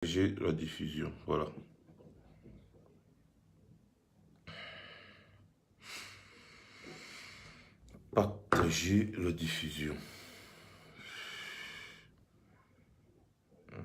J'ai la diffusion, voilà. Partager la diffusion. Euh,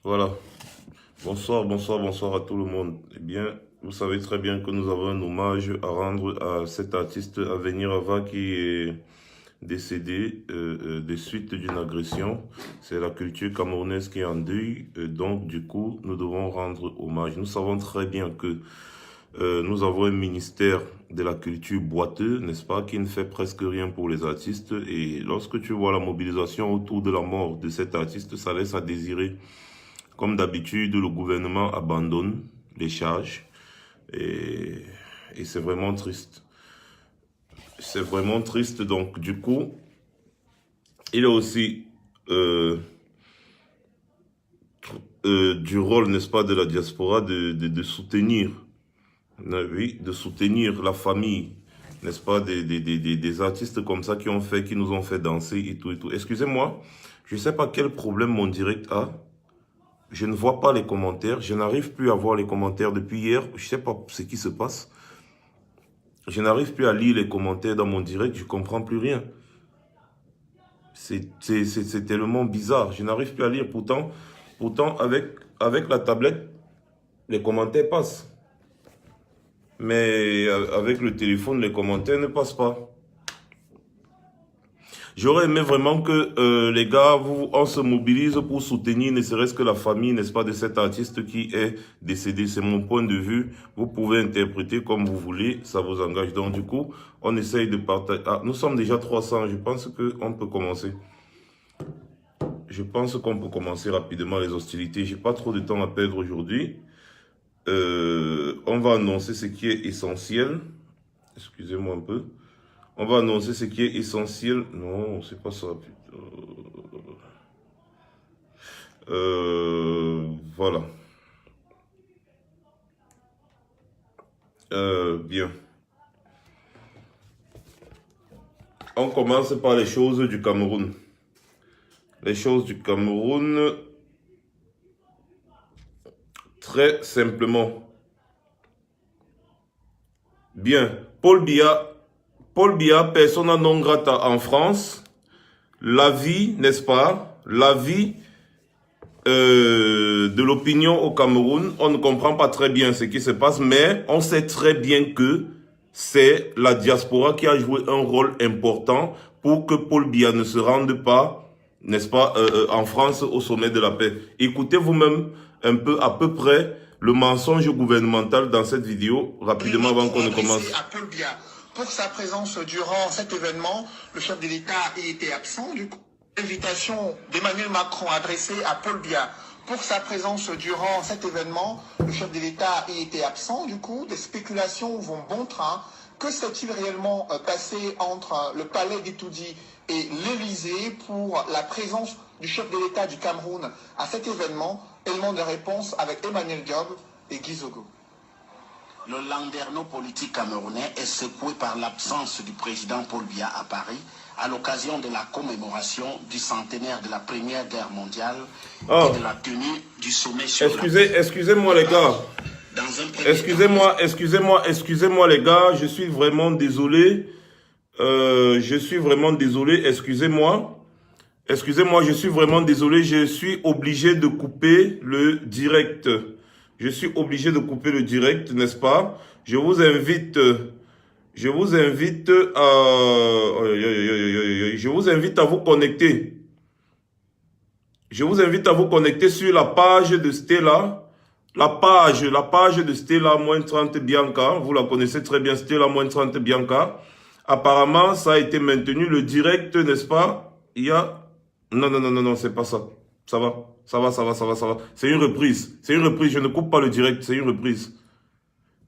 Voilà. Bonsoir, bonsoir, bonsoir à tout le monde. Eh bien, vous savez très bien que nous avons un hommage à rendre à cet artiste à venir avant qui est décédé des suites d'une agression. C'est la culture camerounaise qui est en deuil. Donc, du coup, nous devons rendre hommage. Nous savons très bien que nous avons un ministère de la culture boiteux, n'est-ce pas, qui ne fait presque rien pour les artistes. Et lorsque tu vois la mobilisation autour de la mort de cet artiste, ça laisse à désirer. Comme d'habitude, le gouvernement abandonne les charges. Et c'est vraiment triste. C'est vraiment triste. Donc, du coup, il est aussi du rôle, n'est-ce pas, de la diaspora de soutenir. Oui, de soutenir la famille, n'est-ce pas, des artistes comme ça qui nous ont fait danser et tout et tout. Excusez-moi, je ne sais pas quel problème mon direct a. Je ne vois pas les commentaires. Je n'arrive plus à voir les commentaires depuis hier. Je ne sais pas ce qui se passe. Je n'arrive plus à lire les commentaires dans mon direct. Je ne comprends plus rien. C'est tellement bizarre. Je n'arrive plus à lire. Pourtant avec la tablette, les commentaires passent. Mais avec le téléphone, les commentaires ne passent pas. J'aurais aimé vraiment que les gars, on se mobilise pour soutenir ne serait-ce que la famille, n'est-ce pas, de cet artiste qui est décédé. C'est mon point de vue. Vous pouvez interpréter comme vous voulez, ça vous engage. Donc du coup, on essaye de partager. Ah, nous sommes déjà 300, je pense qu'on peut commencer. Je pense qu'on peut commencer rapidement les hostilités. J'ai pas trop de temps à perdre aujourd'hui. On va annoncer ce qui est essentiel. Excusez-moi un peu. On va annoncer ce qui est essentiel. Non, c'est pas ça. Voilà. Bien. On commence par les choses du Cameroun. Les choses du Cameroun. Très simplement. Bien. Paul Biya, persona non grata en France. La vie, n'est-ce pas? La vie de l'opinion au Cameroun. On ne comprend pas très bien ce qui se passe, mais on sait très bien que c'est la diaspora qui a joué un rôle important pour que Paul Biya ne se rende pas, n'est-ce pas, en France au sommet de la paix. Écoutez vous-même un peu, à peu près, le mensonge gouvernemental dans cette vidéo, rapidement avant qu'on ne commence. Pour sa présence durant cet événement, le chef de l'État était absent. Du coup, l'invitation d'Emmanuel Macron adressée à Paul Biya. Pour sa présence durant cet événement, le chef de l'État était absent. Du coup, des spéculations vont bon train. Que s'est-il réellement passé entre le palais d'Itoudi et l'Élysée pour la présence du chef de l'État du Cameroun à cet événement? Élément de réponse avec Emmanuel Diop et Guy Zogo. Le landerneau politique camerounais est secoué par l'absence du président Paul Biya à Paris à l'occasion de la commémoration du centenaire de la Première Guerre mondiale et de la tenue du sommet sur Excusez-moi les gars. Excusez-moi les gars, je suis vraiment désolé. Excusez-moi, je suis vraiment désolé. Je suis obligé de couper le direct. Je suis obligé de couper le direct, n'est-ce pas? Je vous invite à vous connecter. Je vous invite à vous connecter sur la page de Stella. La page de Stella -30 Bianca. Vous la connaissez très bien, Stella -30 Bianca. Apparemment, ça a été maintenu. Le direct, n'est-ce pas? Il y a... Non, c'est pas ça. Ça va. C'est une reprise. Je ne coupe pas le direct, c'est une reprise.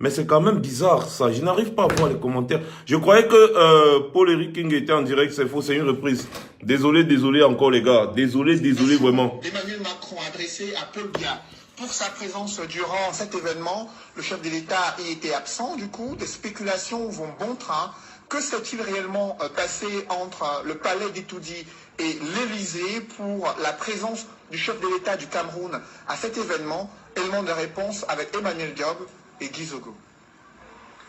Mais c'est quand même bizarre, ça. Je n'arrive pas à voir les commentaires. Je croyais que Paul-Éric King était en direct, c'est faux, c'est une reprise. Désolé encore les gars. Désolé vraiment. Emmanuel Macron adressé à Paul Biya. Pour sa présence durant cet événement, le chef de l'État était absent. Du coup, des spéculations vont bon train. Que s'est-il réellement passé entre le palais d'Itoudi et l'Élysée pour la présence du chef de l'État du Cameroun à cet événement? Élément de réponse avec Emmanuel Diop et Guy Zogo.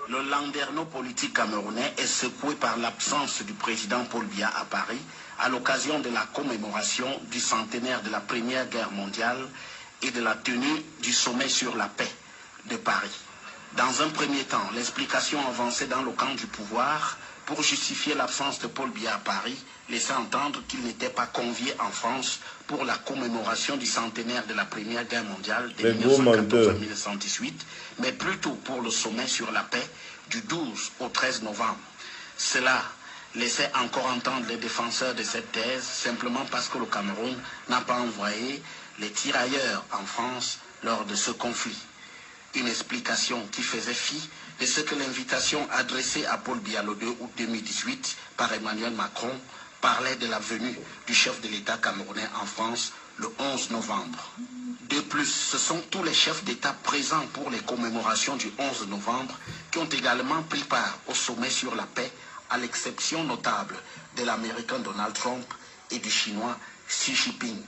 Le landerneau politique camerounais est secoué par l'absence du président Paul Biya à Paris à l'occasion de la commémoration du centenaire de la Première Guerre mondiale et de la tenue du sommet sur la paix de Paris. Dans un premier temps, l'explication avancée dans le camp du pouvoir pour justifier l'absence de Paul Biya à Paris, laissait entendre qu'il n'était pas convié en France pour la commémoration du centenaire de la Première Guerre mondiale de 1914 à 1918, mais plutôt pour le sommet sur la paix du 12 au 13 novembre. Cela laissait encore entendre les défenseurs de cette thèse simplement parce que le Cameroun n'a pas envoyé les tirailleurs en France lors de ce conflit. Une explication qui faisait fi de ce que l'invitation adressée à Paul Biya le 2 août 2018 par Emmanuel Macron parlait de la venue du chef de l'État camerounais en France le 11 novembre. De plus, ce sont tous les chefs d'État présents pour les commémorations du 11 novembre qui ont également pris part au sommet sur la paix, à l'exception notable de l'Américain Donald Trump et du Chinois Xi Jinping.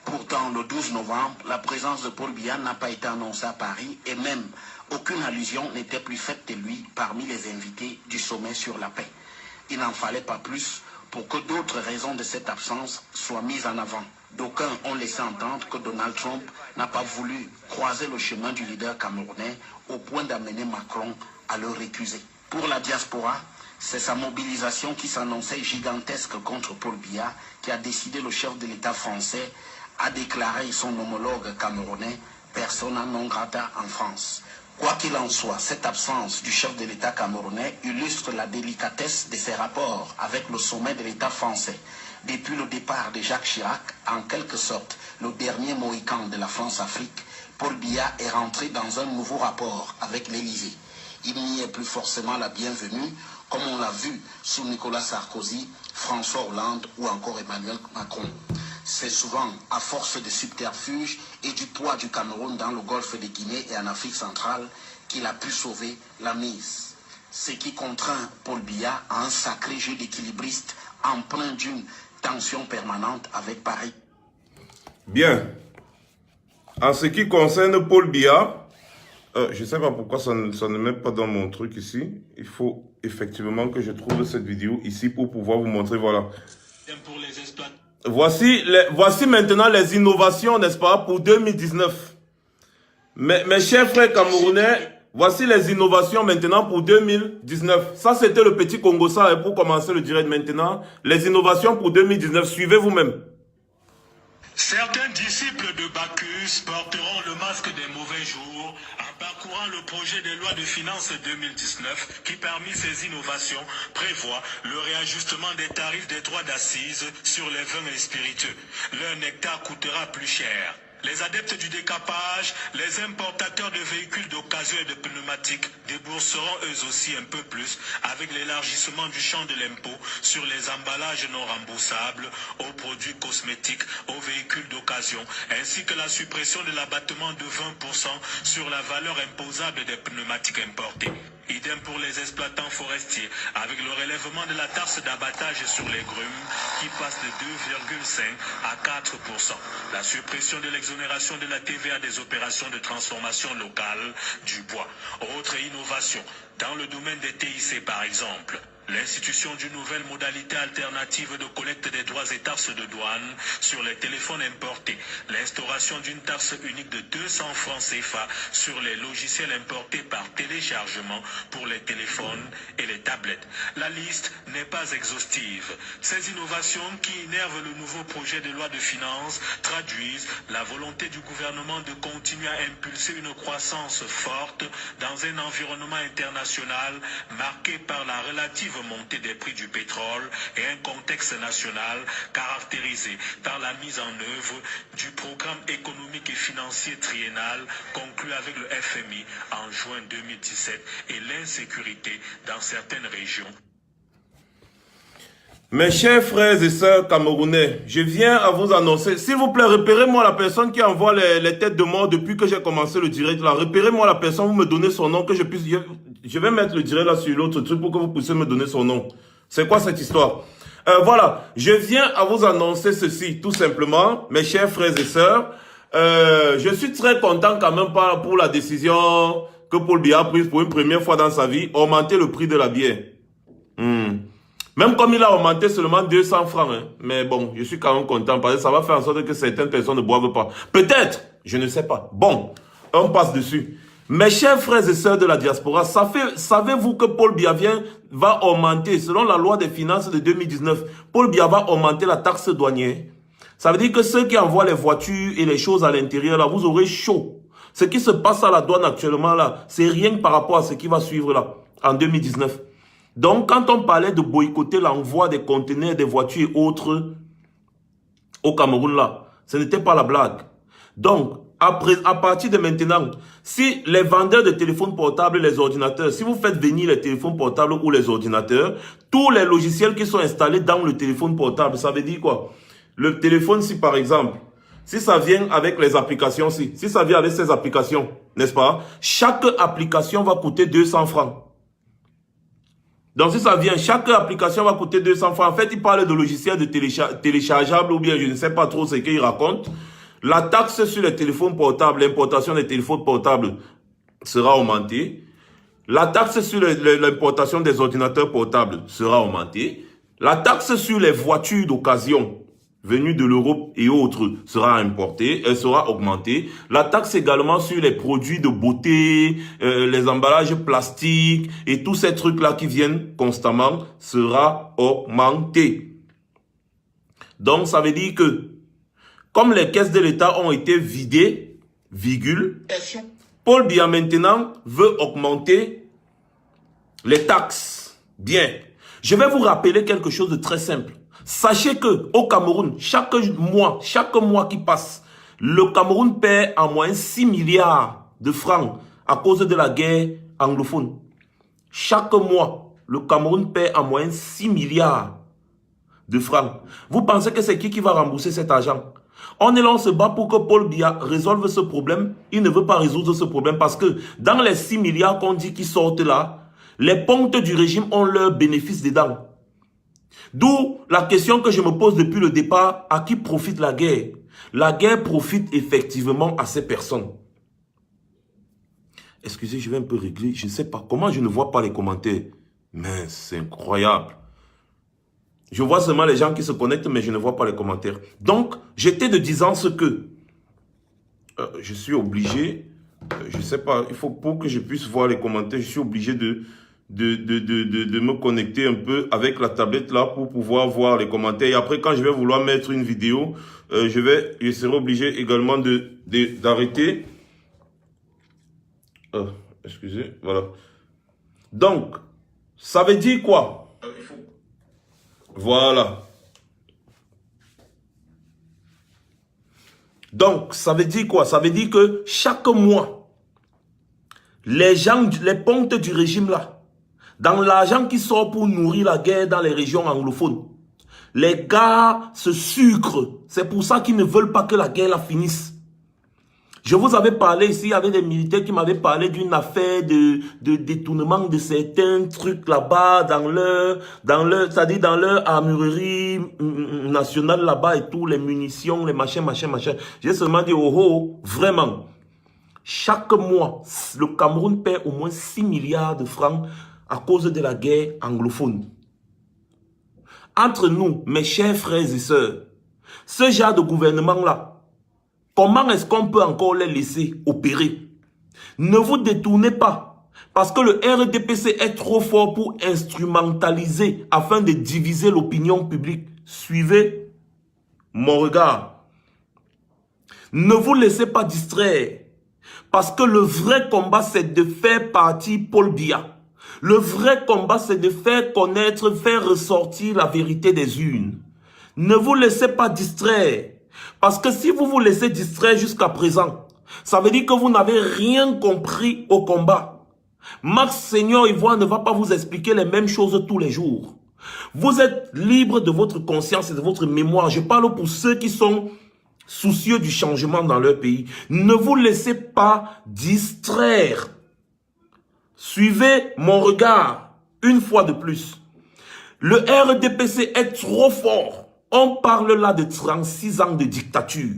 Pourtant, le 12 novembre, la présence de Paul Biya n'a pas été annoncée à Paris et même aucune allusion n'était plus faite de lui parmi les invités du sommet sur la paix. Il n'en fallait pas plus pour que d'autres raisons de cette absence soient mises en avant. D'aucuns ont laissé entendre que Donald Trump n'a pas voulu croiser le chemin du leader camerounais au point d'amener Macron à le récuser. Pour la diaspora, c'est sa mobilisation qui s'annonçait gigantesque contre Paul Biya qui a décidé le chef de l'État français à déclarer son homologue camerounais persona non grata en France. Quoi qu'il en soit, cette absence du chef de l'État camerounais illustre la délicatesse de ses rapports avec le sommet de l'État français. Depuis le départ de Jacques Chirac, en quelque sorte le dernier mohican de la France-Afrique, Paul Biya est rentré dans un nouveau rapport avec l'Élysée. Il n'y est plus forcément la bienvenue, comme on l'a vu sous Nicolas Sarkozy, François Hollande ou encore Emmanuel Macron. C'est souvent à force de subterfuges et du poids du Cameroun dans le golfe de Guinée et en Afrique centrale qu'il a pu sauver la mise. Ce qui contraint Paul Biya à un sacré jeu d'équilibriste empreint d'une tension permanente avec Paris. Bien. En ce qui concerne Paul Biya, je ne sais pas pourquoi ça ne met pas dans mon truc ici. Il faut effectivement que je trouve cette vidéo ici pour pouvoir vous montrer, voilà. Voici maintenant les innovations, n'est-ce pas, pour 2019. Mes chers frères camerounais, voici les innovations maintenant pour 2019. Ça, c'était le petit Congo, ça, pour commencer le direct maintenant. Les innovations pour 2019, suivez vous-même. Certains disciples de Bacchus porteront le masque des mauvais jours en parcourant le projet de loi de finances 2019 qui, parmi ces innovations, prévoit le réajustement des tarifs des droits d'assises sur les vins et les spiritueux. Leur nectar coûtera plus cher. Les adeptes du décapage, les importateurs de véhicules d'occasion et de pneumatiques débourseront eux aussi un peu plus avec l'élargissement du champ de l'impôt sur les emballages non remboursables, aux produits cosmétiques, aux véhicules d'occasion, ainsi que la suppression de l'abattement de 20% sur la valeur imposable des pneumatiques importés. Idem pour les exploitants forestiers, avec le relèvement de la taxe d'abattage sur les grumes qui passe de 2,5 à 4%. La suppression de l'exonération de la TVA des opérations de transformation locale du bois. Autre innovation, dans le domaine des TIC par exemple. L'institution d'une nouvelle modalité alternative de collecte des droits et taxes de douane sur les téléphones importés. L'instauration d'une taxe unique de 200 francs CFA sur les logiciels importés par téléchargement pour les téléphones et les tablettes. La liste n'est pas exhaustive. Ces innovations qui innervent le nouveau projet de loi de finances traduisent la volonté du gouvernement de continuer à impulser une croissance forte dans un environnement international marqué par la relative montée des prix du pétrole et un contexte national caractérisé par la mise en œuvre du programme économique et financier triennal conclu avec le FMI en juin 2017 et l'insécurité dans certaines régions. Mes chers frères et sœurs camerounais, je viens à vous annoncer, s'il vous plaît, repérez-moi la personne qui envoie les têtes de mort depuis que j'ai commencé le direct là. Repérez-moi la personne, vous me donnez son nom, que je puisse... Je vais mettre le direct là sur l'autre truc pour que vous puissiez me donner son nom. C'est quoi cette histoire? Voilà, je viens à vous annoncer ceci, tout simplement, mes chers frères et sœurs. Je suis très content quand même pour la décision que Paul Biya a prise pour une première fois dans sa vie, augmenter le prix de la bière. Même comme il a augmenté seulement 200 francs, hein. Mais bon, je suis quand même content parce que ça va faire en sorte que certaines personnes ne boivent pas. Peut-être, je ne sais pas. Bon, on passe dessus. Mes chers frères et sœurs de la diaspora, savez-vous que Paul Biya va augmenter, selon la loi des finances de 2019, Paul Biya va augmenter la taxe douanière. Ça veut dire que ceux qui envoient les voitures et les choses à l'intérieur, là, vous aurez chaud. Ce qui se passe à la douane actuellement, là, c'est rien par rapport à ce qui va suivre, là, en 2019. Donc, quand on parlait de boycotter l'envoi des conteneurs, des voitures et autres au Cameroun, là, ce n'était pas la blague. Donc, à partir de maintenant, si les vendeurs de téléphones portables, les ordinateurs, si vous faites venir les téléphones portables ou les ordinateurs, tous les logiciels qui sont installés dans le téléphone portable, ça veut dire quoi? Le téléphone, si par exemple, si ça vient avec les applications, si ça vient avec ces applications, n'est-ce pas? Chaque application va coûter 200 francs. Donc si ça vient, chaque application va coûter 200 francs. En fait, il parle de logiciels de téléchargeables ou bien je ne sais pas trop ce qu'il raconte. La taxe sur les téléphones portables, l'importation des téléphones portables sera augmentée. La taxe sur l'importation des ordinateurs portables sera augmentée. La taxe sur les voitures d'occasion venues de l'Europe et autres sera importée, elle sera augmentée. La taxe également sur les produits de beauté, les emballages plastiques et tous ces trucs-là qui viennent constamment sera augmentée. Donc ça veut dire que comme les caisses de l'État ont été vidées, virgule, Paul Biya maintenant veut augmenter les taxes. Bien. Je vais vous rappeler quelque chose de très simple. Sachez que au Cameroun, chaque mois qui passe, le Cameroun perd en moyenne 6 milliards de francs à cause de la guerre anglophone. Chaque mois, le Cameroun perd en moyenne 6 milliards de francs. Vous pensez que c'est qui va rembourser cet argent? On est là, on se bat pour que Paul Biya résolve ce problème. Il ne veut pas résoudre ce problème parce que dans les 6 milliards qu'on dit qui sortent là, les ponctes du régime ont leurs bénéfices dedans. D'où la question que je me pose depuis le départ, à qui profite la guerre? La guerre profite effectivement à ces personnes. Excusez, je vais un peu régler, je ne sais pas comment je ne vois pas les commentaires. Mais c'est incroyable. Je vois seulement les gens qui se connectent, mais je ne vois pas les commentaires. Donc, j'étais de disant ce que je suis obligé, je ne sais pas, il faut pour que je puisse voir les commentaires, je suis obligé de me connecter un peu avec la tablette là pour pouvoir voir les commentaires. Et après, quand je vais vouloir mettre une vidéo, je serai obligé également d'arrêter. Excusez, voilà. Donc, ça veut dire quoi? Voilà. Donc, ça veut dire quoi? Ça veut dire que chaque mois, les ponctes du régime là, dans l'argent qui sort pour nourrir la guerre dans les régions anglophones, les gars se sucrent. C'est pour ça qu'ils ne veulent pas que la guerre la finisse. Je vous avais parlé ici, il y avait des militaires qui m'avaient parlé d'une affaire de détournement de certains trucs là-bas c'est-à-dire dans leur armurerie nationale là-bas et tout, les munitions, les machins. J'ai seulement dit, oh, vraiment, chaque mois, le Cameroun perd au moins 6 milliards de francs à cause de la guerre anglophone. Entre nous, mes chers frères et sœurs, ce genre de gouvernement-là, comment est-ce qu'on peut encore les laisser opérer? Ne vous détournez pas. Parce que le RDPC est trop fort pour instrumentaliser afin de diviser l'opinion publique. Suivez mon regard. Ne vous laissez pas distraire. Parce que le vrai combat, c'est de faire partir Paul Biya. Le vrai combat, c'est de faire connaître, faire ressortir la vérité des urnes. Ne vous laissez pas distraire. Parce que si vous vous laissez distraire jusqu'à présent, ça veut dire que vous n'avez rien compris au combat. Max Seigneur Ivoire ne va pas vous expliquer les mêmes choses tous les jours. Vous êtes libre de votre conscience et de votre mémoire. Je parle pour ceux qui sont soucieux du changement dans leur pays. Ne vous laissez pas distraire. Suivez mon regard une fois de plus. Le RDPC est trop fort. On parle là de 36 ans de dictature.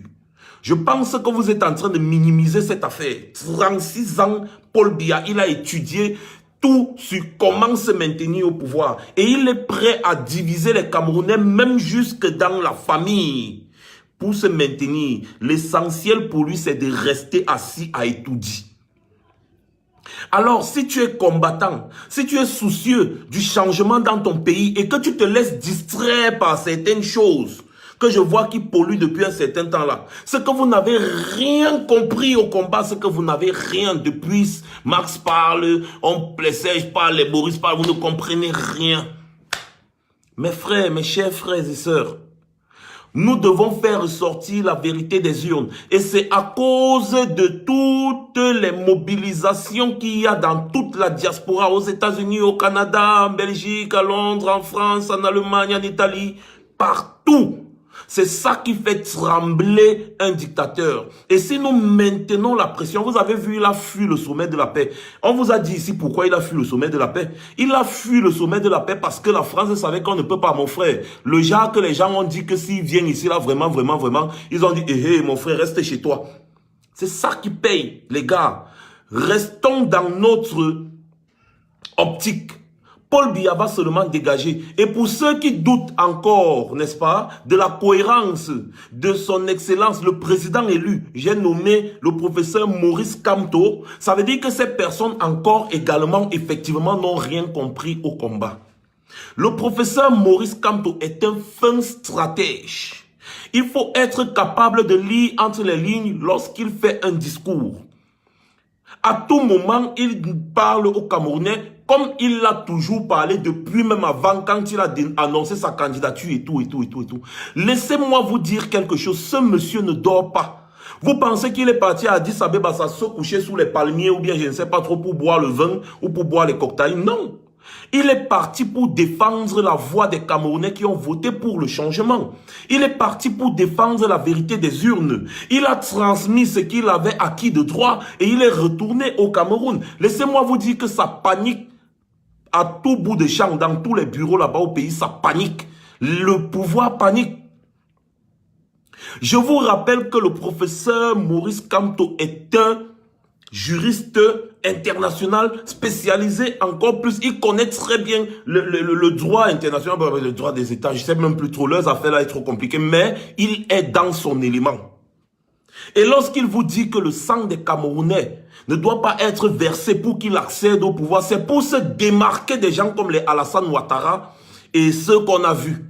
Je pense que vous êtes en train de minimiser cette affaire. 36 ans, Paul Biya, il a étudié tout sur comment se maintenir au pouvoir. Et il est prêt à diviser les Camerounais, même jusque dans la famille, pour se maintenir. L'essentiel pour lui, c'est de rester assis à étudier. Alors, si tu es combattant, si tu es soucieux du changement dans ton pays et que tu te laisses distraire par certaines choses que je vois qui polluent depuis un certain temps là, c'est que vous n'avez rien compris au combat, c'est que vous n'avez rien. Depuis Max parle, on Plessège parle, les Boris parlent, vous ne comprenez rien. Mes frères, mes chers frères et sœurs, nous devons faire ressortir la vérité des urnes. Et c'est à cause de toutes les mobilisations qu'il y a dans toute la diaspora, aux États-Unis, au Canada, en Belgique, à Londres, en France, en Allemagne, en Italie, partout. C'est ça qui fait trembler un dictateur. Et si nous maintenons la pression, vous avez vu, il a fui le sommet de la paix. On vous a dit ici pourquoi il a fui le sommet de la paix. Il a fui le sommet de la paix parce que la France savait qu'on ne peut pas, mon frère. Le genre que les gens ont dit que s'ils viennent ici, là, vraiment, ils ont dit, mon frère, reste chez toi. C'est ça qui paye, les gars. Restons dans notre optique. Paul Biya va seulement dégager. Et pour ceux qui doutent encore, n'est-ce pas, de la cohérence de son excellence, le président élu, j'ai nommé le professeur Maurice Kamto, ça veut dire que ces personnes encore également, effectivement, n'ont rien compris au combat. Le professeur Maurice Kamto est un fin stratège. Il faut être capable de lire entre les lignes lorsqu'il fait un discours. À tout moment, il parle aux Camerounais comme il l'a toujours parlé depuis même avant, quand il a annoncé sa candidature et tout. Laissez-moi vous dire quelque chose, ce monsieur ne dort pas. Vous pensez qu'il est parti à Addis Abeba, ça se coucher sous les palmiers ou bien je ne sais pas trop pour boire le vin ou pour boire les cocktails? Non. Il est parti pour défendre la voix des Camerounais qui ont voté pour le changement. Il est parti pour défendre la vérité des urnes. Il a transmis ce qu'il avait acquis de droit et il est retourné au Cameroun. Laissez-moi vous dire que ça panique à tout bout de champ, dans tous les bureaux là-bas au pays, ça panique. Le pouvoir panique. Je vous rappelle que le professeur Maurice Kamto est un juriste international spécialisé encore plus. Il connaît très bien le droit international, le droit des États. Je ne sais même plus trop, leurs affaires là est trop compliquées, mais il est dans son élément. Et lorsqu'il vous dit que le sang des Camerounais ne doit pas être versé pour qu'il accède au pouvoir, c'est pour se démarquer des gens comme les Alassane Ouattara et ceux qu'on a vus.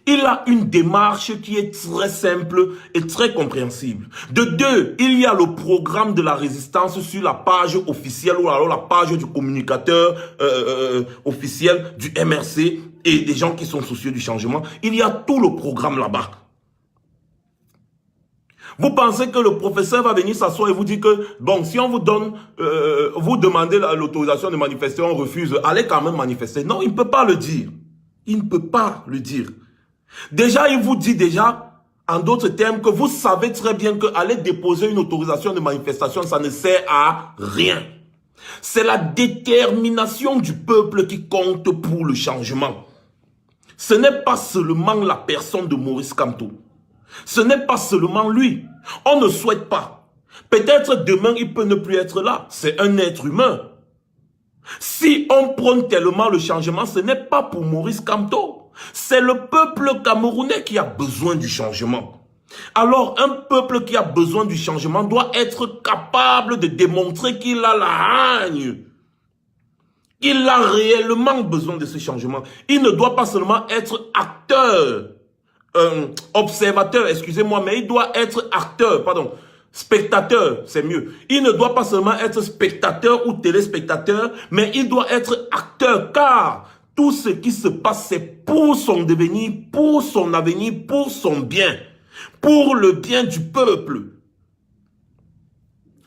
Il a une démarche qui est très simple et très compréhensible. De deux, il y a le programme de la résistance sur la page officielle ou alors la page du communicateur officiel du MRC et des gens qui sont soucieux du changement. Il y a tout le programme là-bas. Vous pensez que le professeur va venir s'asseoir et vous dire que, bon, si on vous donne, vous demandez l'autorisation de manifester, on refuse, allez quand même manifester. Non, il ne peut pas le dire. Il ne peut pas le dire. Déjà, il vous dit déjà, en d'autres termes, que vous savez très bien que aller déposer une autorisation de manifestation, ça ne sert à rien. C'est la détermination du peuple qui compte pour le changement. Ce n'est pas seulement la personne de Maurice Kamto. Ce n'est pas seulement lui. On ne souhaite pas. Peut-être demain, il peut ne plus être là. C'est un être humain. Si on prône tellement le changement, ce n'est pas pour Maurice Kamto. C'est le peuple camerounais qui a besoin du changement. Alors, un peuple qui a besoin du changement doit être capable de démontrer qu'il a la haine. Il a réellement besoin de ce changement. Il ne doit pas seulement être acteur, observateur, excusez-moi, mais il doit être acteur, pardon, spectateur, c'est mieux. Il ne doit pas seulement être spectateur ou téléspectateur, mais il doit être acteur, car tout ce qui se passe, c'est pour son devenir, pour son avenir, pour son bien, pour le bien du peuple.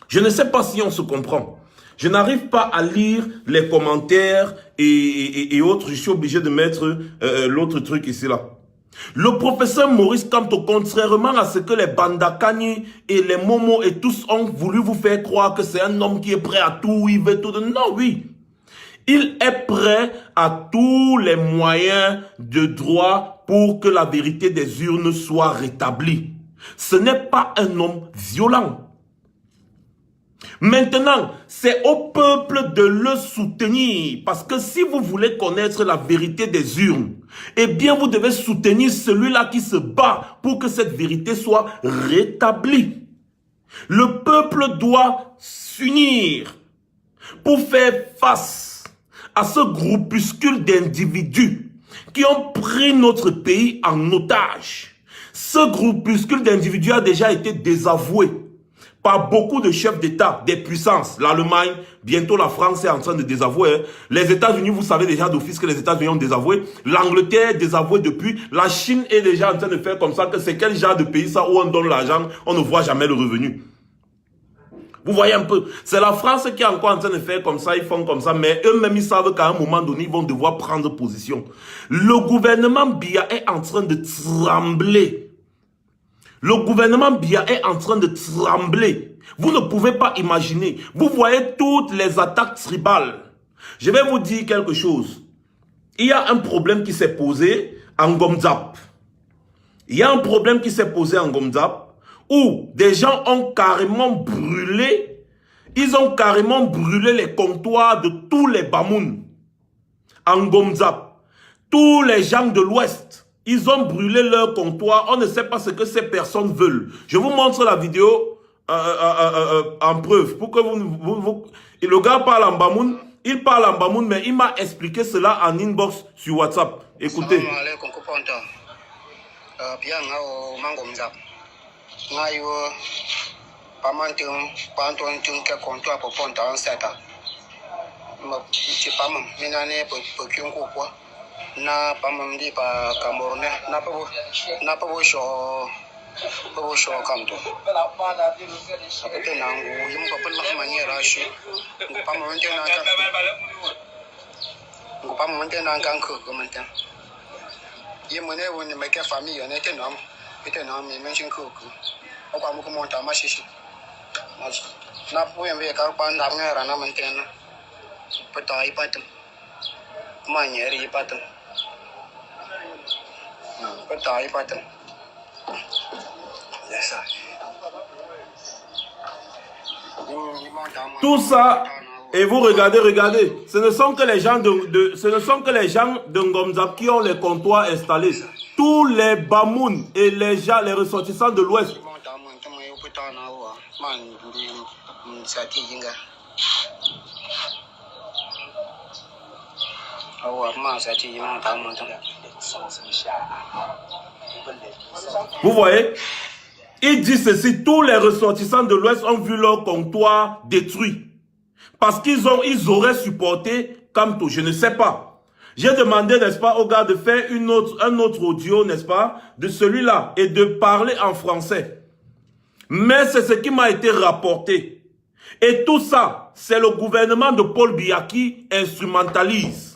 Je ne sais pas si on se comprend. Je n'arrive pas à lire les commentaires et autres. Je suis obligé de mettre l'autre truc ici là. Le professeur Maurice Kamto, contrairement à ce que les Bandakani et les Momo et tous ont voulu vous faire croire que c'est un homme qui est prêt à tout, il veut tout. Non, oui. Il est prêt à tous les moyens de droit pour que la vérité des urnes soit rétablie. Ce n'est pas un homme violent. Maintenant, c'est au peuple de le soutenir. Parce que si vous voulez connaître la vérité des urnes, eh bien vous devez soutenir celui-là qui se bat pour que cette vérité soit rétablie. Le peuple doit s'unir. pour faire face à ce groupuscule d'individus qui ont pris notre pays en otage. Ce groupuscule d'individus a déjà été désavoué par beaucoup de chefs d'État, des puissances. L'Allemagne, bientôt la France est en train de désavouer. Les États-Unis, vous savez déjà d'office que les États-Unis ont désavoué. L'Angleterre est désavouée depuis. La Chine est déjà en train de faire comme ça, que c'est quel genre de pays ça où on donne l'argent, on ne voit jamais le revenu. Vous voyez un peu, c'est la France qui est encore en train de faire comme ça, ils font comme ça, mais eux-mêmes ils savent qu'à un moment donné, ils vont devoir prendre position. Le gouvernement Biya est en train de trembler. Le gouvernement Biya est en train de trembler. Vous ne pouvez pas imaginer. Vous voyez toutes les attaques tribales. Je vais vous dire quelque chose. Il y a un problème qui s'est posé en Gomzap. Il y a un problème qui s'est posé en Gomzap où des gens ont carrément brûlé. Ils ont carrément brûlé les comptoirs de tous les Bamouns en Gomzap. Tous les gens de l'Ouest. Ils ont brûlé leur comptoir. On ne sait pas ce que ces personnes veulent. Je vous montre la vidéo en preuve. Pour que le gars parle en Bamoun. Il parle en Bamoun, mais il m'a expliqué cela en inbox sur WhatsApp. Écoutez. Na pamam di pa Cameroun na pa bo show kamto apete na ngu yim pa pala maniera shi ngu pamam te na kan ko komenta yim ne woni me ke famille ne te nam mi mention ko o kwa mu ko monta ma shishi na po yem be ka pa ndam ne rana mentena pata ipatam maniera ipatam. Tout ça, et vous regardez, ce ne sont que les gens de Ngomzap qui ont les comptoirs installés. Tous les Bamouns et les gens, les ressortissants de l'Ouest. Vous voyez, il dit ceci, tous les ressortissants de l'Ouest ont vu leur comptoir détruit. Parce qu'ils auraient supporté Kamto, je ne sais pas. J'ai demandé, n'est-ce pas, au gars de faire un autre audio, n'est-ce pas, de celui-là, et de parler en français. Mais c'est ce qui m'a été rapporté. Et tout ça, c'est le gouvernement de Paul Biya qui instrumentalise.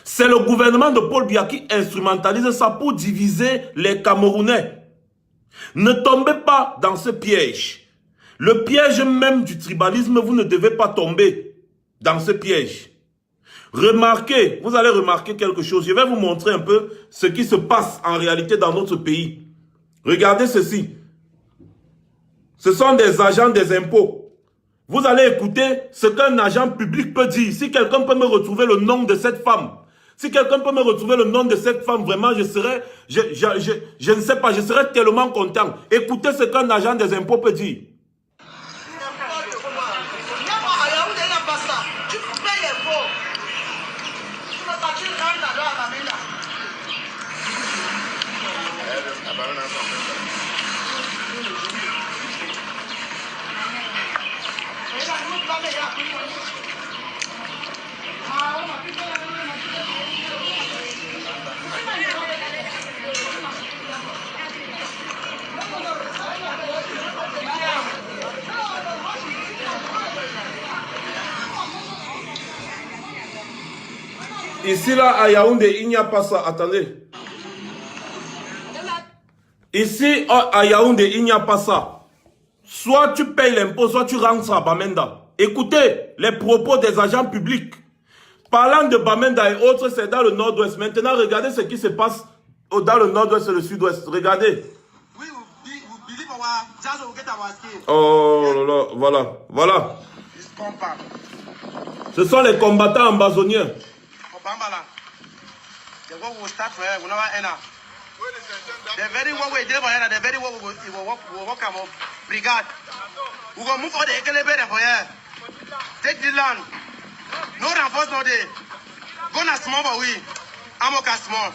C'est le gouvernement de Paul Biya qui instrumentalise ça pour diviser les Camerounais. Ne tombez pas dans ce piège. Le piège même du tribalisme, vous ne devez pas tomber dans ce piège. Remarquez, vous allez remarquer quelque chose. Je vais vous montrer un peu ce qui se passe en réalité dans notre pays. Regardez ceci. Ce sont des agents des impôts. Vous allez écouter ce qu'un agent public peut dire. Si quelqu'un peut me retrouver le nom de cette femme, si quelqu'un peut me retrouver le nom de cette femme, vraiment, je ne sais pas, je serais tellement content. Écoutez ce qu'un agent des impôts peut dire. Ici, là, à Yaoundé, il n'y a pas ça. Attendez. Ici, à Yaoundé, il n'y a pas ça. Soit tu payes l'impôt, soit tu rentres à Bamenda. Écoutez les propos des agents publics. Parlant de Bamenda et autres, c'est dans le nord-ouest. Maintenant, regardez ce qui se passe dans le nord-ouest et le sud-ouest. Regardez. Oh là là, voilà. Voilà. Ce sont les combattants ambazoniens. The very one way there for here, the very one we will work our brigade. We will move for the Ekelebe for here. Take the land. No reinforcement there. Go na small but we. Amoka small.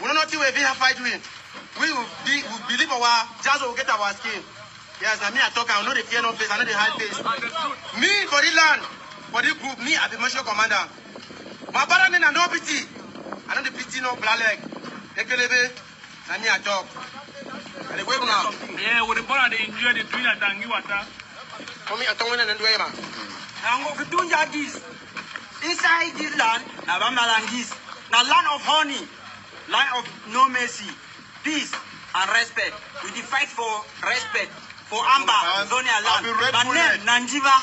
We don't know till we have fight win. We believe our jazz will get our skin. Yes, I mean I talk, I know the fear no face, I know the high face. Me for the land, for the group, me I be mission commander. My brother name no pity. I know the pity no black leg. Ekelebe, I mean I talk. And the way now. Yeah, with the ball they enjoy the twin at Tangi water. For me, I don't want to do it, man. I'm going to do this. Inside this land, now I'm land this. Now land of honey, land of no mercy, peace and respect. We dey fight for respect. For Amba, Zonia land. My name, Nanjiva.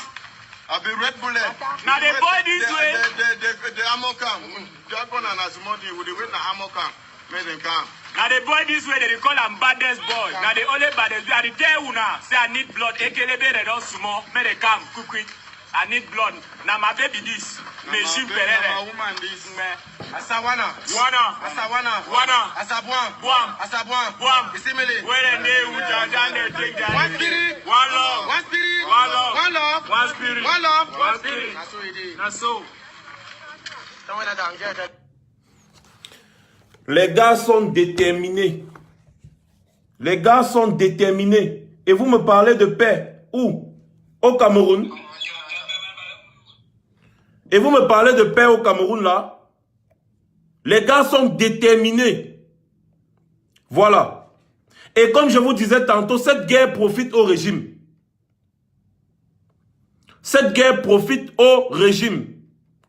I'll be Red Bullet. Now they boy this way. The ammo camp. Japan and Azimodi with the way the ammo camp. Made them come. Now they boy this way, they call them baddest boy. Now they only baddest boy. I tell you now, say I need blood. Ekelebe they don't small. Make they come quick. I need blood. Now my baby this. Machine perere. My woman this. Asawana. Wana. Asabuan. Isimile. Where they ujajan they take that. One spirit. One love. One spirit. One love. One love. One spirit. One love. One spirit. That's what it is. That's so. Someone that get. Les gars sont déterminés. Les gars sont déterminés. Et vous me parlez de paix. Où? Au Cameroun. Et vous me parlez de paix au Cameroun là. Les gars sont déterminés. Voilà. Et comme je vous disais tantôt, cette guerre profite au régime. Cette guerre profite au régime.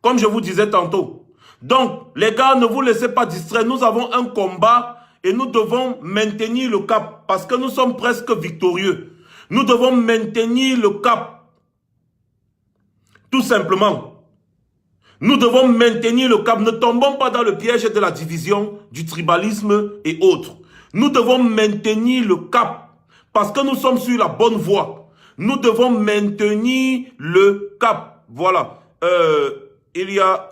Comme je vous disais tantôt. Donc, les gars, ne vous laissez pas distraire. Nous avons un combat et nous devons maintenir le cap. Parce que nous sommes presque victorieux. Nous devons maintenir le cap. Tout simplement. Nous devons maintenir le cap. Ne tombons pas dans le piège de la division, du tribalisme et autres. Nous devons maintenir le cap. Parce que nous sommes sur la bonne voie. Nous devons maintenir le cap. Voilà. Il y a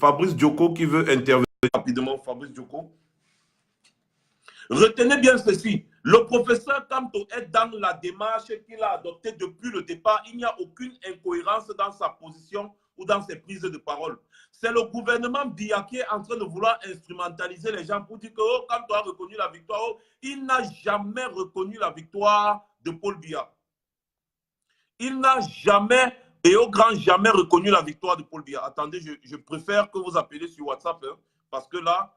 Fabrice Dioko qui veut intervenir rapidement. Fabrice Dioko. Retenez bien ceci. Le professeur Kamto est dans la démarche qu'il a adoptée depuis le départ. Il n'y a aucune incohérence dans sa position ou dans ses prises de parole. C'est le gouvernement Biya qui est en train de vouloir instrumentaliser les gens pour dire que oh, Kamto a reconnu la victoire. Oh, il n'a jamais reconnu la victoire de Paul Biya. Il n'a jamais et au grand jamais reconnu la victoire de Paul Biya. Attendez, je préfère que vous appeliez sur WhatsApp hein, parce que là,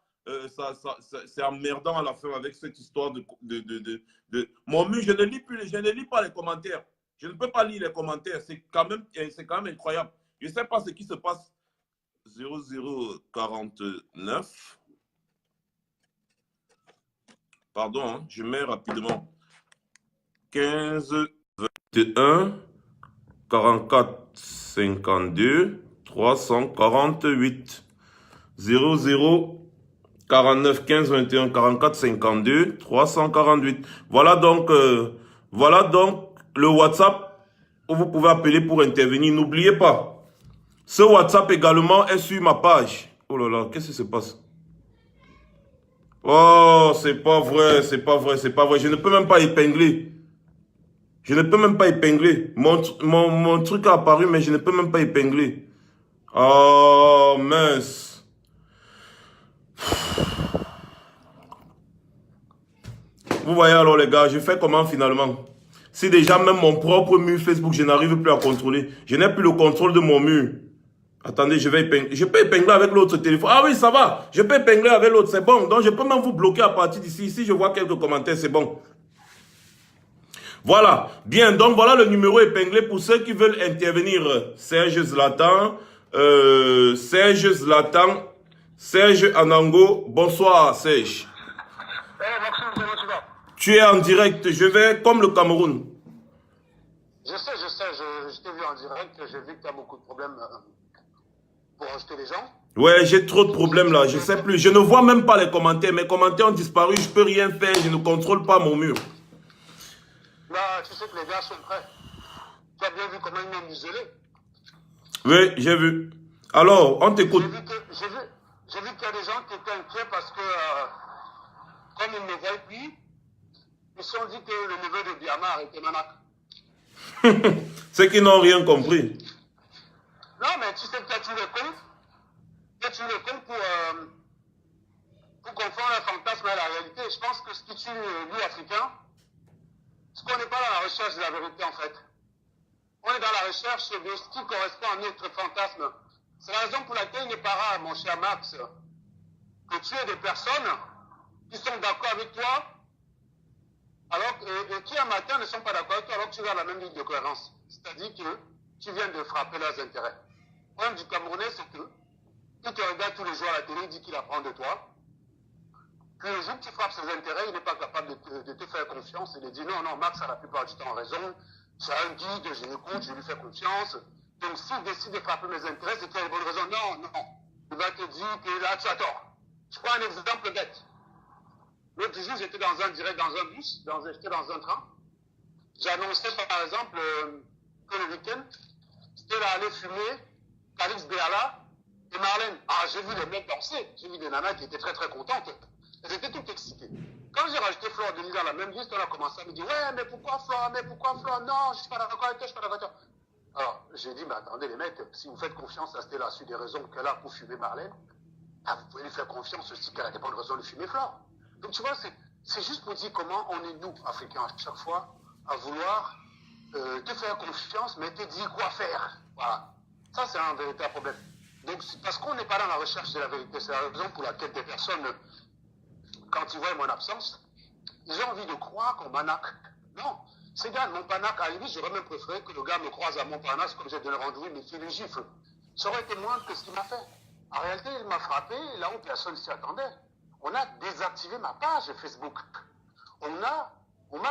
c'est emmerdant à la fin avec cette histoire de mon mur. Je ne lis pas les commentaires. Je ne peux pas lire les commentaires. C'est quand même incroyable. Je ne sais pas ce qui se passe. 0049. Pardon, hein, je mets rapidement. 15, 21, 44, 52, 348. 00 49 15 21 44 52 348. Voilà donc le WhatsApp où vous pouvez appeler pour intervenir. N'oubliez pas, ce WhatsApp également est sur ma page. Oh là là, qu'est-ce qui se passe? Oh, c'est pas vrai. Je ne peux même pas épingler. Mon truc a apparu, mais je ne peux même pas épingler. Oh, mince. Vous voyez alors les gars, je fais comment finalement? Si déjà même mon propre mur Facebook, je n'arrive plus à contrôler. Je n'ai plus le contrôle de mon mur. Attendez, je vais épingler. Je peux épingler avec l'autre téléphone. Ah oui, ça va. Je peux épingler avec l'autre, c'est bon. Donc je peux même vous bloquer à partir d'ici. Ici, je vois quelques commentaires, c'est bon. Voilà. Bien, donc voilà le numéro épinglé pour ceux qui veulent intervenir. Serge Zlatan. Serge Anango. Bonsoir, Serge. Tu es en direct, je vais comme le Cameroun. Je sais, je t'ai vu en direct, j'ai vu que tu as beaucoup de problèmes pour acheter les gens. Ouais, j'ai trop de problèmes là, je sais plus. Je ne vois même pas les commentaires, mes commentaires ont disparu, je peux rien faire, je ne contrôle pas mon mur. Là, tu sais que les gars sont prêts. Tu as bien vu comment ils m'ont isolé. Oui, j'ai vu. Alors, on t'écoute. J'ai vu qu'il y a des gens qui étaient inquiets parce que comme ils ne me voient plus, ils se sont dit que le neveu de Biamar était Manak. Ceux qui n'ont rien compris. Non, mais tu sais peut-être tu le comptes. Peut-être tu le comptes pour confondre le fantasme et la réalité. Je pense que ce qui tue nous, Africains, c'est qu'on n'est pas dans la recherche de la vérité, en fait. On est dans la recherche de ce qui correspond à notre fantasme. C'est la raison pour laquelle il n'est pas rare, mon cher Max, que tu aies des personnes qui sont d'accord avec toi, alors et qui un matin ne sont pas d'accord avec toi, alors que tu vas à la même ligne de cohérence. C'est-à-dire que tu viens de frapper leurs intérêts. Le problème du Camerounais, c'est que il te regarde tous les jours à la télé, il dit qu'il apprend de toi. Puis le jour que tu frappes ses intérêts, il n'est pas capable de te faire confiance et de dire non, non, Max a la plupart du temps raison, c'est un guide, je l'écoute, je lui fais confiance. Donc s'il décide de frapper mes intérêts, c'est qu'il a une bonne raison. Non, non. Il va te dire que là, tu as tort. Je prends un exemple bête. L'autre jour, j'étais dans un direct, dans un bus, j'étais dans un train. J'annonçais par exemple que le week-end, c'était d'aller fumer Calix Béala et Marlène. Ah, j'ai vu les mecs danser, j'ai vu des nanas qui étaient très très contentes. Elles étaient toutes excitées. Quand j'ai rajouté Flore Denis dans la même liste, on a commencé à me dire ouais, mais pourquoi Flore? Non, je suis pas d'accord avec toi, je suis pas d'accord avec toi. Alors, j'ai dit, mais attendez les mecs, si vous faites confiance à Stella sur des raisons qu'elle a pour fumer Marlène, ah, vous pouvez lui faire confiance aussi qu'elle a des bonnes raisons de fumer Flore. Donc tu vois, c'est juste pour dire comment on est nous, Africains, à chaque fois, à vouloir te faire confiance, mais te dire quoi faire. Voilà. Ça, c'est un véritable problème. Donc, parce qu'on n'est pas dans la recherche de la vérité, c'est la raison pour laquelle des personnes, quand ils voient mon absence, ils ont envie de croire qu'on m'anaque. Non, ces gars n'ont pas naque. À la limite, j'aurais même préféré que le gars me croise à Montparnasse comme j'ai donné rendez-vous, il me file une gifle. Ça aurait été moins que ce qu'il m'a fait. En réalité, il m'a frappé là où personne s'y attendait. On a désactivé ma page Facebook. On m'a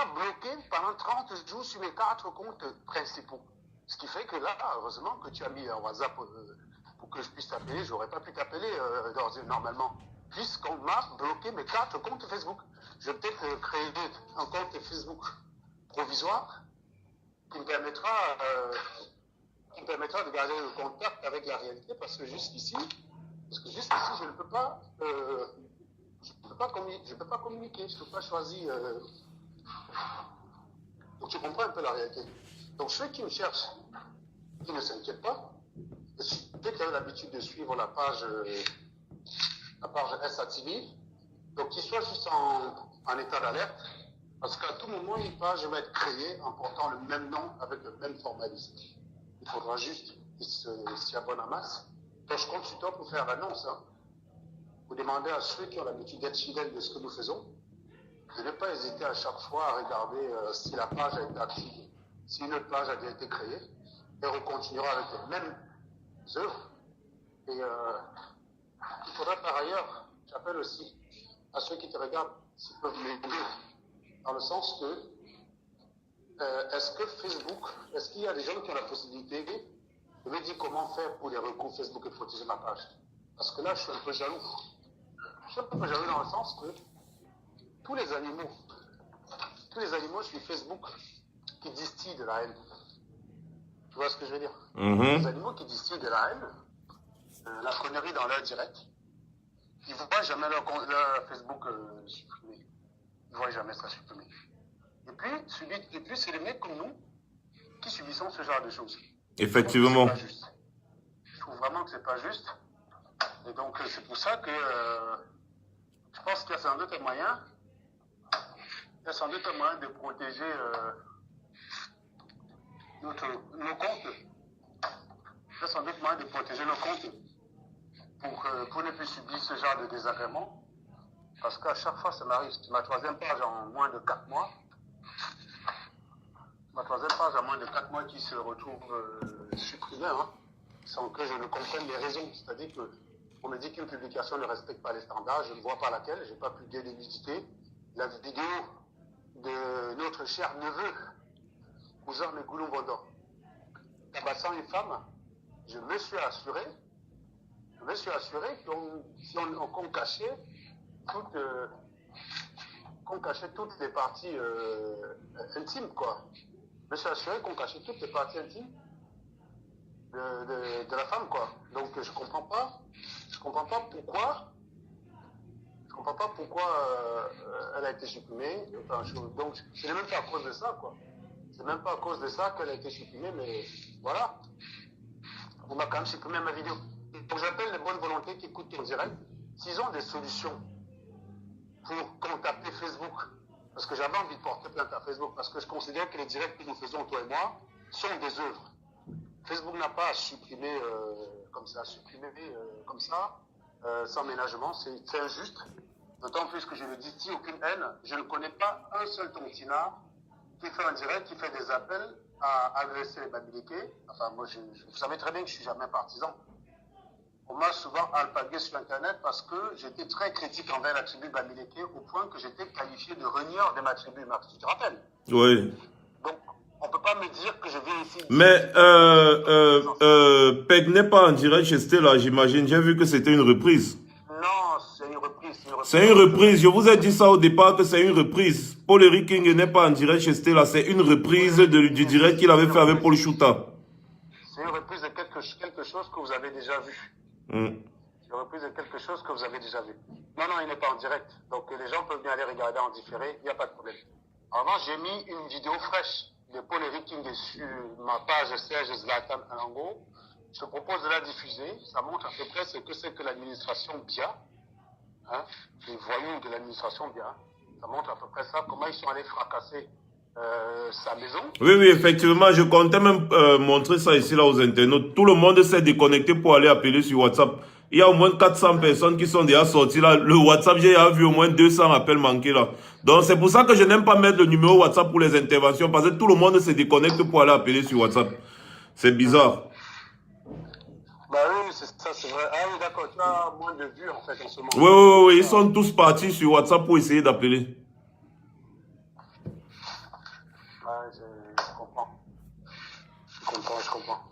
bloqué pendant 30 jours sur mes 4 comptes principaux. Ce qui fait que là, heureusement que tu as mis un WhatsApp pour que je puisse t'appeler. Je n'aurais pas pu t'appeler normalement, puisqu'on m'a bloqué mes 4 comptes Facebook. Je vais peut-être créer un compte Facebook provisoire qui me permettra de garder le contact avec la réalité, parce que jusqu'ici, je ne peux pas, communiquer, je ne peux pas choisir. Donc tu comprends un peu la réalité. Donc ceux qui me cherchent, qui ne s'inquiètent pas, ceux qui ont l'habitude de suivre la page SATV, donc qu'ils soient juste en état d'alerte, parce qu'à tout moment, une page va être créée en portant le même nom avec le même formalisme. Il faudra juste qu'ils s'y abonnent en masse. Donc je compte sur toi pour faire l'annonce. Hein. Vous demandez à ceux qui ont l'habitude d'être fidèles de ce que nous faisons, de ne pas hésiter à chaque fois à regarder si la page a été activée, si une autre page a déjà été créée, et on continuera avec les mêmes œuvres. Et il faudra par ailleurs, j'appelle aussi à ceux qui te regardent, s'ils peuvent m'aider, dans le sens que est-ce que Facebook, est-ce qu'il y a des gens qui ont la possibilité de me dire comment faire pour les recours Facebook et protéger ma page? Parce que là, je suis un peu jaloux. Je suis un peu jaloux dans le sens que tous les animaux sur Facebook qui distillent de la haine. Tu vois ce que je veux dire? Les animaux qui distillent de la haine, la connerie dans leur direct, ils ne voient jamais leur Facebook supprimé. Ils ne voient jamais ça supprimé. Et puis c'est les mecs comme nous qui subissons ce genre de choses. Effectivement. Je trouve vraiment que c'est pas juste. Et donc c'est pour ça que je pense qu'il y a sans doute un moyen. Il y a sans doute un moyen de protéger nos comptes. Il y a sans doute moyen de protéger nos comptes pour ne plus subir ce genre de désagréments. Parce qu'à chaque fois, ça m'arrive. Ma troisième page en moins de 4 mois. Ma troisième page en moins de 4 mois qui se retrouve supprimée, hein, sans que je ne comprenne les raisons. C'est-à-dire qu'on me dit qu'une publication ne respecte pas les standards, je ne vois pas laquelle, je n'ai pas pu délimiter la vidéo de notre cher neveu, cousin Megoulou Bondo, tabassant une femme. Je me suis assuré qu'on cachait toutes les parties intimes, quoi. Je me suis assuré qu'on cachait toutes les parties intimes de la femme, quoi. Donc je comprends pas comprends pas pourquoi elle a été supprimée. Enfin, donc, ce n'est même pas à cause de ça, quoi. C'est même pas à cause de ça qu'elle a été supprimée, mais voilà. On m'a quand même supprimé ma vidéo. Donc, j'appelle les bonnes volontés qui écoutent en direct. S'ils ont des solutions pour contacter Facebook, parce que j'avais envie de porter plainte à Facebook, parce que je considère que les directs que nous faisons, toi et moi, sont des œuvres. Facebook n'a pas à supprimer comme ça, sans ménagement, c'est injuste. D'autant plus que je le dis, si aucune haine, je ne connais pas un seul tontinard qui fait un direct, qui fait des appels à agresser les Bamileke. Enfin, moi, vous savez très bien que je ne suis jamais partisan. On m'a souvent alpagué sur Internet parce que j'étais très critique envers la tribu Bamileke au point que j'étais qualifié de renieur de ma tribu, Max, tu te rappelles? Oui. Donc, on ne peut pas me dire que je viens ici... Mais, Peg n'est pas en direct chez Stella, j'imagine. J'ai vu que c'était une reprise. Non, c'est une reprise. C'est une reprise. Je vous ai dit ça au départ que c'est une reprise. Paul-Eric King n'est pas en direct chez Stella. C'est une reprise du direct qu'il avait fait avec Paul Chouta. C'est une reprise de quelque chose que vous avez déjà vu. C'est une reprise de quelque chose que vous avez déjà vu. Non, il n'est pas en direct. Donc les gens peuvent bien aller regarder en différé. Il n'y a pas de problème. En revanche, j'ai mis une vidéo fraîche de Paul-Eric King sur ma page Serge Zlatan Alango. Je te propose de la diffuser. Ça montre à peu près ce que c'est que l'administration BIA. Hein, les voyous de l'administration BIA. Ça montre à peu près ça, comment ils sont allés fracasser sa maison. Oui, effectivement, je comptais même montrer ça ici là aux internautes. Tout le monde s'est déconnecté pour aller appeler sur WhatsApp. Il y a au moins 400 personnes qui sont déjà sorties là. Le WhatsApp, j'ai vu au moins 200 appels manqués là. Donc c'est pour ça que je n'aime pas mettre le numéro WhatsApp pour les interventions, parce que tout le monde se déconnecte pour aller appeler sur WhatsApp. C'est bizarre. Bah oui, c'est ça, c'est vrai. Ah oui, d'accord, tu as moins de vues en fait en ce moment. Oui, ils sont tous partis sur WhatsApp pour essayer d'appeler. Ouais, je comprends. Je comprends.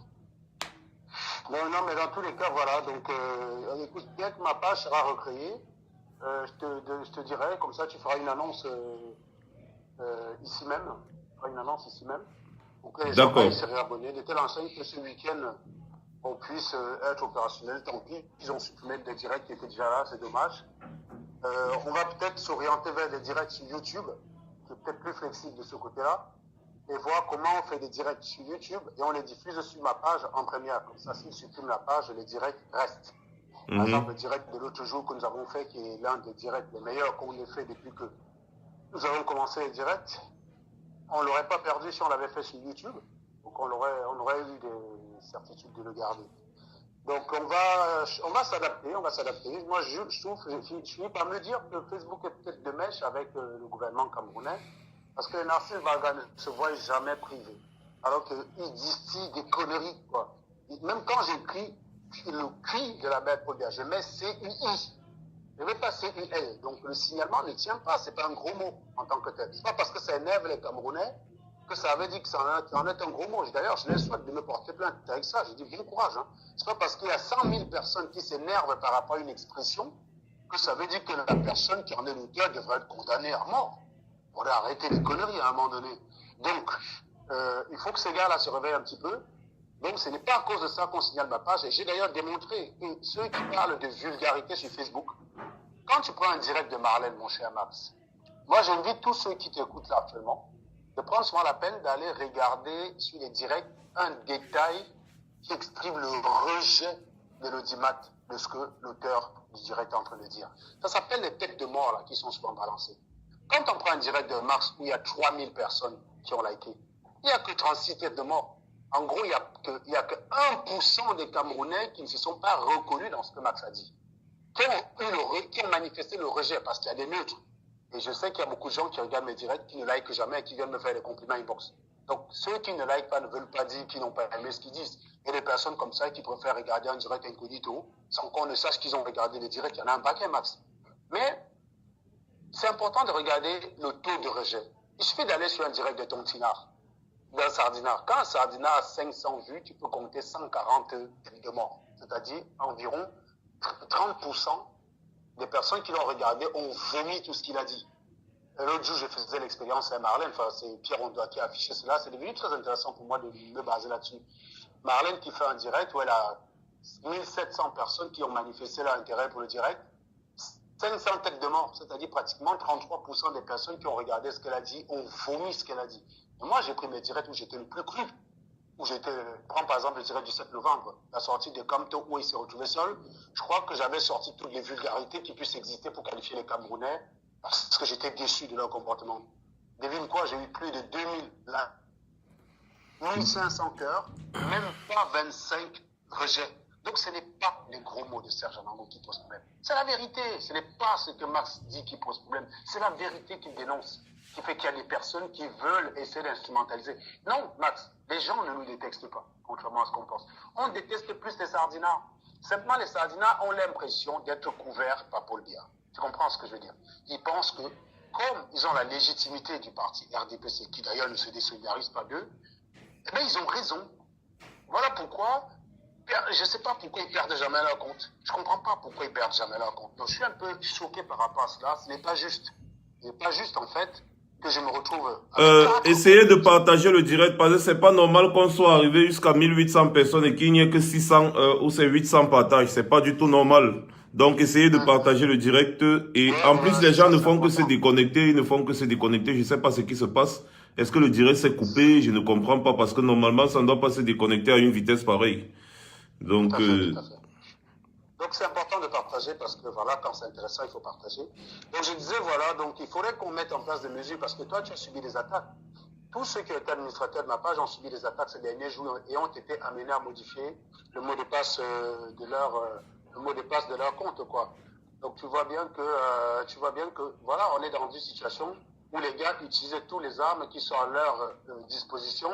Non, mais dans tous les cas, voilà. Donc, écoute, bien que ma page sera recréée, je te dirai, comme ça, tu feras une annonce ici même. Tu feras une annonce ici même. Pour que les gens puissent se réabonner. De telle enseigne que ce week-end, on puisse être opérationnel. Tant pis, ils ont supprimé des directs qui étaient déjà là, c'est dommage. On va peut-être s'orienter vers des directs sur YouTube, qui est peut-être plus flexible de ce côté-là, et voir comment on fait des directs sur YouTube et on les diffuse sur ma page en première. Comme ça, s'ils suppriment la page, les directs restent. Par exemple, le direct de l'autre jour que nous avons fait, qui est l'un des directs les meilleurs qu'on ait fait depuis que nous avons commencé les directs, on ne l'aurait pas perdu si on l'avait fait sur YouTube. Donc on aurait eu des certitudes de le garder. Donc on va s'adapter. Moi je finis par me dire que Facebook est peut-être de mèche avec le gouvernement camerounais, parce que Narcisse Varga ne se voit jamais privé. Alors qu'il distille des conneries, quoi. Même quand j'écris le cri de la bête Paul-Biya, je mets C-U-I. Je ne mets pas C-U-L. Donc le signalement ne tient pas, c'est pas un gros mot en tant que tel. C'est pas parce que ça énerve les Camerounais que ça avait dit que ça en est un gros mot. D'ailleurs, je les souhaite de me porter plainte avec ça. Je dis bon courage. Hein. C'est pas parce qu'il y a 100 000 personnes qui s'énervent par rapport à une expression que ça veut dire que la personne qui en est l'auteur devrait être condamnée à mort. On va arrêter les conneries à un moment donné. Donc, il faut que ces gars-là se réveillent un petit peu. Donc, ce n'est pas à cause de ça qu'on signale ma page. Et j'ai d'ailleurs démontré que ceux qui parlent de vulgarité sur Facebook, quand tu prends un direct de Marlène, mon cher Max, moi, j'invite tous ceux qui t'écoutent là actuellement de prendre souvent la peine d'aller regarder sur les directs un détail qui exprime le rejet de l'audimat de ce que l'auteur du direct est en train de dire. Ça s'appelle les têtes de mort là, qui sont souvent balancées. Quand on prend un direct de Mars où il y a 3000 personnes qui ont liké, il n'y a que 36 têtes de mort. En gros, il n'y a que 1% des Camerounais qui ne se sont pas reconnus dans ce que Max a dit. Qui ont manifesté le rejet parce qu'il y a des neutres. Et je sais qu'il y a beaucoup de gens qui regardent mes directs, qui ne likent jamais et qui viennent me faire des compliments inbox. Donc, ceux qui ne likent pas ne veulent pas dire qu'ils n'ont pas aimé ce qu'ils disent. Il y a des personnes comme ça qui préfèrent regarder un direct incognito sans qu'on ne sache qu'ils ont regardé les directs. Il y en a un paquet, Max. Mais c'est important de regarder le taux de rejet. Il suffit d'aller sur un direct de Tontinard, d'un Sardinard. Quand un Sardinard a 500 vues, tu peux compter 140 de morts. C'est-à-dire environ 30% des personnes qui l'ont regardé ont vomi tout ce qu'il a dit. L'autre jour, je faisais l'expérience à Marlène, enfin, c'est Pierre Ondoa qui a affiché cela. C'est devenu très intéressant pour moi de me baser là-dessus. Marlène qui fait un direct où elle a 1700 personnes qui ont manifesté leur intérêt pour le direct. 500 têtes de mort, c'est-à-dire pratiquement 33% des personnes qui ont regardé ce qu'elle a dit ont vomi ce qu'elle a dit. Et moi, j'ai pris mes directs où j'étais le plus cru. Où j'étais, prends par exemple le direct du 7 novembre, la sortie de Kamto où il s'est retrouvé seul. Je crois que j'avais sorti toutes les vulgarités qui puissent exister pour qualifier les Camerounais parce que j'étais déçu de leur comportement. Devine quoi, j'ai eu plus de 2000 là. 1500 cœurs, même pas 25 rejets. Donc ce n'est pas les gros mots de Serge Anango qui posent problème. C'est la vérité. Ce n'est pas ce que Max dit qui pose problème. C'est la vérité qu'il dénonce. Qui fait qu'il y a des personnes qui veulent essayer d'instrumentaliser. Non, Max, les gens ne nous détestent pas, contrairement à ce qu'on pense. On déteste plus les sardinards. Simplement, les sardinards ont l'impression d'être couverts par Paul Biya. Tu comprends ce que je veux dire? Ils pensent que, comme ils ont la légitimité du parti RDPC, qui d'ailleurs ne se désolidarise pas d'eux, eh bien, ils ont raison. Voilà pourquoi, je ne sais pas pourquoi ils perdent jamais leur compte. Je ne comprends pas pourquoi ils perdent jamais leur compte. Donc, je suis un peu choqué par rapport à cela. Ce n'est pas juste. Ce n'est pas juste, en fait, que je me retrouve... Essayez de partager le direct, parce que c'est pas normal qu'on soit arrivé jusqu'à 1800 personnes et qu'il n'y ait que 600 ou c'est 800 partages. C'est pas du tout normal. Donc, essayez de partager le direct. Et en plus, les gens ne font que se déconnecter. Ils ne font que se déconnecter. Je ne sais pas ce qui se passe. Est-ce que le direct s'est coupé? Je ne comprends pas, parce que normalement, ça ne doit pas se déconnecter à une vitesse pareille. Donc, tout à fait, tout à fait. Donc c'est important de partager parce que voilà, quand c'est intéressant, il faut partager. Donc je disais voilà, donc il faudrait qu'on mette en place des mesures parce que toi tu as subi des attaques. Tous ceux qui étaient administrateurs de ma page ont subi des attaques ces derniers jours et ont été amenés à modifier le mot de passe de leur compte quoi. Donc tu vois bien que voilà, on est dans une situation où les gars utilisaient tous les armes qui sont à leur disposition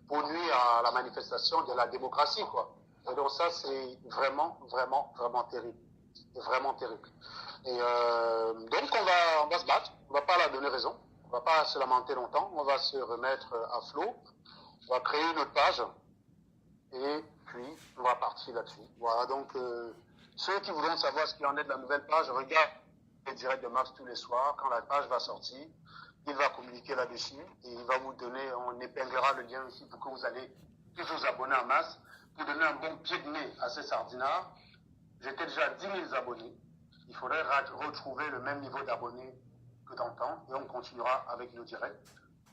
pour nuire à la manifestation de la démocratie quoi. Et donc ça, c'est vraiment, vraiment, vraiment terrible. C'est vraiment terrible. Et donc on va se battre. On va pas la donner raison. On va pas se lamenter longtemps. On va se remettre à flot. On va créer une autre page. Et puis, on va partir là-dessus. Voilà, donc ceux qui voudront savoir ce qu'il en est de la nouvelle page, regardent les directs de Max tous les soirs. Quand la page va sortir, il va communiquer là-dessus. Et il va vous donner, on épinglera le lien ici pour que vous allez tous vous abonner en masse. Pour donner un bon pied de nez à ces sardinards, j'étais déjà à 10 000 abonnés. Il faudrait retrouver le même niveau d'abonnés que d'antan et on continuera avec nos directs.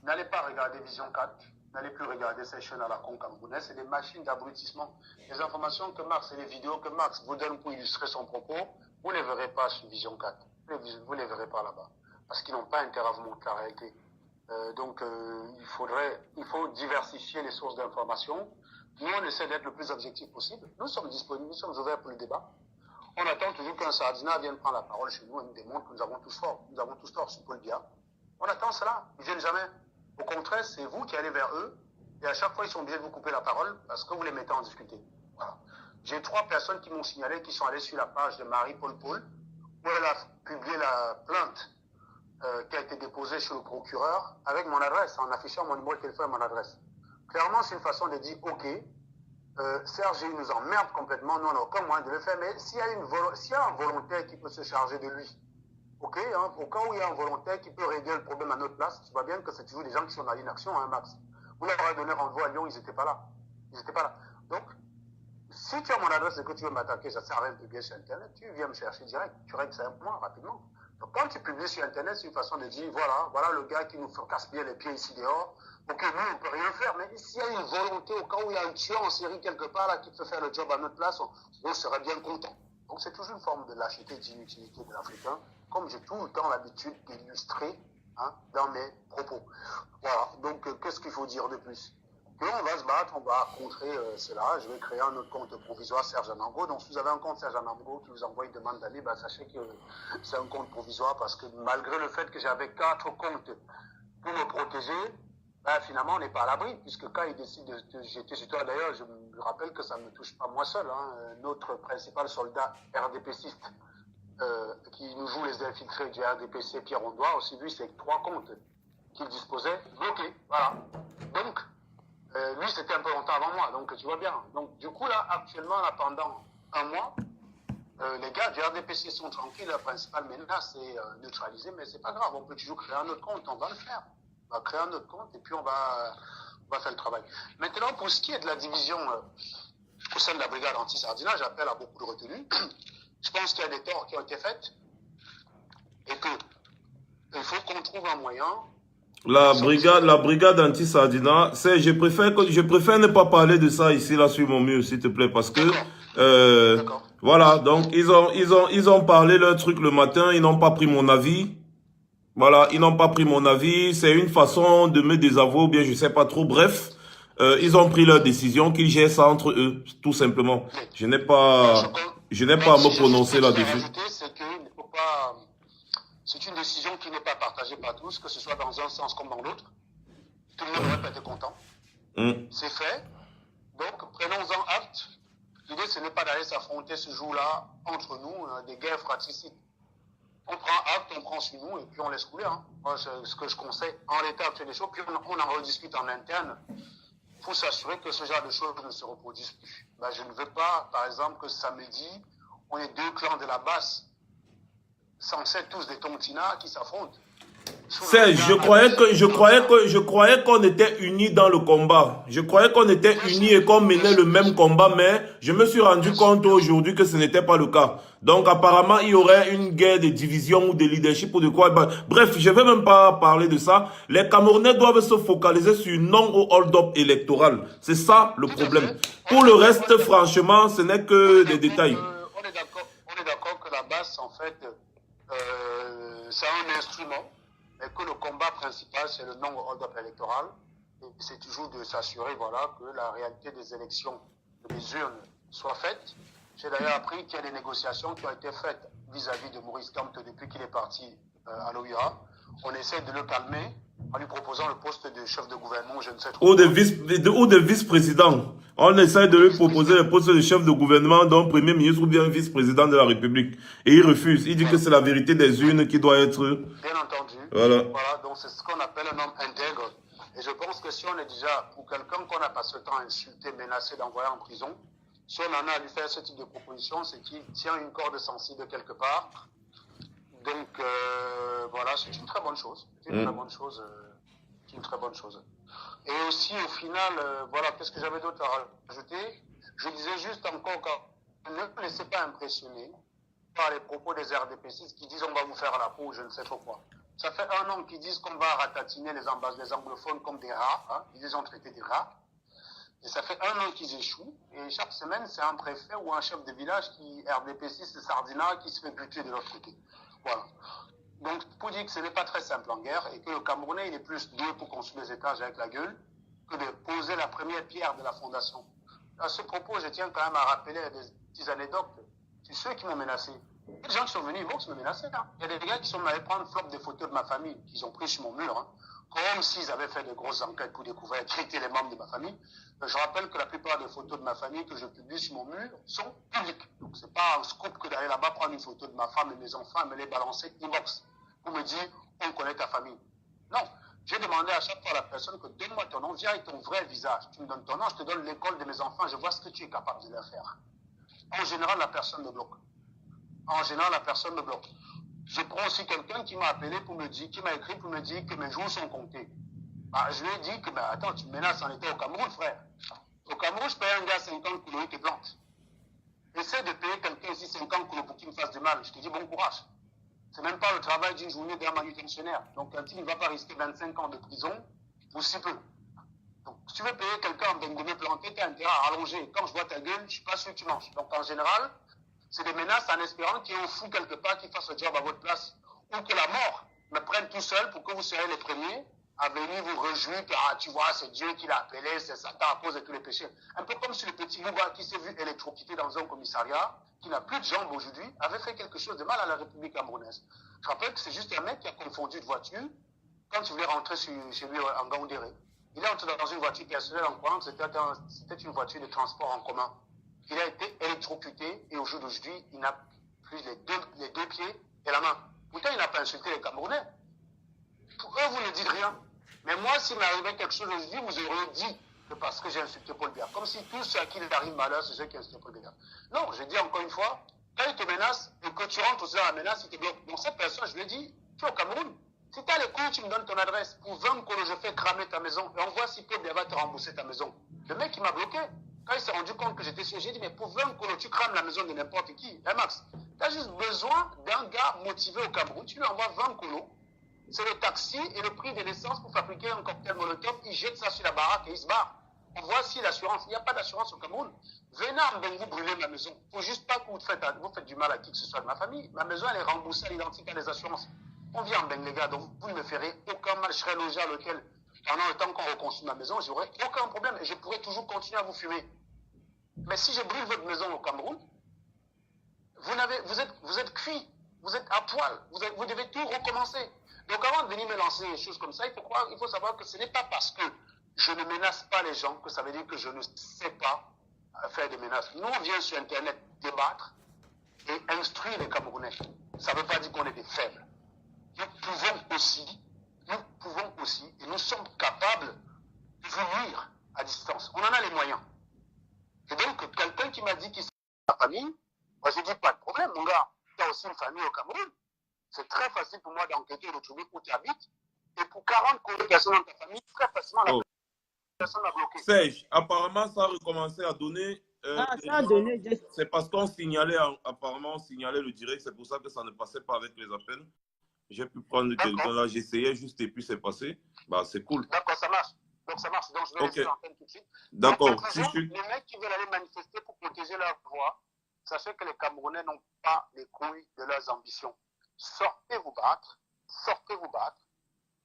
N'allez pas regarder Vision 4, n'allez plus regarder ces chaînes à la con camerounaise, c'est des machines d'abrutissement. Les informations que Max et les vidéos que Max vous donne pour illustrer son propos, vous ne les verrez pas sur Vision 4. Vous ne les verrez pas là-bas. Parce qu'ils n'ont pas intérêt à vous montrer la réalité. Donc il faut diversifier les sources d'informations. Nous, on essaie d'être le plus objectif possible. Nous sommes disponibles, nous sommes ouverts pour le débat. On attend toujours qu'un sardinat vienne prendre la parole chez nous et nous démontre que nous avons tous tort sur Paul Biya. On attend cela. Ils ne viennent jamais. Au contraire, c'est vous qui allez vers eux et à chaque fois, ils sont obligés de vous couper la parole parce que vous les mettez en difficulté. Voilà. J'ai 3 personnes qui m'ont signalé qui sont allées sur la page de Marie-Paul Paul où elle a publié la plainte qui a été déposée chez le procureur avec mon adresse, en affichant mon numéro de téléphone et mon adresse. Clairement, c'est une façon de dire, ok, Serge, il nous emmerde complètement, nous on n'a aucun moyen de le faire, mais s'il y a un volontaire qui peut se charger de lui, ok, hein, au cas où il y a un volontaire qui peut régler le problème à notre place, tu vois bien que c'est toujours des gens qui sont dans l'inaction, hein, Max. Vous leur avez donné rendez-vous à Lyon, ils n'étaient pas là. Donc, si tu as mon adresse et que tu veux m'attaquer, ça sert à rien de publier sur Internet, tu viens me chercher direct, tu règles ça un point rapidement. Donc quand tu publies sur Internet, c'est une façon de dire, voilà le gars qui nous casse bien les pieds ici dehors. Ok, nous, on ne peut rien faire, mais s'il y a une volonté, au cas où il y a un tueur en série quelque part là, qui peut faire le job à notre place, on serait bien content. Donc c'est toujours une forme de lâcheté et d'inutilité de l'Africain, comme j'ai tout le temps l'habitude d'illustrer dans mes propos. Voilà, donc qu'est-ce qu'il faut dire de plus? On va se battre, on va contrer cela. Je vais créer un autre compte provisoire Serge Anango. Donc si vous avez un compte Serge Anango qui vous envoie une demande d'aller, sachez que c'est un compte provisoire parce que malgré le fait que j'avais 4 comptes pour me protéger, finalement on n'est pas à l'abri puisque quand il décide de jeter sur toi, d'ailleurs je me rappelle que ça ne me touche pas moi seul, notre principal soldat RDPciste qui nous joue les infiltrés du RDPC, Pierre Ondois, aussi lui c'est 3 comptes qu'il disposait bloqués. Voilà. Donc lui, c'était un peu longtemps avant moi, donc tu vois bien. Donc, du coup, là, actuellement, là, pendant un mois, les gars du RDPC sont tranquilles. La principale menace est neutralisée, mais c'est pas grave. On peut toujours créer un autre compte. On va le faire. On va créer un autre compte et puis on va faire le travail. Maintenant, pour ce qui est de la division au sein de la brigade anti-sardinat, j'appelle à beaucoup de retenue. Je pense qu'il y a des torts qui ont été faits. faut qu'on trouve un moyen. La brigade anti-Sardina, je préfère ne pas parler de ça ici, là, sur mon mur, s'il te plaît, parce que, voilà, donc, ils ont parlé leur truc le matin, ils n'ont pas pris mon avis. Voilà, ils n'ont pas pris mon avis, c'est une façon de me désavouer, ou bien je sais pas trop, bref, ils ont pris leur décision, qu'ils gèrent ça entre eux, tout simplement. Je n'ai pas à me prononcer là-dessus. C'est une décision qui n'est pas partagée par tous, que ce soit dans un sens comme dans l'autre. Tout le monde devrait pas être content. C'est fait. Donc, prenons-en acte. L'idée, ce n'est pas d'aller s'affronter ce jour-là entre nous, des guerres fratricides. On prend acte, on prend sur nous et puis on laisse couler. Hein. Moi, ce que je conseille en l'état actuel des choses, puis on en rediscute en interne pour s'assurer que ce genre de choses ne se reproduisent plus. Ben, je ne veux pas, par exemple, que samedi, on ait deux clans de la basse, censés tous des tontinas qui s'affrontent. Serge, je croyais qu'on était unis dans le combat. Je croyais qu'on était unis et qu'on menait le même combat, mais je me suis rendu compte aujourd'hui que ce n'était pas le cas. Donc apparemment, il y aurait une guerre de division ou de leadership ou de quoi. Bref, je ne vais même pas parler de ça. Les Camerounais doivent se focaliser sur non au hold-up électoral. C'est ça le problème. Pour le reste, franchement, ce n'est que des détails. On est d'accord que la base, en fait, c'est un instrument. Mais que le combat principal, c'est le non au hold-up électoral. Et c'est toujours de s'assurer, voilà, que la réalité des élections, des urnes, soit faite. J'ai d'ailleurs appris qu'il y a des négociations qui ont été faites vis-à-vis de Maurice Kamto depuis qu'il est parti à l'OUA. On essaie de le calmer en lui proposant le poste de chef de gouvernement, je ne sais trop. Ou de vice-président. On essaie de lui proposer le poste de chef de gouvernement, donc premier ministre ou bien vice-président de la République. Et il refuse. Il dit que c'est la vérité des urnes qui doit être... Bien entendu. Voilà, donc c'est ce qu'on appelle un homme intègre. Et je pense que si on est déjà, pour quelqu'un qu'on n'a pas ce temps insulté, menacé d'envoyer en prison, si on en a à lui faire ce type de proposition, c'est qu'il tient une corde sensible quelque part. Donc, voilà, c'est une très bonne chose. C'est une très bonne chose. C'est une très bonne chose. Et aussi, au final, voilà, qu'est-ce que j'avais d'autre à rajouter? Je disais juste encore que ne vous laissez pas impressionner par les propos des RDPCistes qui disent on va vous faire la peau, je ne sais trop quoi. Ça fait un an qu'ils disent qu'on va ratatiner les anglophones comme des rats. Hein. Ils les ont traités des rats. Et ça fait un an qu'ils échouent. Et chaque semaine, c'est un préfet ou un chef de village qui, RDPCiste, Sardina, qui se fait buter de l'autre côté. Voilà. Donc, pour dire que ce n'est pas très simple en guerre et que le Camerounais, il est plus doué pour construire les étages avec la gueule que de poser la première pierre de la fondation. À ce propos, je tiens quand même à rappeler des petites anecdotes. C'est ceux qui m'ont menacé. Les gens qui sont venus, ils vont se me menacer. Hein. Il y a des gars qui sont allés prendre flop des photos de ma famille, qu'ils ont pris sur mon mur, hein, comme s'ils avaient fait de grosses enquêtes pour découvrir qui étaient les membres de ma famille. Je rappelle que la plupart des photos de ma famille que je publie sur mon mur sont publiques. Donc c'est pas un scoop que d'aller là-bas prendre une photo de ma femme et mes enfants et me les balancer inbox pour me dire on connaît ta famille. Non, j'ai demandé à chaque fois à la personne que donne-moi ton nom, viens avec ton vrai visage. Tu me donnes ton nom, je te donne l'école de mes enfants, je vois ce que tu es capable de leur faire. En général, la personne me bloque. En général, la personne me bloque. Je prends aussi quelqu'un qui m'a appelé pour me dire, qui m'a écrit pour me dire que mes jours sont comptés. Ah, je lui ai dit que, ben, attends, tu me menaces en étant au Cameroun, frère. Au Cameroun, je paye un gars 50 kilos, il te plante. Essaie de payer quelqu'un ici 50 kilos pour qu'il me fasse du mal. Je te dis bon courage. C'est même pas le travail d'une journée d'un manutentionnaire. Donc, quand il ne va pas risquer 25 ans de prison pour si peu. Donc, si tu veux payer quelqu'un en me planter, tu as intérêt à rallonger. Quand je vois ta gueule, je suis pas sûr que tu manges. Donc, en général, c'est des menaces en espérant qu'il y ait un fou quelque part qui fasse le job à votre place. Ou que la mort me prenne tout seul pour que vous soyez les premiers à venir vous réjouir que, ah, tu vois, c'est Dieu qui l'a appelé, c'est Satan à cause de tous les péchés. Un peu comme si le petit Bouba qui s'est vu électrocuté dans un commissariat, qui n'a plus de jambes aujourd'hui, avait fait quelque chose de mal à la République camerounaise. Je rappelle que c'est juste un mec qui a confondu de voiture quand il voulait rentrer chez lui en Gaoundéré. Il est entré dans une voiture personnelle en croyant que c'était une voiture de transport en commun. Il a été électrocuté et au jour d'aujourd'hui, il n'a plus les deux pieds et la main. Pourtant, il n'a pas insulté les Camerounais. Pour eux, vous ne dites rien. Mais moi, s'il m'arrivait quelque chose aujourd'hui, vous auriez dit que parce que j'ai insulté Paul Biya. Comme si tous ceux à qui il arrive malheur, c'est ceux qui insultent Paul Biya. Non, je dis encore une fois, quand il te menace et que tu rentres aussi dans la menace, il te bloque. Donc cette personne, je lui ai dit, tu es au Cameroun. Si tu as les couilles, tu me donnes ton adresse. Pour 20 que je fais cramer ta maison. Et on voit si Paul Biya va te rembourser ta maison. Le mec, il m'a bloqué. Quand il s'est rendu compte que j'étais sûr, j'ai dit, mais pour 20 que tu crames la maison de n'importe qui. Hey Max, tu as juste besoin d'un gars motivé au Cameroun. Tu lui envoies 20 colos. c'est le taxi et le prix de l'essence pour fabriquer un cocktail molotov. Ils jettent ça sur la baraque et ils se barrent. Voici l'assurance. Il n'y a pas d'assurance au Cameroun. Venez à Mbengu brûler ma maison. Il ne faut juste pas que vous faites du mal à qui que ce soit de ma famille. Ma maison, elle est remboursée à l'identique à les assurances. On vient en Mbengu, les gars, donc vous ne me ferez aucun mal. Je serai logé à l'hôtel pendant le temps qu'on reconstruit ma maison. Je n'aurai aucun problème et je pourrai toujours continuer à vous fumer. Mais si je brûle votre maison au Cameroun, vous êtes cuit. Vous êtes à poil. Vous devez tout recommencer. Donc avant de venir me lancer des choses comme ça, il faut savoir que ce n'est pas parce que je ne menace pas les gens que ça veut dire que je ne sais pas faire des menaces. Nous, on vient sur Internet débattre et instruire les Camerounais. Ça ne veut pas dire qu'on est des faibles. Nous pouvons aussi, et nous sommes capables de vous nuire à distance. On en a les moyens. Et donc, quelqu'un qui m'a dit qu'il c'est sa famille, moi je dis pas de problème, mon gars. Tu as aussi une famille au Cameroun. C'est très facile pour moi d'enquêter et de trouver où tu habites. Et pour 40 personnes dans ta famille, très facilement, la personne a bloqué. Serge, apparemment, ça a recommencé à donner. Ça a donné. C'est parce qu'on signalait, apparemment, on signalait le direct. C'est pour ça que ça ne passait pas avec les appels. J'ai pu prendre quelqu'un là, j'essayais juste et puis c'est passé. Bah, c'est cool. D'accord, ça marche. Donc, ça marche. Donc, je vais rester l'antenne tout de suite. D'accord. Les mecs qui veulent aller manifester pour protéger leur voix, sachez que les Camerounais n'ont pas les couilles de leurs ambitions. Sortez vous battre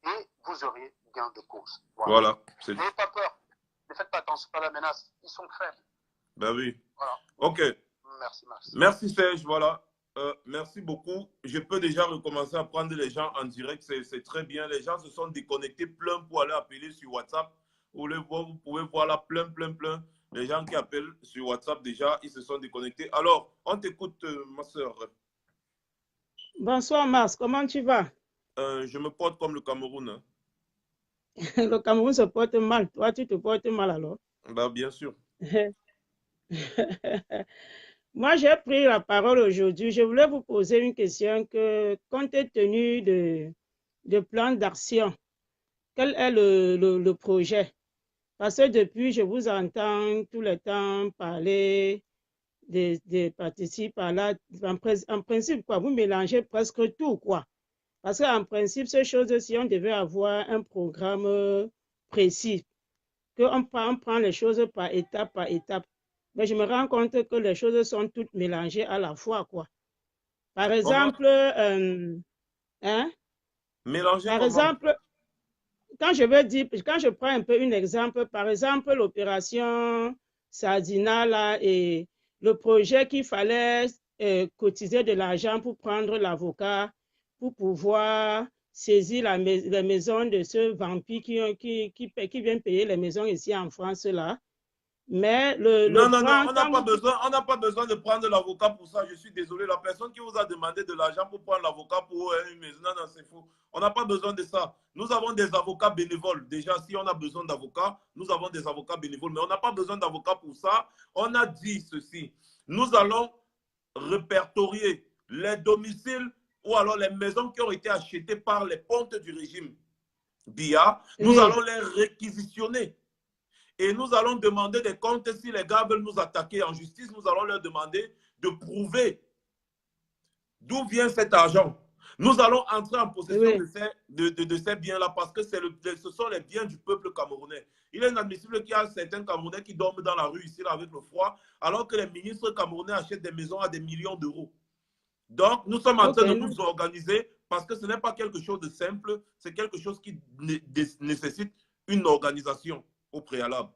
et vous aurez gain de cause. Voilà. N'ayez pas peur. Ne faites pas attention à la menace. Ils sont faibles. Ben oui. Voilà. Ok. Merci. Merci Serge, voilà. Merci beaucoup. Je peux déjà recommencer à prendre les gens en direct. C'est très bien. Les gens se sont déconnectés plein pour aller appeler sur WhatsApp. Vous pouvez voir là plein. Les gens qui appellent sur WhatsApp déjà, ils se sont déconnectés. Alors, on t'écoute, ma soeur. Bonsoir Mars, comment tu vas? Je me porte comme le Cameroun. Hein. Le Cameroun se porte mal. Toi, tu te portes mal alors? Bah, bien sûr. Moi, j'ai pris la parole aujourd'hui. Je voulais vous poser une question que, compte tenu de plan d'action, quel est le projet? Parce que depuis, je vous entends tout le temps parler des participes là. En principe, quoi, vous mélangez presque tout, quoi. Parce qu'en principe, ces choses-ci, on devait avoir un programme précis, qu'on prend les choses par étape. Mais je me rends compte que les choses sont toutes mélangées à la fois, quoi. Par exemple, quand je prends un peu un exemple, par exemple, l'opération Sardina, là, et le projet qu'il fallait cotiser de l'argent pour prendre l'avocat, pour pouvoir saisir la maison de ce vampire qui vient payer les maisons ici en France, là. Mais non, on n'a pas besoin de prendre l'avocat pour ça. Je suis désolé. La personne qui vous a demandé de l'argent pour prendre l'avocat pour une maison, non, c'est faux. On n'a pas besoin de ça. Nous avons des avocats bénévoles. Déjà, si on a besoin d'avocats, nous avons des avocats bénévoles. Mais on n'a pas besoin d'avocats pour ça. On a dit ceci. Nous allons répertorier les domiciles ou alors les maisons qui ont été achetées par les pontes du régime Biya. Nous allons les réquisitionner. Et nous allons demander des comptes. Si les gars veulent nous attaquer en justice, nous allons leur demander de prouver d'où vient cet argent. Nous allons entrer en possession de ces biens-là parce que ce sont les biens du peuple camerounais. Il est inadmissible qu'il y ait certains Camerounais qui dorment dans la rue ici là, avec le froid, alors que les ministres camerounais achètent des maisons à des millions d'euros. Donc, nous sommes en train de nous organiser parce que ce n'est pas quelque chose de simple, c'est quelque chose qui nécessite une organisation au préalable.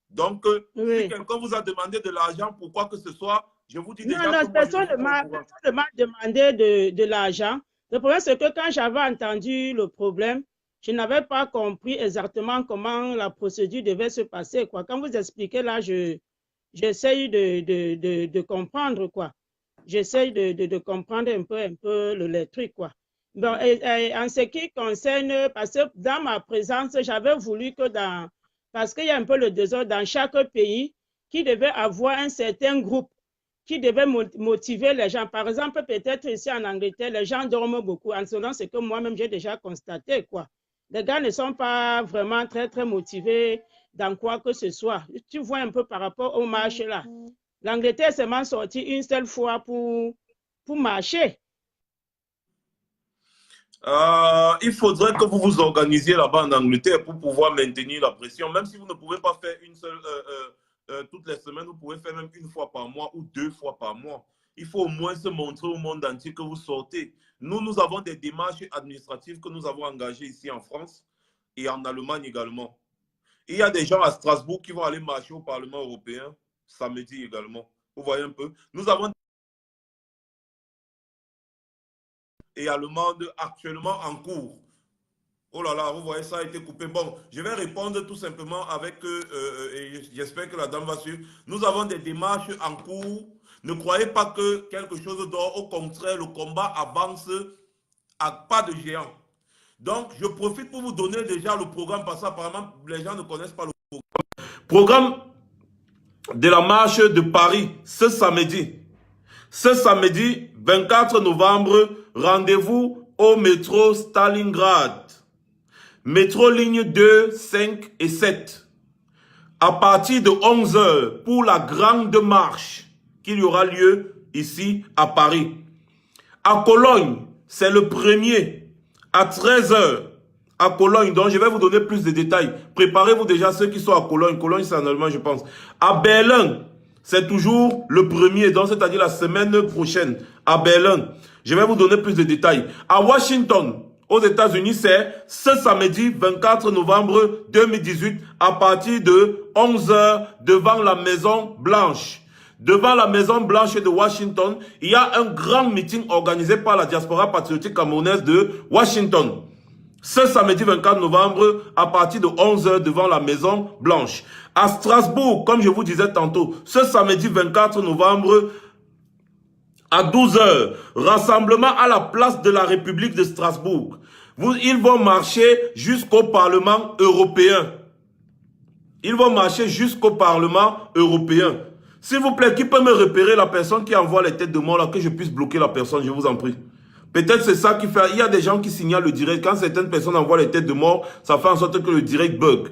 Donc, si quelqu'un vous a demandé de l'argent pour quoi que ce soit, je vous dis déjà... Non, personne ne m'a demandé de l'argent. Le problème, c'est que quand j'avais entendu le problème, je n'avais pas compris exactement comment la procédure devait se passer, quoi. Quand vous expliquez là, j'essaye de comprendre, quoi. J'essaye de comprendre un peu les trucs, quoi. Bon, et en ce qui concerne, parce que dans ma présence, j'avais voulu que parce qu'il y a un peu le désordre dans chaque pays, qui devait avoir un certain groupe qui devait motiver les gens. Par exemple, peut-être ici en Angleterre, les gens dorment beaucoup. En selon ce que moi-même j'ai déjà constaté, quoi. Les gars ne sont pas vraiment très, très motivés dans quoi que ce soit. Tu vois un peu par rapport au marché là. L'Angleterre s'est même sortie une seule fois pour marcher. Il faudrait que vous vous organisiez là-bas en Angleterre pour pouvoir maintenir la pression. Même si vous ne pouvez pas faire une seule toutes les semaines, vous pouvez faire même une fois par mois ou 2 fois par mois. Il faut au moins se montrer au monde entier que vous sortez. Nous avons des démarches administratives que nous avons engagées ici en France et en Allemagne également. Il y a des gens à Strasbourg qui vont aller marcher au Parlement européen samedi également. Vous voyez un peu. Nous avons et allemande actuellement en cours. Oh là là, vous voyez, ça a été coupé. Bon, je vais répondre tout simplement avec, et j'espère que la dame va suivre. Nous avons des démarches en cours. Ne croyez pas que quelque chose dort. Au contraire, le combat avance à pas de géant. Donc, je profite pour vous donner déjà le programme, parce qu'apparemment, les gens ne connaissent pas le programme. Programme de la marche de Paris, ce samedi. Ce samedi, 24 novembre, rendez-vous au métro Stalingrad. Métro ligne 2, 5 et 7. À partir de 11 h pour la grande marche qu'il y aura lieu ici à Paris. À Cologne, c'est le premier à 13 h. À Cologne, donc je vais vous donner plus de détails. Préparez-vous déjà ceux qui sont à Cologne. Cologne, c'est en Allemagne, je pense. À Berlin, c'est toujours le premier, donc c'est-à-dire la semaine prochaine. À Berlin, je vais vous donner plus de détails. À Washington, aux États-Unis, c'est ce samedi 24 novembre 2018 à partir de 11 h devant la Maison Blanche. Devant la Maison Blanche de Washington, il y a un grand meeting organisé par la diaspora patriotique camerounaise de Washington. Ce samedi 24 novembre à partir de 11 h devant la Maison Blanche. À Strasbourg, comme je vous disais tantôt, ce samedi 24 novembre à 12 h, rassemblement à la place de la République de Strasbourg. Ils vont marcher jusqu'au Parlement européen. Ils vont marcher jusqu'au Parlement européen. S'il vous plaît, qui peut me repérer la personne qui envoie les têtes de mort là, que je puisse bloquer la personne, je vous en prie. Peut-être c'est ça qui fait... Il y a des gens qui signalent le direct. Quand certaines personnes envoient les têtes de mort, ça fait en sorte que le direct bug.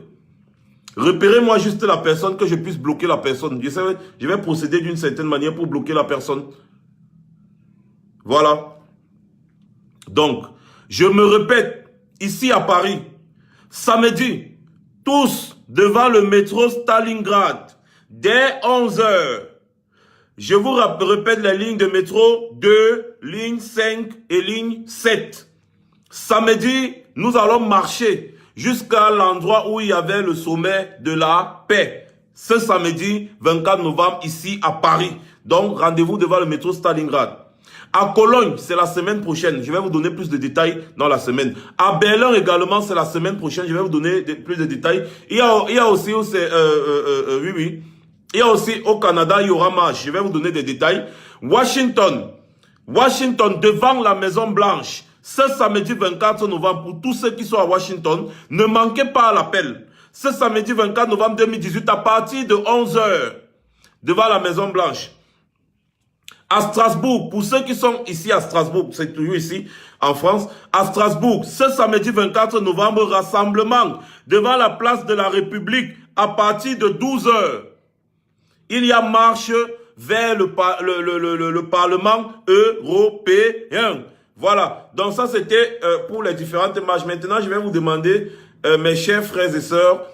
Repérez-moi juste la personne, que je puisse bloquer la personne. Je vais procéder d'une certaine manière pour bloquer la personne. Voilà. Donc, je me répète, ici à Paris, samedi, tous devant le métro Stalingrad, dès 11 h. Je vous répète les lignes de métro 2, ligne 5 et ligne 7. Samedi, nous allons marcher jusqu'à l'endroit où il y avait le sommet de la paix. Ce samedi 24 novembre, ici à Paris. Donc, rendez-vous devant le métro Stalingrad. À Cologne, c'est la semaine prochaine. Je vais vous donner plus de détails dans la semaine. À Berlin également, c'est la semaine prochaine. Je vais vous donner plus de détails. Il y a aussi, oui. Il y a aussi au Canada, il y aura marche. Je vais vous donner des détails. Washington, devant la Maison Blanche. Ce samedi 24 novembre, pour tous ceux qui sont à Washington, ne manquez pas l'appel. Ce samedi 24 novembre 2018, à partir de 11 h, devant la Maison Blanche. À Strasbourg, pour ceux qui sont ici à Strasbourg, c'est toujours ici en France, à Strasbourg, ce samedi 24 novembre, rassemblement devant la place de la République à partir de 12 h. Il y a marche vers le Parlement européen. Voilà, donc ça c'était pour les différentes marches. Maintenant, je vais vous demander, mes chers frères et sœurs,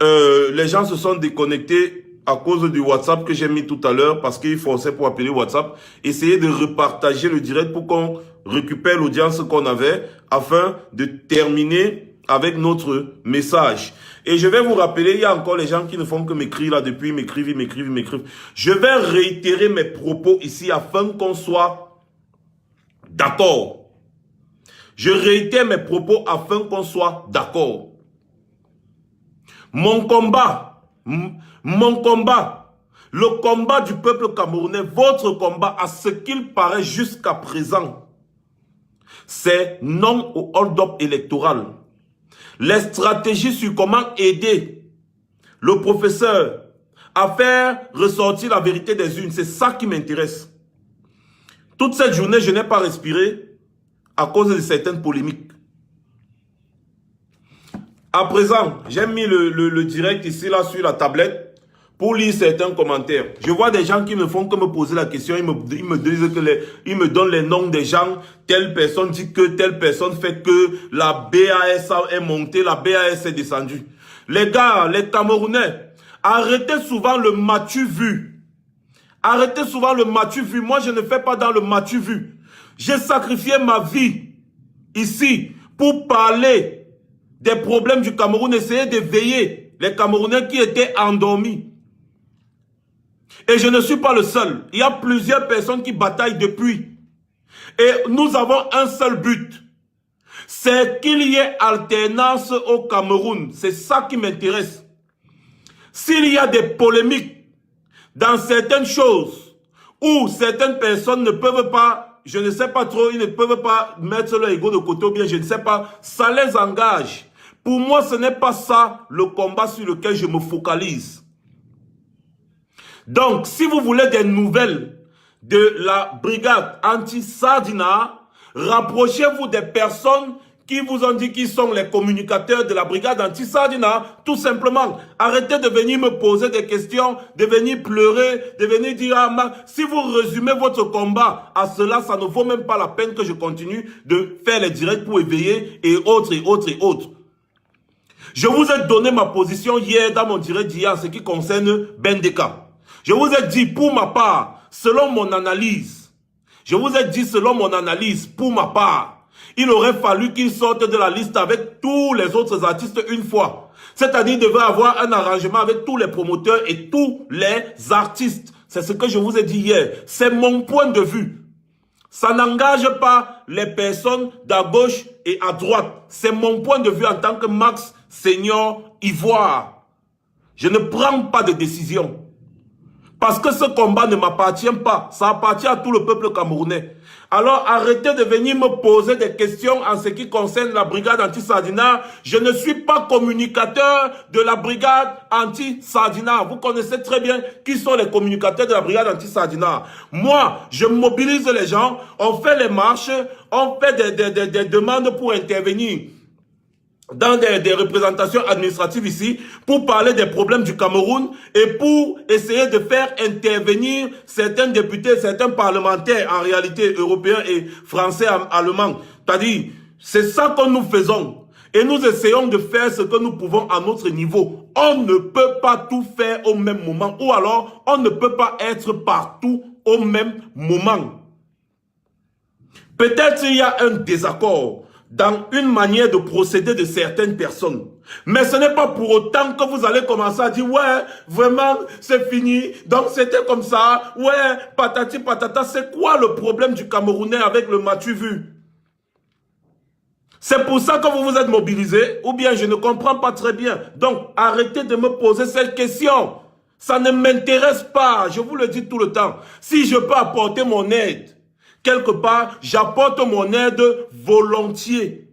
les gens se sont déconnectés à cause du WhatsApp que j'ai mis tout à l'heure, parce qu'il forçait pour appeler WhatsApp. Essayez de repartager le direct pour qu'on récupère l'audience qu'on avait, afin de terminer avec notre message. Et je vais vous rappeler, il y a encore les gens qui ne font que m'écrire là depuis, ils m'écrivent. Je vais réitérer mes propos ici afin qu'on soit d'accord. Je réitère mes propos afin qu'on soit d'accord. Mon combat, le combat du peuple camerounais, votre combat, à ce qu'il paraît jusqu'à présent, c'est non au hold-up électoral. Les stratégies sur comment aider le professeur à faire ressortir la vérité des urnes, c'est ça qui m'intéresse. Toute cette journée, je n'ai pas respiré à cause de certaines polémiques. À présent, j'ai mis le direct ici, là, sur la tablette, pour lire certains commentaires. Je vois des gens qui ne font que me poser la question, ils me disent que ils me donnent les noms des gens, telle personne dit que, telle personne fait que, la BAS est montée, la BAS est descendue. Les gars, les Camerounais, arrêtez souvent le m'as-tu vu. Arrêtez souvent le m'as-tu vu. Moi, je ne fais pas dans le m'as-tu vu. J'ai sacrifié ma vie ici pour parler des problèmes du Cameroun, essayer d'éveiller les Camerounais qui étaient endormis. Et je ne suis pas le seul. Il y a plusieurs personnes qui bataillent depuis. Et nous avons un seul but. C'est qu'il y ait alternance au Cameroun. C'est ça qui m'intéresse. S'il y a des polémiques dans certaines choses où certaines personnes ne peuvent pas, je ne sais pas trop, ils ne peuvent pas mettre leur ego de côté ou bien je ne sais pas, ça les engage. Pour moi, ce n'est pas ça le combat sur lequel je me focalise. Donc, si vous voulez des nouvelles de la brigade anti-Sardina, rapprochez-vous des personnes qui vous ont dit qu'ils sont les communicateurs de la brigade anti-Sardina. Tout simplement, arrêtez de venir me poser des questions, de venir pleurer, de venir dire ah, si vous résumez votre combat à cela, ça ne vaut même pas la peine que je continue de faire les directs pour éveiller et autres et autres et autres. Je vous ai donné ma position hier dans mon direct d'hier en ce qui concerne Bendeka. Je vous ai dit pour ma part, selon mon analyse, pour ma part, il aurait fallu qu'il sorte de la liste avec tous les autres artistes une fois. C'est-à-dire, il devait avoir un arrangement avec tous les promoteurs et tous les artistes. C'est ce que je vous ai dit hier. C'est mon point de vue. Ça n'engage pas les personnes d'à gauche et à droite. C'est mon point de vue en tant que Max Senior Ivoire. Je ne prends pas de décision. Parce que ce combat ne m'appartient pas. Ça appartient à tout le peuple camerounais. Alors arrêtez de venir me poser des questions en ce qui concerne la brigade anti-Sardina. Je ne suis pas communicateur de la brigade anti-Sardina. Vous connaissez très bien qui sont les communicateurs de la brigade anti-Sardina. Moi, je mobilise les gens, on fait les marches, on fait des demandes pour intervenir dans des représentations administratives ici, pour parler des problèmes du Cameroun et pour essayer de faire intervenir certains députés, certains parlementaires, en réalité européens et français, allemands. C'est-à-dire, c'est ça que nous faisons. Et nous essayons de faire ce que nous pouvons à notre niveau. On ne peut pas tout faire au même moment, ou alors on ne peut pas être partout au même moment. Peut-être il y a un désaccord dans une manière de procéder de certaines personnes. Mais ce n'est pas pour autant que vous allez commencer à dire « Ouais, vraiment, c'est fini. Donc c'était comme ça. Ouais, patati patata. » C'est quoi le problème du Camerounais avec le m'as-tu vu? C'est pour ça que vous vous êtes mobilisés? Ou bien je ne comprends pas très bien. Donc arrêtez de me poser cette question. Ça ne m'intéresse pas. Je vous le dis tout le temps. Si je peux apporter mon aide, quelque part, j'apporte mon aide volontiers.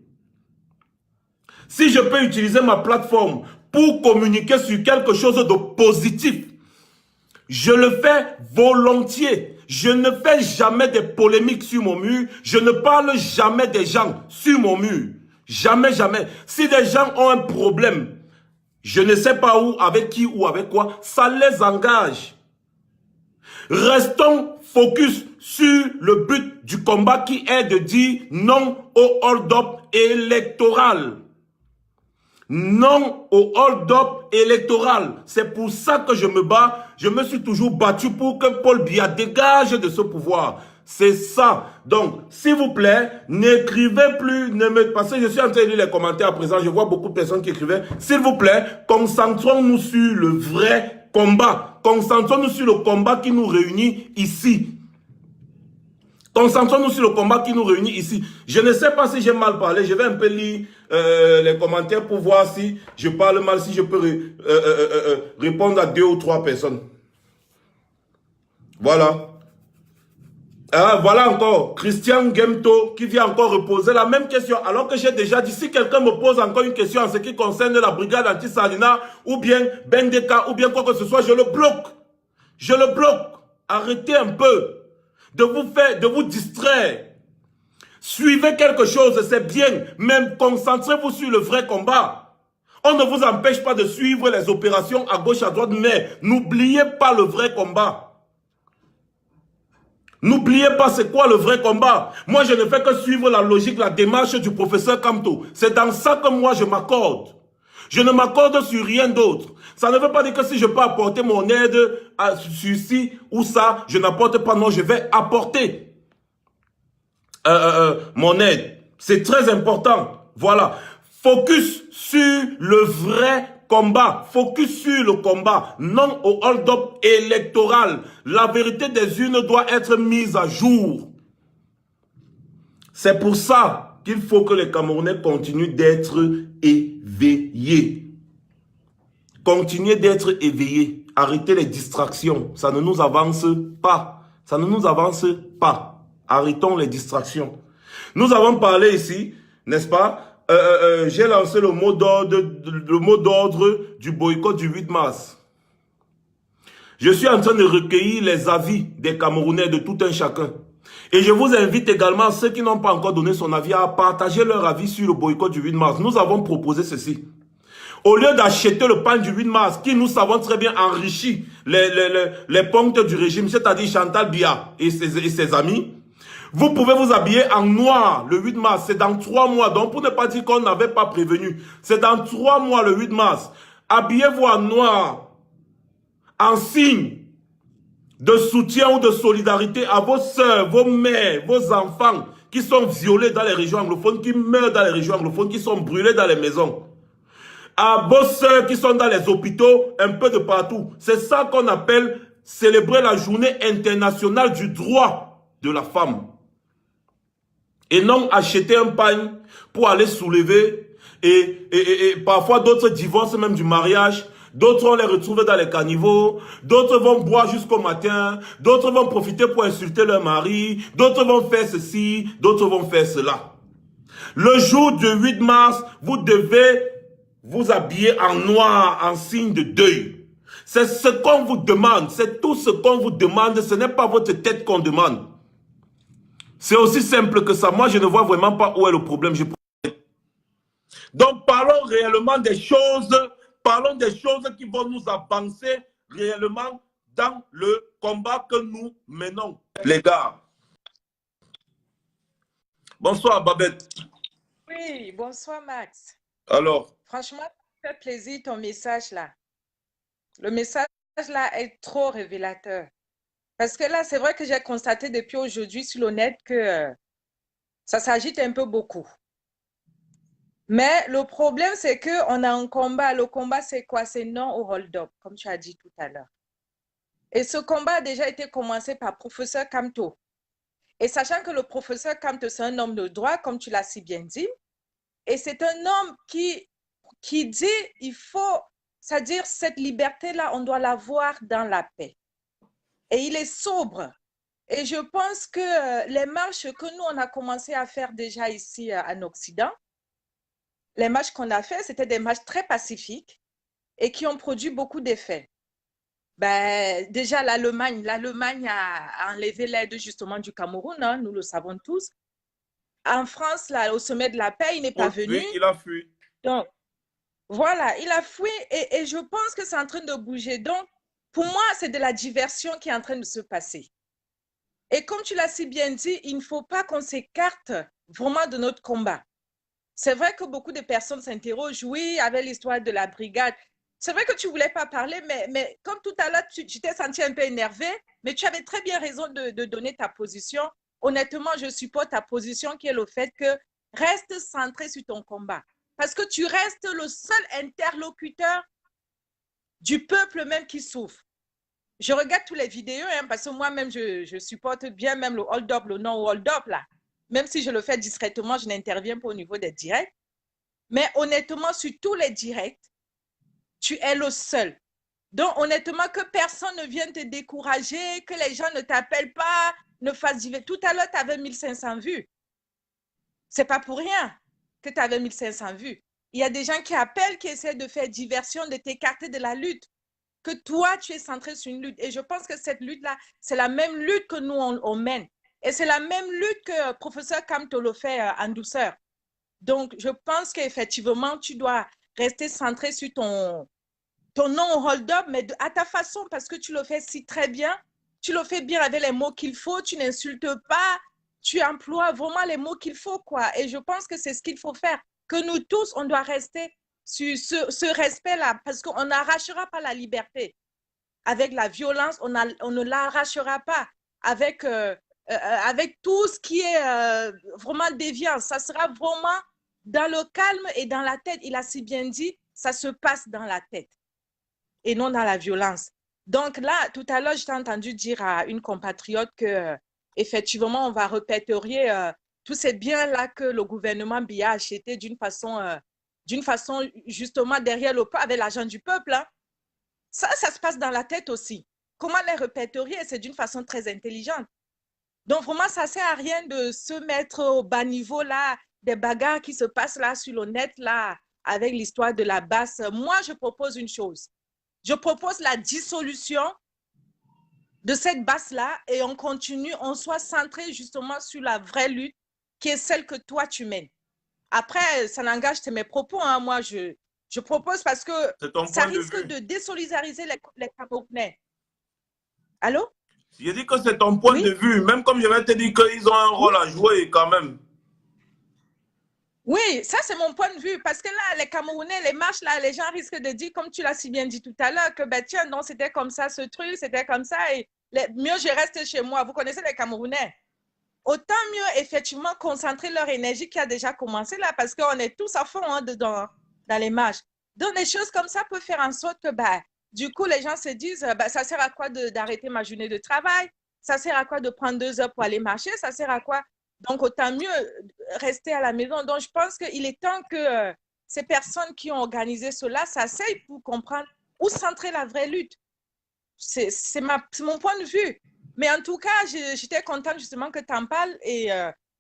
Si je peux utiliser ma plateforme pour communiquer sur quelque chose de positif, je le fais volontiers. Je ne fais jamais des polémiques sur mon mur. Je ne parle jamais des gens sur mon mur. Jamais, jamais. Si des gens ont un problème, je ne sais pas où, avec qui ou avec quoi, ça les engage. Restons focus sur le but du combat qui est de dire non au hold-up électoral. Non au hold-up électoral. C'est pour ça que je me bats. Je me suis toujours battu pour que Paul Biya dégage de ce pouvoir. C'est ça. Donc, s'il vous plaît, n'écrivez plus, parce que je suis en train de lire les commentaires à présent, je vois beaucoup de personnes qui écrivaient. S'il vous plaît, concentrons-nous sur le vrai combat. Concentrons-nous sur le combat qui nous réunit ici. Concentrons-nous sur le combat qui nous réunit ici. Je ne sais pas si j'ai mal parlé. Je vais un peu lire les commentaires pour voir si je parle mal, si je peux répondre à 2 ou 3 personnes. Voilà. Ah, voilà encore Christian Gemto qui vient encore reposer la même question. Alors que j'ai déjà dit, si quelqu'un me pose encore une question en ce qui concerne la brigade anti-Sardina ou bien Bendeka ou bien quoi que ce soit, je le bloque. Je le bloque. Arrêtez un peu de vous distraire. Suivez quelque chose, c'est bien, mais concentrez-vous sur le vrai combat. On ne vous empêche pas de suivre les opérations à gauche, à droite, mais n'oubliez pas le vrai combat. N'oubliez pas c'est quoi le vrai combat. Moi, je ne fais que suivre la logique, la démarche du professeur Kamto. C'est dans ça que moi, je m'accorde. Je ne m'accorde sur rien d'autre. Ça ne veut pas dire que si je peux apporter mon aide sur ci ou ça, je n'apporte pas. Non, je vais apporter mon aide. C'est très important. Voilà. Focus sur le vrai combat. Focus sur le combat. Non au hold-up électoral. La vérité des urnes doit être mise à jour. C'est pour ça qu'il faut que les Camerounais continuent d'être éveillés. Continuez d'être éveillés. Arrêtez les distractions. Ça ne nous avance pas. Ça ne nous avance pas. Arrêtons les distractions. Nous avons parlé ici, n'est-ce pas? J'ai lancé le mot d'ordre du boycott du 8 mars. Je suis en train de recueillir les avis des Camerounais, de tout un chacun. Et je vous invite également, ceux qui n'ont pas encore donné son avis, à partager leur avis sur le boycott du 8 mars. Nous avons proposé ceci. Au lieu d'acheter le pain du 8 mars, qui nous savons très bien enrichit les ponctes du régime, c'est-à-dire Chantal Biya et ses amis, vous pouvez vous habiller en noir le 8 mars. C'est dans 3 mois. Donc, pour ne pas dire qu'on n'avait pas prévenu, c'est dans 3 mois le 8 mars. Habillez-vous en noir, en signe de soutien ou de solidarité à vos sœurs, vos mères, vos enfants qui sont violés dans les régions anglophones, qui meurent dans les régions anglophones, qui sont brûlés dans les maisons. À vos sœurs qui sont dans les hôpitaux, un peu de partout. C'est ça qu'on appelle célébrer la journée internationale du droit de la femme. Et non acheter un pain pour aller soulever. Et parfois d'autres divorcent même du mariage. D'autres on les retrouve dans les caniveaux. D'autres vont boire jusqu'au matin. D'autres vont profiter pour insulter leur mari. D'autres vont faire ceci. D'autres vont faire cela. Le jour du 8 mars, vous devez vous habiller en noir, en signe de deuil. C'est ce qu'on vous demande. C'est tout ce qu'on vous demande. Ce n'est pas votre tête qu'on demande. C'est aussi simple que ça. Moi, je ne vois vraiment pas où est le problème. Donc, parlons réellement des choses. Parlons des choses qui vont nous avancer réellement dans le combat que nous menons. Les gars. Bonsoir, Babette. Oui, bonsoir, Max. Alors. Franchement, ça fait plaisir ton message là. Le message là est trop révélateur. Parce que là, c'est vrai que j'ai constaté depuis aujourd'hui sur le net que ça s'agite un peu beaucoup. Mais le problème, c'est qu'on a un combat. Le combat, c'est quoi? C'est non au hold-up, comme tu as dit tout à l'heure. Et ce combat a déjà été commencé par professeur Kamto. Et sachant que le professeur Kamto, c'est un homme de droit, comme tu l'as si bien dit, et c'est un homme qui dit il faut, c'est-à-dire cette liberté-là, on doit l'avoir dans la paix. Et il est sobre. Et je pense que les marches que nous, on a commencé à faire déjà ici en Occident, les marches qu'on a fait, c'était des marches très pacifiques et qui ont produit beaucoup d'effets. Ben, déjà, l'Allemagne a enlevé l'aide justement du Cameroun, hein, nous le savons tous. En France, là, au sommet de la paix, il n'est pas venu. Oui, il a fui. Donc, voilà, il a fui et je pense que c'est en train de bouger. Donc, pour moi, c'est de la diversion qui est en train de se passer. Et comme tu l'as si bien dit, il ne faut pas qu'on s'écarte vraiment de notre combat. C'est vrai que beaucoup de personnes s'interrogent, oui, avec l'histoire de la brigade. C'est vrai que tu ne voulais pas parler, mais comme tout à l'heure, tu t'es senti un peu énervé, mais tu avais très bien raison de donner ta position. Honnêtement, je supporte ta position qui est le fait que reste centré sur ton combat. Parce que tu restes le seul interlocuteur du peuple même qui souffre. Je regarde toutes les vidéos, hein, parce que moi-même, je supporte bien même le hold-up, le non-hold-up, là. Même si je le fais discrètement, je n'interviens pas au niveau des directs. Mais honnêtement, sur tous les directs, tu es le seul. Donc, honnêtement, que personne ne vienne te décourager, que les gens ne t'appellent pas, ne fassent du... Tout à l'heure, tu avais 1500 vues. Ce n'est pas pour rien que tu avais 1500 vues. Il y a des gens qui appellent, qui essaient de faire diversion, de t'écarter de la lutte. Que toi, tu es centré sur une lutte. Et je pense que cette lutte-là, c'est la même lutte que nous, on mène. Et c'est la même lutte que professeur Kamto le fait en douceur. Donc, je pense qu'effectivement, tu dois rester centré sur ton non-hold-up, mais à ta façon, parce que tu le fais si très bien, tu le fais bien avec les mots qu'il faut, tu n'insultes pas, tu emploies vraiment les mots qu'il faut, quoi. Et je pense que c'est ce qu'il faut faire, que nous tous, on doit rester sur ce respect-là, parce qu'on n'arrachera pas la liberté. Avec la violence, on ne l'arrachera pas. Avec tout ce qui est vraiment déviant, ça sera vraiment dans le calme et dans la tête. Il a si bien dit, ça se passe dans la tête et non dans la violence. Donc là, tout à l'heure, j'ai entendu dire à une compatriote que effectivement, on va répertorier tous ces biens-là que le gouvernement Biya a achetés d'une façon justement derrière le peuple, avec l'argent du peuple. Hein. Ça se passe dans la tête aussi. Comment les répertorier? C'est d'une façon très intelligente. Donc vraiment, ça ne sert à rien de se mettre au bas niveau là, des bagarres qui se passent là sur le net là, avec l'histoire de la basse. Moi, je propose une chose. Je propose la dissolution de cette basse-là et on continue, on soit centré justement sur la vraie lutte qui est celle que toi, tu mènes. Après, ça n'engage que mes propos. Hein. Moi, je propose parce que ça risque de désolidariser les Camerounais. Allô? J'ai dit que c'est ton point de vue. Même comme je vais te dire qu'ils ont un rôle à jouer quand même. Oui, ça c'est mon point de vue. Parce que là, les Camerounais, les marches, là, les gens risquent de dire, comme tu l'as si bien dit tout à l'heure, que ben, tiens, non, c'était comme ça, ce truc, c'était comme ça. Et mieux, je reste chez moi. Vous connaissez les Camerounais. Autant mieux, effectivement, concentrer leur énergie qui a déjà commencé là, parce qu'on est tous à fond hein, dans les marches. Donc, des choses comme ça peuvent faire en sorte que, bah, du coup, les gens se disent, bah, ça sert à quoi d'arrêter ma journée de travail? Ça sert à quoi de prendre 2 heures pour aller marcher? Ça sert à quoi? Donc, autant mieux rester à la maison. Donc, je pense qu'il est temps que ces personnes qui ont organisé cela s'asseyent pour comprendre où centrer la vraie lutte. C'est mon point de vue. Mais en tout cas, j'étais contente justement que tu en parles et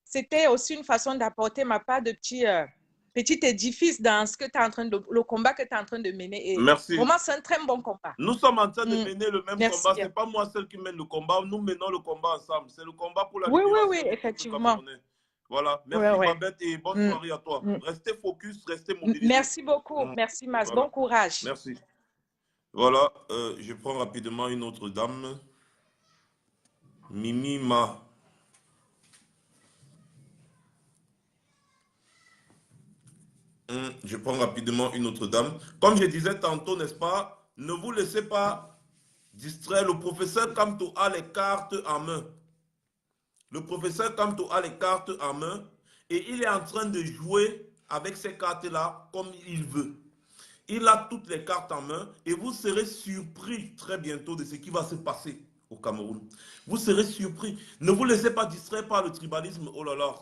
c'était aussi une façon d'apporter ma part de petit édifice dans ce que tu es en train le combat que tu es en train de mener. Et merci. Vraiment, c'est un très bon combat. Nous sommes en train de mener le même merci combat. bien. Ce n'est pas moi seul qui mène le combat. Nous menons le combat ensemble. C'est le combat pour la Oui, effectivement. Voilà. Merci Babette et bonne soirée à toi. Restez focus, restez mobilisés. Merci beaucoup. Merci Mas. Voilà. Bon courage. Merci. Voilà. Je prends rapidement une autre dame. Mimi Ma. Je prends rapidement une autre dame. Comme je disais tantôt, n'est-ce pas, ne vous laissez pas distraire. Le professeur Kamto a les cartes en main. Le professeur Kamto a les cartes en main et il est en train de jouer avec ces cartes-là comme il veut. Il a toutes les cartes en main et vous serez surpris très bientôt de ce qui va se passer au Cameroun. Vous serez surpris. Ne vous laissez pas distraire par le tribalisme. Oh là là,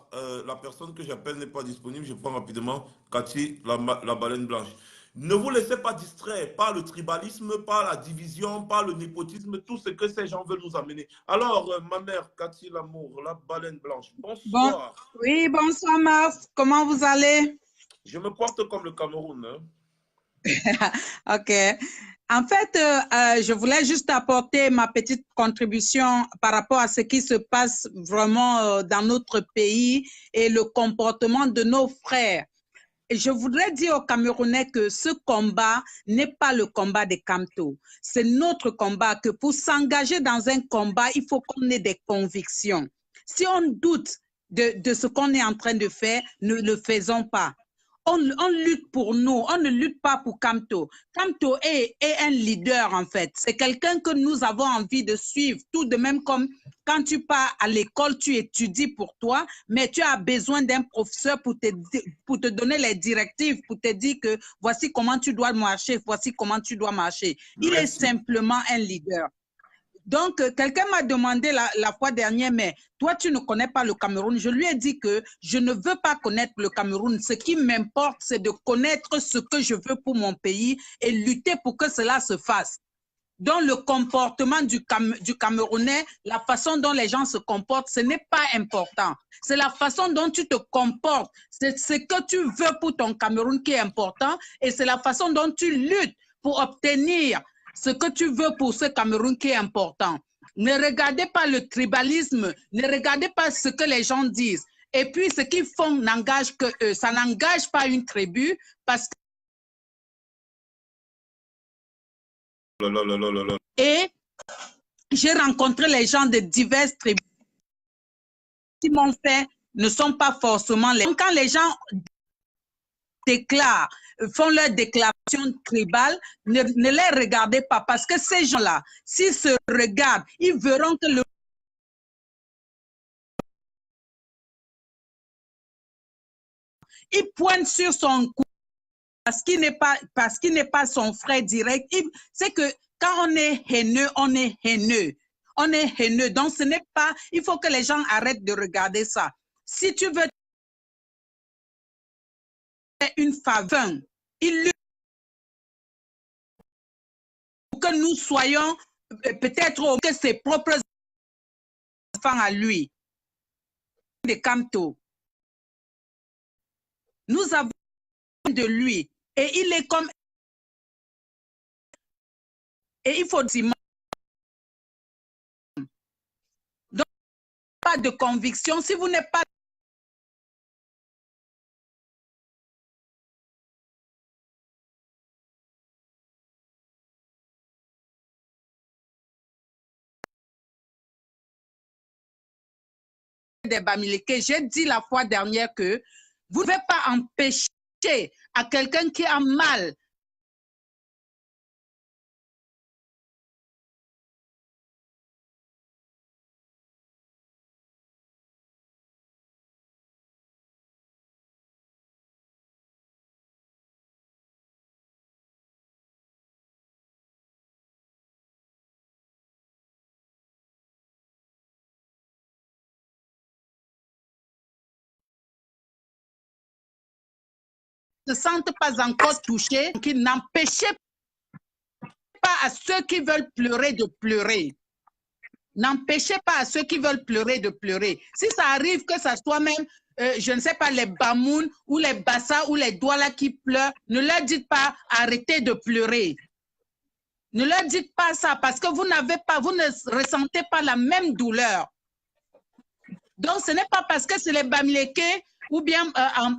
la personne que j'appelle n'est pas disponible. Je prends rapidement Cathy, la baleine blanche. Ne vous laissez pas distraire par le tribalisme, par la division, par le népotisme, tout ce que ces gens veulent nous amener. Alors, ma mère, Cathy Lamour, la baleine blanche, bonsoir. Oui, bonsoir Mars. Comment vous allez? Je me porte comme le Cameroun. Hein? Ok. En fait, je voulais juste apporter ma petite contribution par rapport à ce qui se passe vraiment dans notre pays et le comportement de nos frères. Et je voudrais dire aux Camerounais que ce combat n'est pas le combat des Kamto. C'est notre combat, que pour s'engager dans un combat, il faut qu'on ait des convictions. Si on doute de ce qu'on est en train de faire, ne le faisons pas. On lutte pour nous, on ne lutte pas pour Kamto. Kamto est un leader en fait. C'est quelqu'un que nous avons envie de suivre. Tout de même comme quand tu pars à l'école, tu étudies pour toi, mais tu as besoin d'un professeur pour te donner les directives, pour te dire que voici comment tu dois marcher, voici comment tu dois marcher. Il est simplement un leader. Donc, quelqu'un m'a demandé la fois dernière, mais toi, tu ne connais pas le Cameroun. Je lui ai dit que je ne veux pas connaître le Cameroun. Ce qui m'importe, c'est de connaître ce que je veux pour mon pays et lutter pour que cela se fasse. Donc, le comportement du Camerounais, la façon dont les gens se comportent, ce n'est pas important. C'est la façon dont tu te comportes. C'est ce que tu veux pour ton Cameroun qui est important et c'est la façon dont tu luttes pour obtenir ce que tu veux pour ce Cameroun qui est important. Ne regardez pas le tribalisme, ne regardez pas ce que les gens disent. Et puis, ce qu'ils font n'engage que eux. Ça n'engage pas une tribu parce que Et j'ai rencontré les gens de diverses tribus qui m'ont fait ne sont pas forcément les... Quand les gens déclarent, font leur déclaration tribale, ne les regardez pas parce que ces gens-là, s'ils se regardent, ils verront que le il pointe sur son cou parce qu'il n'est pas son frère direct. C'est que quand on est haineux, on est haineux. On est haineux. Donc, ce n'est pas... Il faut que les gens arrêtent de regarder ça. Si tu veux une faveur, il lui faut que nous soyons peut-être que ses propres enfants à lui. De Kamto. Nous avons de lui. Et il est comme... Et il faut dire... Donc, pas de conviction. Si vous n'êtes pas... des Bamileke, j'ai dit la fois dernière que vous ne pouvez pas empêcher à quelqu'un qui a mal ne se sentent pas encore touchés, qui n'empêchait pas à ceux qui veulent pleurer de pleurer. N'empêchez pas à ceux qui veulent pleurer de pleurer. Si ça arrive que ça soit même, je ne sais pas, les Bamoun ou les Bassa ou les Douala qui pleurent, ne leur dites pas arrêtez de pleurer. Ne leur dites pas ça parce que vous ne ressentez pas la même douleur. Donc, ce n'est pas parce que c'est les Bamileke ou bien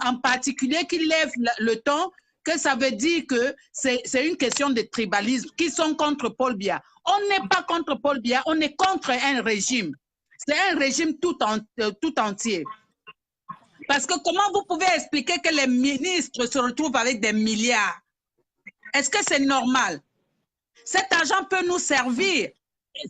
en particulier qui lèvent le ton que ça veut dire que c'est une question de tribalisme, qui sont contre Paul Biya. On n'est pas contre Paul Biya, on est contre un régime. C'est un régime tout entier. Parce que comment vous pouvez expliquer que les ministres se retrouvent avec des milliards? Est-ce que c'est normal? Cet argent peut nous servir.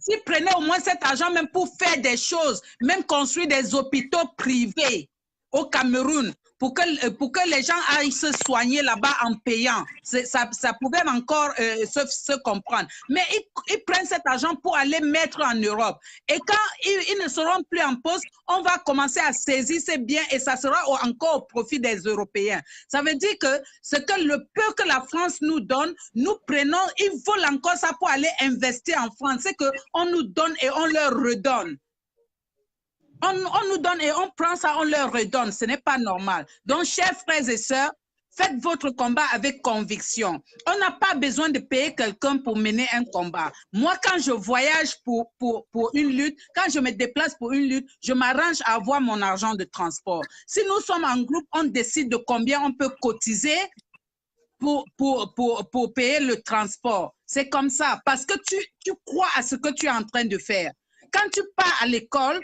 S'ils prenaient au moins cet argent même pour faire des choses, même construire des hôpitaux privés au Cameroun, pour que les gens aillent se soigner là-bas en payant, ça pouvait encore se comprendre. Mais ils prennent cet argent pour aller mettre en Europe. Et quand ils ne seront plus en poste, on va commencer à saisir ces biens et ça sera encore au profit des Européens. Ça veut dire que ce que le peu que la France nous donne, nous prenons, ils volent encore ça pour aller investir en France. C'est qu'on nous donne et on leur redonne. On nous donne et on prend ça, on leur redonne. Ce n'est pas normal. Donc, chers frères et sœurs, faites votre combat avec conviction. On n'a pas besoin de payer quelqu'un pour mener un combat. Moi, quand je voyage pour une lutte, quand je me déplace pour une lutte, je m'arrange à avoir mon argent de transport. Si nous sommes en groupe, on décide de combien on peut cotiser pour payer le transport. C'est comme ça. Parce que tu crois à ce que tu es en train de faire. Quand tu pars à l'école,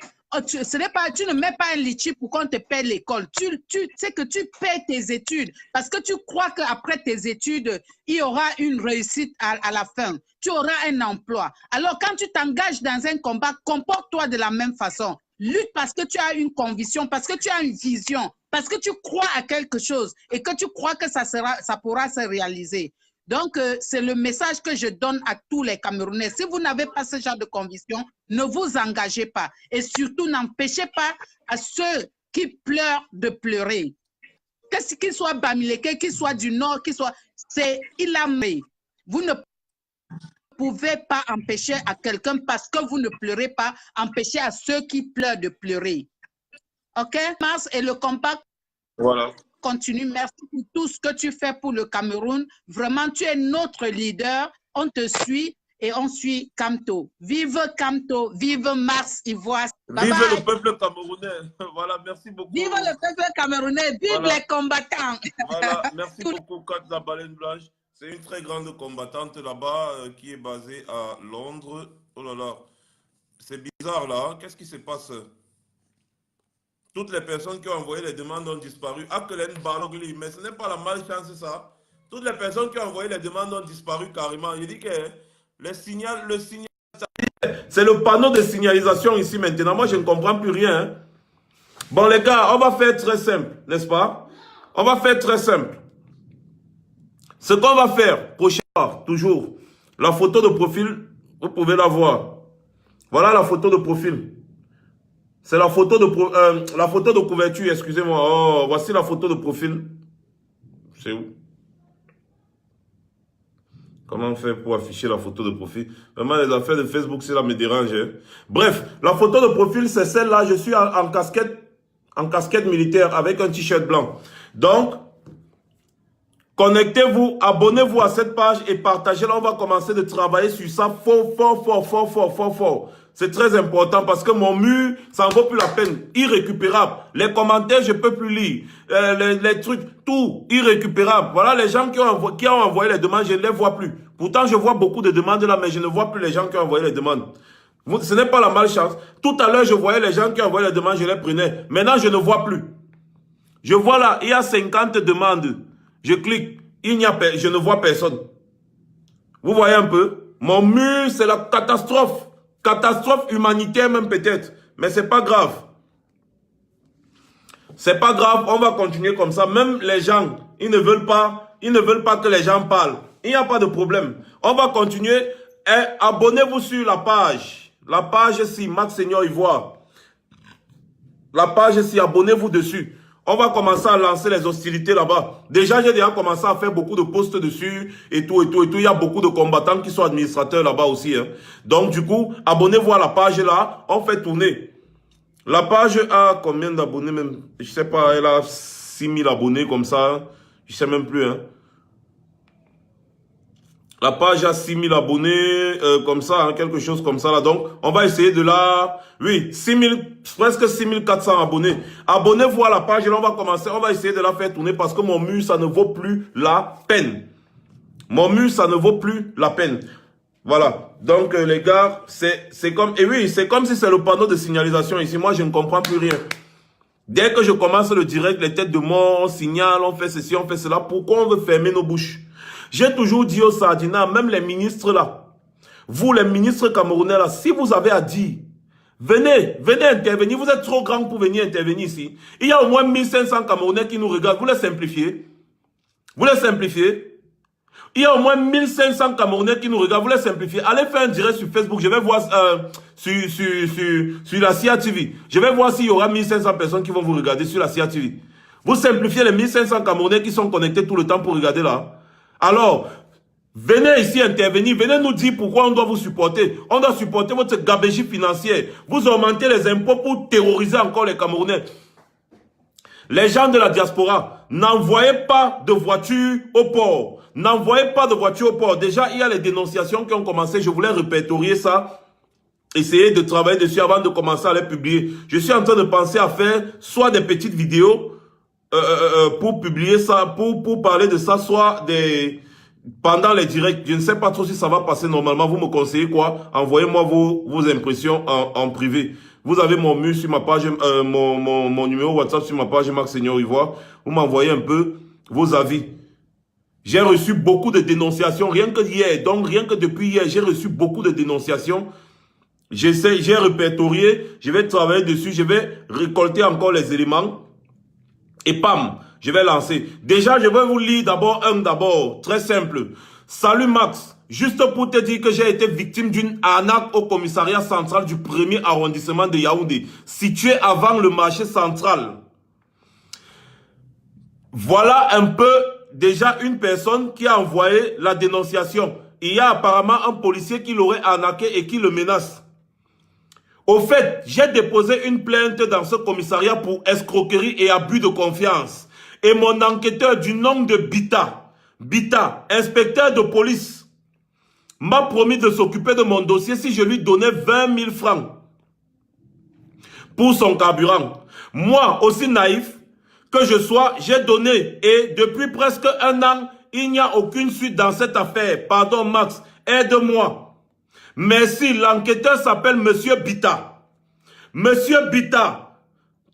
tu ne mets pas un litchi pour qu'on te paie l'école. Tu sais que tu paies tes études parce que tu crois qu'après tes études, il y aura une réussite à la fin. Tu auras un emploi. Alors, quand tu t'engages dans un combat, comporte-toi de la même façon. Lutte parce que tu as une conviction, parce que tu as une vision, parce que tu crois à quelque chose et que tu crois que ça pourra se réaliser. Donc, c'est le message que je donne à tous les Camerounais. Si vous n'avez pas ce genre de conviction, ne vous engagez pas. Et surtout, n'empêchez pas à ceux qui pleurent de pleurer. Qu'ils soient Bamileke, qu'ils soient du Nord, qu'ils soient... C'est Ilamé. Vous ne pouvez pas empêcher à quelqu'un, parce que vous ne pleurez pas, empêcher à ceux qui pleurent de pleurer. OK? Mars et le combat... Voilà. Continue. Merci pour tout ce que tu fais pour le Cameroun. Vraiment, tu es notre leader. On te suit et on suit Kamto. Vive Kamto, vive Mars Ivoire. Bye vive bye. le peuple camerounais. Voilà, merci beaucoup. Vive le peuple camerounais, vive voilà. les combattants. Voilà, merci beaucoup, Kat, la baleine blanche. C'est une très grande combattante là-bas qui est basée à Londres. Oh là là, c'est bizarre là, hein. Qu'est-ce qui se passe? Toutes les personnes qui ont envoyé les demandes ont disparu. Akelen Balogli, mais ce n'est pas la malchance ça. Toutes les personnes qui ont envoyé les demandes ont disparu carrément. Il dit que le signal, c'est le panneau de signalisation ici maintenant. Moi, je ne comprends plus rien. Hein. Bon, les gars, on va faire très simple, n'est-ce pas? On va faire très simple. Ce qu'on va faire, prochainement, toujours, la photo de profil, vous pouvez la voir. Voilà la photo de profil. C'est la photo de couverture, excusez-moi. Oh, voici la photo de profil. C'est où? Comment on fait pour afficher la photo de profil? Vraiment, les affaires de Facebook, ça me dérange. Hein. Bref, la photo de profil, c'est celle-là. Je suis en casquette militaire avec un t-shirt blanc. Donc, connectez-vous, abonnez-vous à cette page et partagez-la. On va commencer de travailler sur ça fort. C'est très important parce que mon mur, ça en vaut plus la peine. Irrécupérable. Les commentaires, je peux plus lire. Les trucs, tout irrécupérable. Voilà les gens qui ont envoyé les demandes, je ne les vois plus. Pourtant, je vois beaucoup de demandes là, mais je ne vois plus les gens qui ont envoyé les demandes. Ce n'est pas la malchance. Tout à l'heure, je voyais les gens qui ont envoyé les demandes, je les prenais. Maintenant, je ne vois plus. Je vois là, il y a 50 demandes. Je clique, je ne vois personne. Vous voyez un peu? Mon mur, c'est la catastrophe. Catastrophe humanitaire même peut-être. Mais c'est pas grave. C'est pas grave, on va continuer comme ça. Même les gens, ils ne veulent pas que les gens parlent. Il n'y a pas de problème. On va continuer. Et abonnez-vous sur la page. La page si Max Seigneur Ivoire. La page si abonnez-vous dessus. On va commencer à lancer les hostilités là-bas. Déjà, j'ai déjà commencé à faire beaucoup de posts dessus et tout. Il y a beaucoup de combattants qui sont administrateurs là-bas aussi. Hein. Donc, du coup, abonnez-vous à la page là. On fait tourner. La page a combien d'abonnés même? Je sais pas, elle a 6000 abonnés comme ça. Je sais même plus. Hein. La page a 6000 abonnés, comme ça, hein, quelque chose comme ça là. Donc, on va essayer de la... Oui, presque 6400 abonnés. Abonnez-vous à la page et là, on va essayer de la faire tourner parce que mon mur, ça ne vaut plus la peine. Mon mur, ça ne vaut plus la peine. Voilà. Donc, les gars, c'est comme... Et oui, c'est comme si c'est le panneau de signalisation ici. Moi, je ne comprends plus rien. Dès que je commence le direct, les têtes de mort, on signale, on fait ceci, on fait cela. Pourquoi on veut fermer nos bouches? J'ai toujours dit au Sardina, même les ministres là, vous les ministres camerounais là, si vous avez à dire, venez intervenir, vous êtes trop grands pour venir intervenir ici. Il y a au moins 1500 Camerounais qui nous regardent, vous les simplifiez. Vous les simplifiez. Il y a au moins 1500 Camerounais qui nous regardent, vous les simplifiez. Allez faire un direct sur Facebook, je vais voir sur la CIA TV. Je vais voir s'il y aura 1500 personnes qui vont vous regarder sur la CIA TV. Vous simplifiez les 1500 Camerounais qui sont connectés tout le temps pour regarder là. Alors, venez ici intervenir, venez nous dire pourquoi on doit vous supporter. On doit supporter votre gabegie financière. Vous augmentez les impôts pour terroriser encore les Camerounais. Les gens de la diaspora, n'envoyez pas de voitures au port. N'envoyez pas de voitures au port. Déjà, il y a les dénonciations qui ont commencé. Je voulais répertorier ça. Essayer de travailler dessus avant de commencer à les publier. Je suis en train de penser à faire soit des petites vidéos pour publier ça, pour parler de ça, soit pendant les directs. Je ne sais pas trop si ça va passer normalement. Vous me conseillez quoi? Envoyez-moi vos impressions en privé. Vous avez mon mur sur ma page, mon numéro WhatsApp sur ma page Max Seigneur Ivoire. Vous m'envoyez un peu vos avis. J'ai reçu beaucoup de dénonciations, rien que hier. Donc, rien que depuis hier, j'ai reçu beaucoup de dénonciations. J'ai répertorié, je vais travailler dessus, je vais récolter encore les éléments. Et pam, je vais lancer. Déjà, je vais vous lire d'abord très simple. Salut Max, juste pour te dire que j'ai été victime d'une arnaque au commissariat central du 1er arrondissement de Yaoundé, situé avant le marché central. Voilà un peu déjà une personne qui a envoyé la dénonciation. Il y a apparemment un policier qui l'aurait arnaqué et qui le menace. Au fait, j'ai déposé une plainte dans ce commissariat pour escroquerie et abus de confiance. Et mon enquêteur du nom de Bita, inspecteur de police, m'a promis de s'occuper de mon dossier si je lui donnais 20 000 francs pour son carburant. Moi, aussi naïf que je sois, j'ai donné et depuis presque un an, il n'y a aucune suite dans cette affaire. Pardon Max, aide-moi. Merci, l'enquêteur s'appelle Monsieur Bita. Monsieur Bita,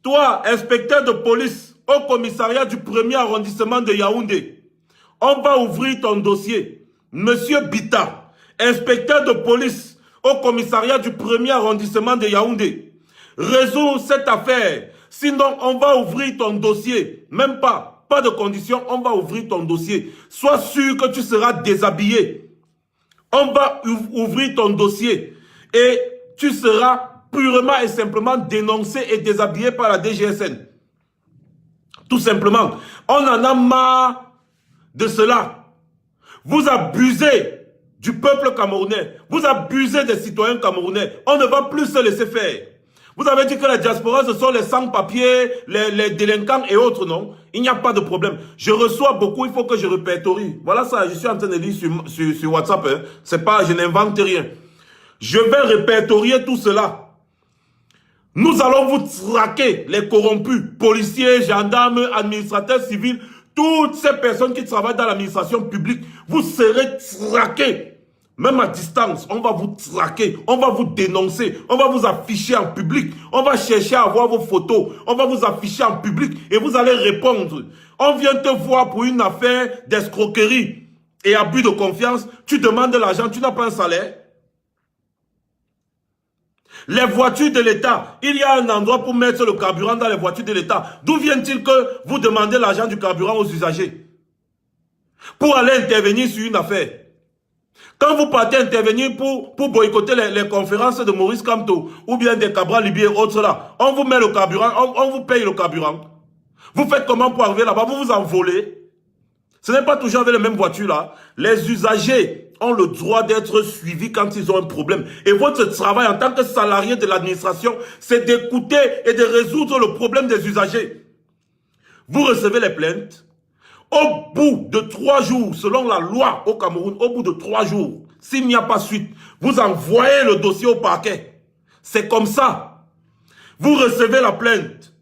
toi, inspecteur de police au commissariat du 1er arrondissement de Yaoundé, on va ouvrir ton dossier. Monsieur Bita, inspecteur de police au commissariat du 1er arrondissement de Yaoundé, résous cette affaire. Sinon, on va ouvrir ton dossier. Même pas de condition, on va ouvrir ton dossier. Sois sûr que tu seras déshabillé. On va ouvrir ton dossier et tu seras purement et simplement dénoncé et déshabillé par la DGSN. Tout simplement. On en a marre de cela. Vous abusez du peuple camerounais. Vous abusez des citoyens camerounais. On ne va plus se laisser faire. Vous avez dit que la diaspora, ce sont les sans-papiers, les délinquants et autres, non? Il n'y a pas de problème. Je reçois beaucoup, il faut que je répertorie. Voilà ça, je suis en train de lire sur WhatsApp. Hein. C'est pas, je n'invente rien. Je vais répertorier tout cela. Nous allons vous traquer, les corrompus, policiers, gendarmes, administrateurs civils, toutes ces personnes qui travaillent dans l'administration publique. Vous serez traqués. Même à distance, on va vous traquer, on va vous dénoncer, on va vous afficher en public, on va chercher à voir vos photos, on va vous afficher en public et vous allez répondre. On vient te voir pour une affaire d'escroquerie et abus de confiance, tu demandes de l'argent, tu n'as pas un salaire. Les voitures de l'État, il y a un endroit pour mettre le carburant dans les voitures de l'État. D'où vient-il que vous demandez l'argent du carburant aux usagers? Pour aller intervenir sur une affaire. Quand vous partez intervenir pour boycotter les conférences de Maurice Kamto ou bien des Cabral Libye et autres là, on vous met le carburant, on vous paye le carburant. Vous faites comment pour arriver là-bas? Vous vous envolez. Ce n'est pas toujours avec les mêmes voitures là. Les usagers ont le droit d'être suivis quand ils ont un problème. Et votre travail en tant que salarié de l'administration, c'est d'écouter et de résoudre le problème des usagers. Vous recevez les plaintes. Au bout de 3 jours, selon la loi au Cameroun, au bout de 3 jours, s'il n'y a pas suite, vous envoyez le dossier au parquet. C'est comme ça. Vous recevez la plainte.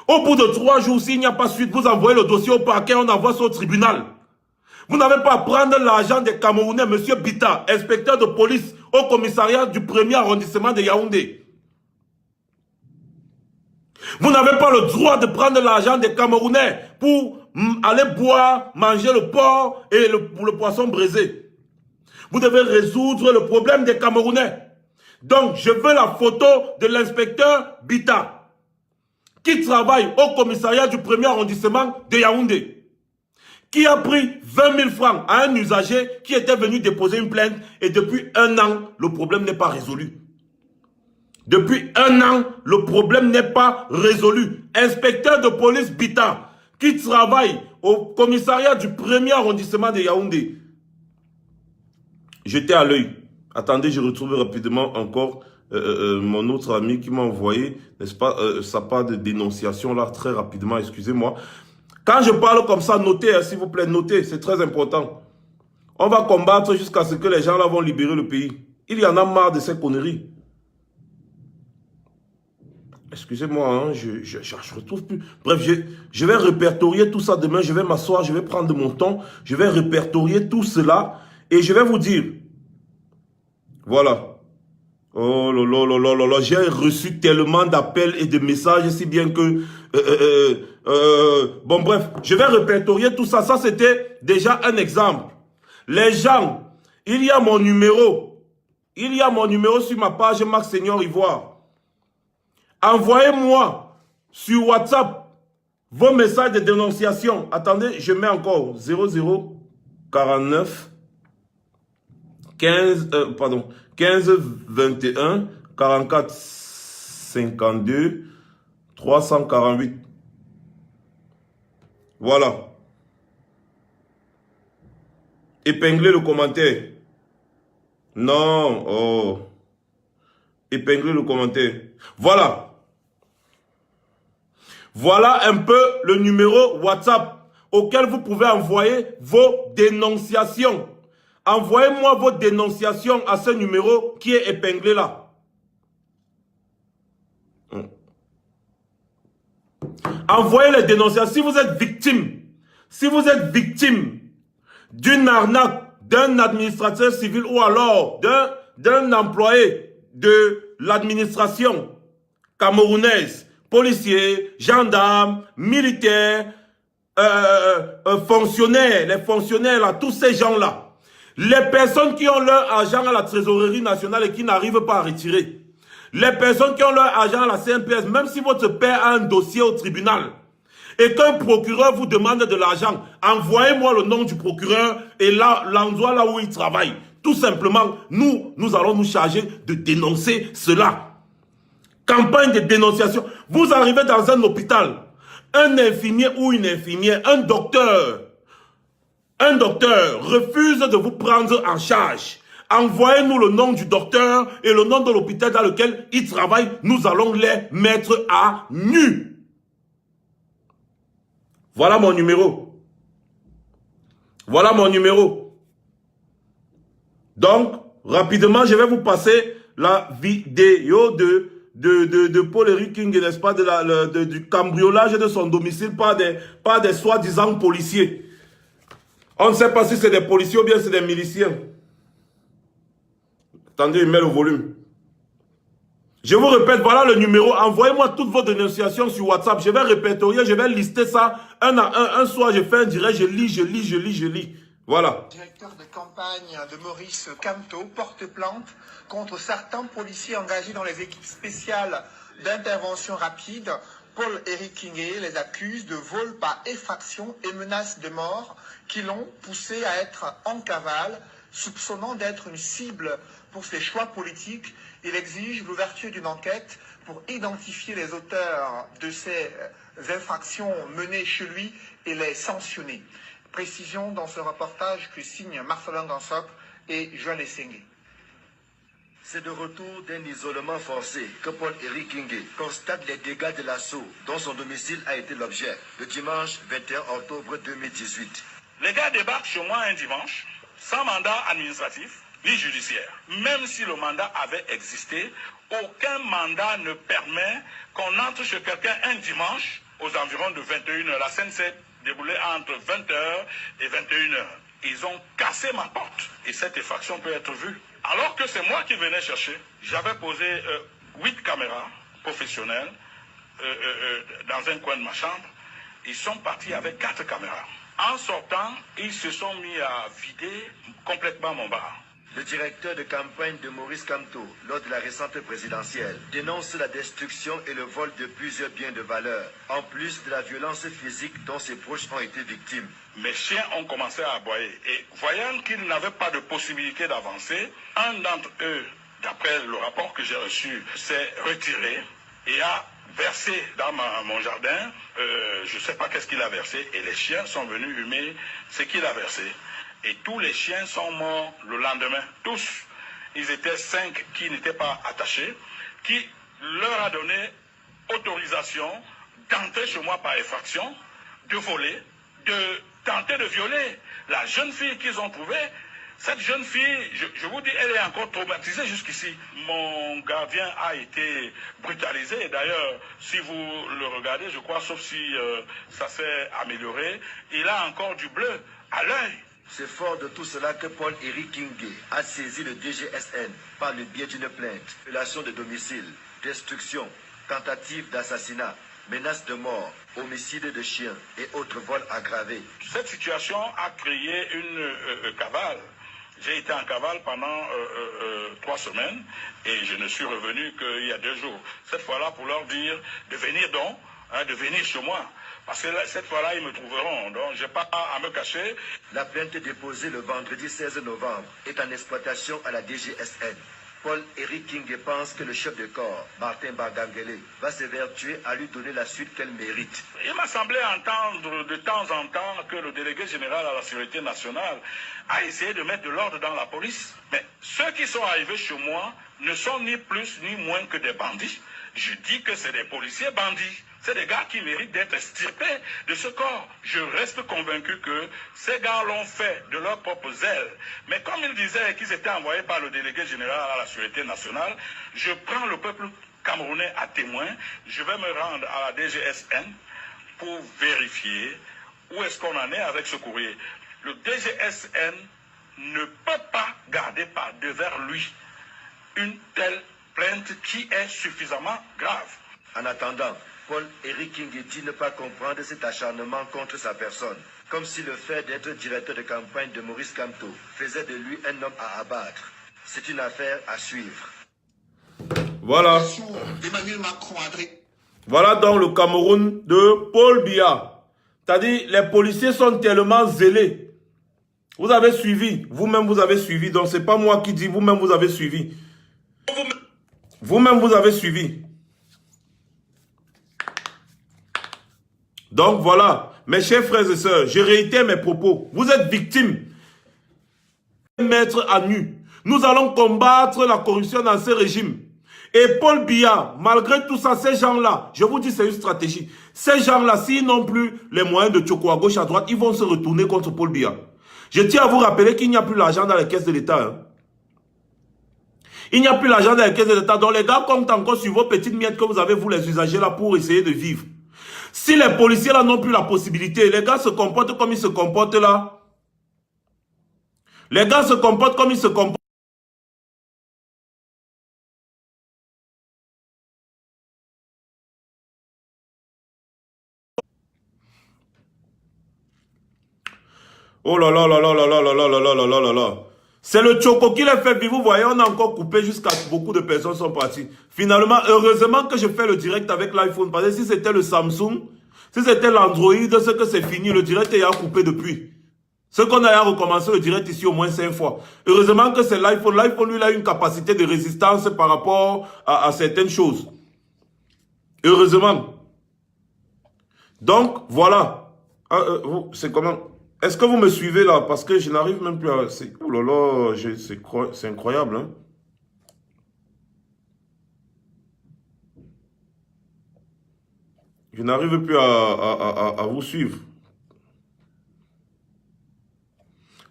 Au bout de 3 jours, s'il n'y a pas suite, vous envoyez le dossier au parquet, on envoie ça au tribunal. Vous n'avez pas à prendre l'argent des Camerounais, Monsieur Bita, inspecteur de police au commissariat du 1er arrondissement de Yaoundé. Vous n'avez pas le droit de prendre l'argent des Camerounais pour aller boire, manger le porc et le poisson braisé. Vous devez résoudre le problème des Camerounais. Donc, je veux la photo de l'inspecteur Bita, qui travaille au commissariat du 1er arrondissement de Yaoundé, qui a pris 20 000 francs à un usager qui était venu déposer une plainte et depuis 1 an, le problème n'est pas résolu. Depuis 1 an, le problème n'est pas résolu. Inspecteur de police Bita, qui travaille au commissariat du 1er arrondissement de Yaoundé. J'étais à l'œil. Attendez, je retrouve rapidement encore mon autre ami qui m'a envoyé, n'est-ce pas, sa part de dénonciation là, très rapidement, excusez-moi. Quand je parle comme ça, notez, hein, s'il vous plaît, notez, c'est très important. On va combattre jusqu'à ce que les gens là vont libérer le pays. Il y en a marre de ces conneries. Excusez-moi, hein, je retrouve plus. Bref, je vais répertorier tout ça demain. Je vais m'asseoir, je vais prendre mon temps. Je vais répertorier tout cela. Et je vais vous dire. Voilà. Oh là là là là là là. J'ai reçu tellement d'appels et de messages, si bien que... bon, bref, je vais répertorier tout ça. Ça, c'était déjà un exemple. Les gens, il y a mon numéro. Il y a mon numéro sur ma page Max Seigneur Ivoire. Envoyez-moi sur WhatsApp vos messages de dénonciation. Attendez, je mets encore 00 49 15 21 44 52 348. Voilà. Épinglez le commentaire. Non, oh. Épinglez le commentaire. Voilà. Voilà un peu le numéro WhatsApp auquel vous pouvez envoyer vos dénonciations. Envoyez-moi vos dénonciations à ce numéro qui est épinglé là. Envoyez les dénonciations. Si vous êtes victime d'une arnaque d'un administrateur civil ou alors d'un employé de l'administration camerounaise, policiers, gendarmes, militaires, fonctionnaires, les fonctionnaires là, tous ces gens-là, les personnes qui ont leur argent à la trésorerie nationale et qui n'arrivent pas à retirer, les personnes qui ont leur argent à la CNPS, même si votre père a un dossier au tribunal et qu'un procureur vous demande de l'argent, envoyez-moi le nom du procureur et l'endroit là où il travaille. Tout simplement, nous allons nous charger de dénoncer cela. Campagne de dénonciation. Vous arrivez dans un hôpital, un infirmier ou une infirmière, un docteur refuse de vous prendre en charge. Envoyez-nous le nom du docteur et le nom de l'hôpital dans lequel il travaille. Nous allons les mettre à nu. Voilà mon numéro. Voilà mon numéro. Donc, rapidement, je vais vous passer la vidéo de Paul-Éric King, n'est-ce pas, du cambriolage de son domicile par des soi-disant policiers. On ne sait pas si c'est des policiers ou bien c'est des miliciens. Attendez, il met le volume. Je vous répète, voilà le numéro. Envoyez-moi toutes vos dénonciations sur WhatsApp. Je vais répertorier, je vais lister ça un à un. Un soir, je fais un direct, je lis. Voilà. Le directeur de campagne de Maurice Kamto porte plainte contre certains policiers engagés dans les équipes spéciales d'intervention rapide. Paul-Éric Kingé les accuse de vol par effraction et menace de mort qui l'ont poussé à être en cavale, soupçonnant d'être une cible pour ses choix politiques. Il exige l'ouverture d'une enquête pour identifier les auteurs de ces infractions menées chez lui et les sanctionner. Précision dans ce reportage que signent Marcelin Gansop et Joël Essengue. C'est de retour d'un isolement forcé que Paul-Éric Kingé constate les dégâts de l'assaut dont son domicile a été l'objet le dimanche 21 octobre 2018. Les gars débarquent chez moi un dimanche, sans mandat administratif ni judiciaire. Même si le mandat avait existé, aucun mandat ne permet qu'on entre chez quelqu'un un dimanche aux environs de 21h. La scène s'est déroulée entre 20h et 21h. Ils ont cassé ma porte et cette effraction peut être vue. Alors que c'est moi qui venais chercher, j'avais posé 8 caméras professionnelles dans un coin de ma chambre. Ils sont partis avec 4 caméras. En sortant, ils se sont mis à vider complètement mon bar. Le directeur de campagne de Maurice Kamto, lors de la récente présidentielle, dénonce la destruction et le vol de plusieurs biens de valeur, en plus de la violence physique dont ses proches ont été victimes. Mes chiens ont commencé à aboyer et voyant qu'ils n'avaient pas de possibilité d'avancer, un d'entre eux, d'après le rapport que j'ai reçu, s'est retiré et a versé dans mon jardin, je ne sais pas qu'est-ce qu'il a versé, et les chiens sont venus humer ce qu'il a versé. Et tous les chiens sont morts le lendemain. Tous. Ils étaient 5 qui n'étaient pas attachés, qui leur a donné autorisation d'entrer chez moi par effraction, de voler, de tenter de violer la jeune fille qu'ils ont trouvée. Cette jeune fille, je vous dis, elle est encore traumatisée jusqu'ici. Mon gardien a été brutalisé. D'ailleurs, si vous le regardez, je crois, sauf si ça s'est amélioré, il a encore du bleu à l'œil. C'est fort de tout cela que Paul-Éric Kingé a saisi le DGSN par le biais d'une plainte, violation de domicile, destruction, tentative d'assassinat, menace de mort, homicide de chiens et autres vols aggravés. Cette situation a créé une cavale. J'ai été en cavale pendant 3 semaines et je ne suis revenu qu'il y a 2 jours. Cette fois-là, pour leur dire de venir donc, de venir chez moi. Parce que là, cette fois-là, ils me trouveront. Donc, je n'ai pas à me cacher. La plainte déposée le vendredi 16 novembre est en exploitation à la DGSN. Paul-Éric Kingé pense que le chef de corps, Martin Bagangele, va s'évertuer à lui donner la suite qu'elle mérite. Il m'a semblé entendre de temps en temps que le délégué général à la sécurité nationale a essayé de mettre de l'ordre dans la police. Mais ceux qui sont arrivés chez moi ne sont ni plus ni moins que des bandits. Je dis que c'est des policiers bandits. C'est des gars qui méritent d'être extirpés de ce corps. Je reste convaincu que ces gars l'ont fait de leur propre zèle. Mais comme ils disaient qu'ils étaient envoyés par le délégué général à la sécurité nationale, je prends le peuple camerounais à témoin. Je vais me rendre à la DGSN pour vérifier où est-ce qu'on en est avec ce courrier. le DGSN ne peut pas garder devers lui une telle plainte qui est suffisamment grave. En attendant, Paul-Éric Kingué dit ne pas comprendre cet acharnement contre sa personne, comme si le fait d'être directeur de campagne de Maurice Kamto faisait de lui un homme à abattre. C'est une affaire à suivre. Voilà. Emmanuel Macron adresse. Voilà donc le Cameroun de Paul Biya. C'est-à-dire, les policiers sont tellement zélés. Vous avez suivi, vous-même vous avez suivi, donc c'est pas moi qui dis, vous-même vous avez suivi. Vous-même vous avez suivi. Donc voilà, mes chers frères et sœurs, je réitère mes propos. Vous êtes victimes. Mettre à nu. Nous allons combattre la corruption dans ce régime. Et Paul Biya, malgré tout ça, ces gens-là, je vous dis c'est une stratégie. Ces gens-là, s'ils n'ont plus les moyens de Tchoko à gauche, à droite, ils vont se retourner contre Paul Biya. Je tiens à vous rappeler qu'il n'y a plus l'argent dans les caisses de l'État. Hein. Il n'y a plus l'argent dans les caisses de l'État. Donc les gars comptent encore sur vos petites miettes que vous avez, vous les usagers là, pour essayer de vivre. Si les policiers là n'ont plus la possibilité, les gars se comportent comme ils se comportent là. Les gars se comportent comme ils se comportent. Oh là là là là là là là là là là là là là là. C'est le Tchoko qui l'a fait vivre. Vous voyez, on a encore coupé jusqu'à beaucoup de personnes sont parties. Finalement, heureusement que je fais le direct avec l'iPhone. Parce que si c'était le Samsung, si c'était l'Android, c'est que c'est fini. Le direct est coupé depuis. Ce qu'on a recommencé le direct ici au moins 5 fois. Heureusement que c'est l'iPhone. L'iPhone, lui, il a une capacité de résistance par rapport à certaines choses. Heureusement. Donc, voilà. C'est comment? Est-ce que vous me suivez là? Parce que je n'arrive même plus à... Oh là là, c'est incroyable. Hein? Je n'arrive plus à vous suivre.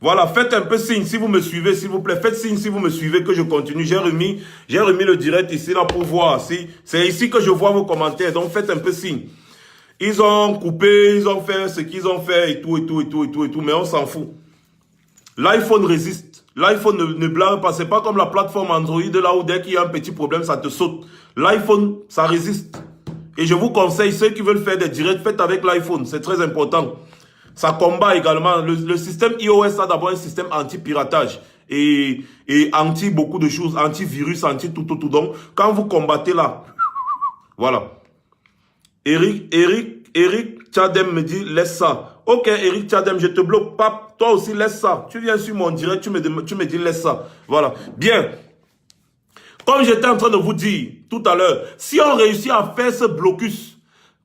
Voilà, faites un peu signe si vous me suivez, s'il vous plaît. Faites signe si vous me suivez, que je continue. J'ai remis le direct ici là pour voir. C'est ici que je vois vos commentaires, donc faites un peu signe. Ils ont coupé, ils ont fait ce qu'ils ont fait et tout, mais on s'en fout. L'iPhone résiste. L'iPhone ne blâme pas. C'est pas comme la plateforme Android là où dès qu'il y a un petit problème, ça te saute. L'iPhone, ça résiste. Et je vous conseille, ceux qui veulent faire des directs, faites avec l'iPhone. C'est très important. Ça combat également. Le système iOS a d'abord un système anti-piratage et anti beaucoup de choses, anti-virus, anti-tout. Donc, quand vous combattez là, voilà. Eric Tchadem me dit, laisse ça. Ok, Eric Tchadem, je te bloque. Pape, toi aussi, laisse ça. Tu viens sur mon direct, tu me dis, laisse ça. Voilà. Bien. Comme j'étais en train de vous dire tout à l'heure, si on réussit à faire ce blocus,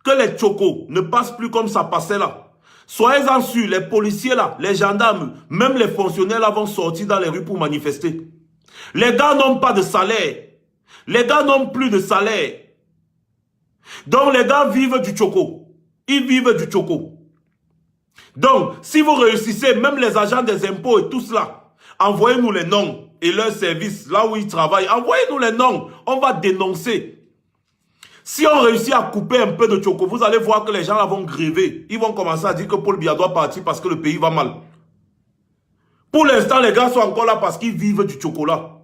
que les Tchokos ne passent plus comme ça passait là, soyez-en sûrs, les policiers là, les gendarmes, même les fonctionnaires là vont sortir dans les rues pour manifester. Les gars n'ont pas de salaire. Les gars n'ont plus de salaire. Donc les gars vivent du Tchoko. Ils vivent du Tchoko. Donc, si vous réussissez, même les agents des impôts et tout cela, envoyez-nous les noms et leurs services, là où ils travaillent. Envoyez-nous les noms. On va dénoncer. Si on réussit à couper un peu de Tchoko, vous allez voir que les gens là vont gréver. Ils vont commencer à dire que Paul Biya doit partir parce que le pays va mal. Pour l'instant, les gars sont encore là parce qu'ils vivent du chocolat.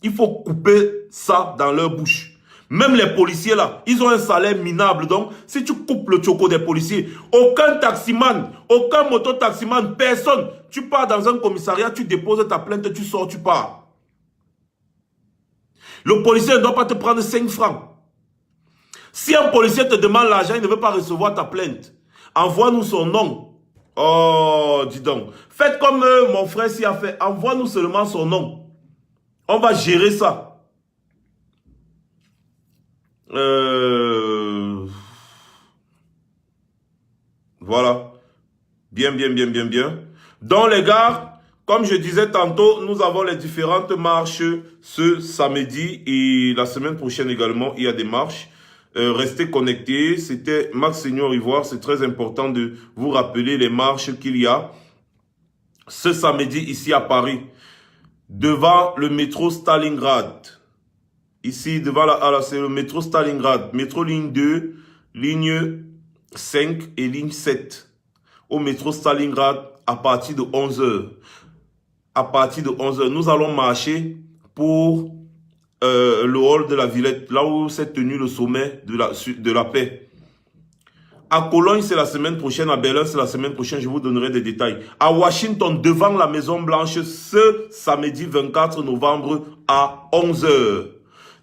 Il faut couper ça dans leur bouche. Même les policiers là, ils ont un salaire minable. Donc, si tu coupes le choco des policiers, aucun taximan, aucun moto-taximan, personne. Tu pars dans un commissariat, tu déposes ta plainte, tu sors, tu pars. Le policier ne doit pas te prendre 5 francs. Si un policier te demande l'argent, il ne veut pas recevoir ta plainte. Envoie-nous son nom. Oh, dis donc. Faites comme mon frère s'y a fait. Envoie-nous seulement son nom. On va gérer ça. Voilà. Bien. Donc les gars, comme je disais tantôt, nous avons les différentes marches ce samedi et la semaine prochaine également, il y a des marches. Restez connectés. C'était Max Seigneur Ivoire. C'est très important de vous rappeler les marches qu'il y a ce samedi ici à Paris, devant le métro Stalingrad. Ici, devant c'est le métro Stalingrad. Métro ligne 2, ligne 5 et ligne 7. au métro Stalingrad à partir de 11h. À partir de 11h, nous allons marcher pour le hall de la Villette, là où s'est tenu le sommet de la paix. À Cologne, c'est la semaine prochaine. À Berlin, c'est la semaine prochaine. Je vous donnerai des détails. À Washington, devant la Maison Blanche, ce samedi 24 novembre à 11h.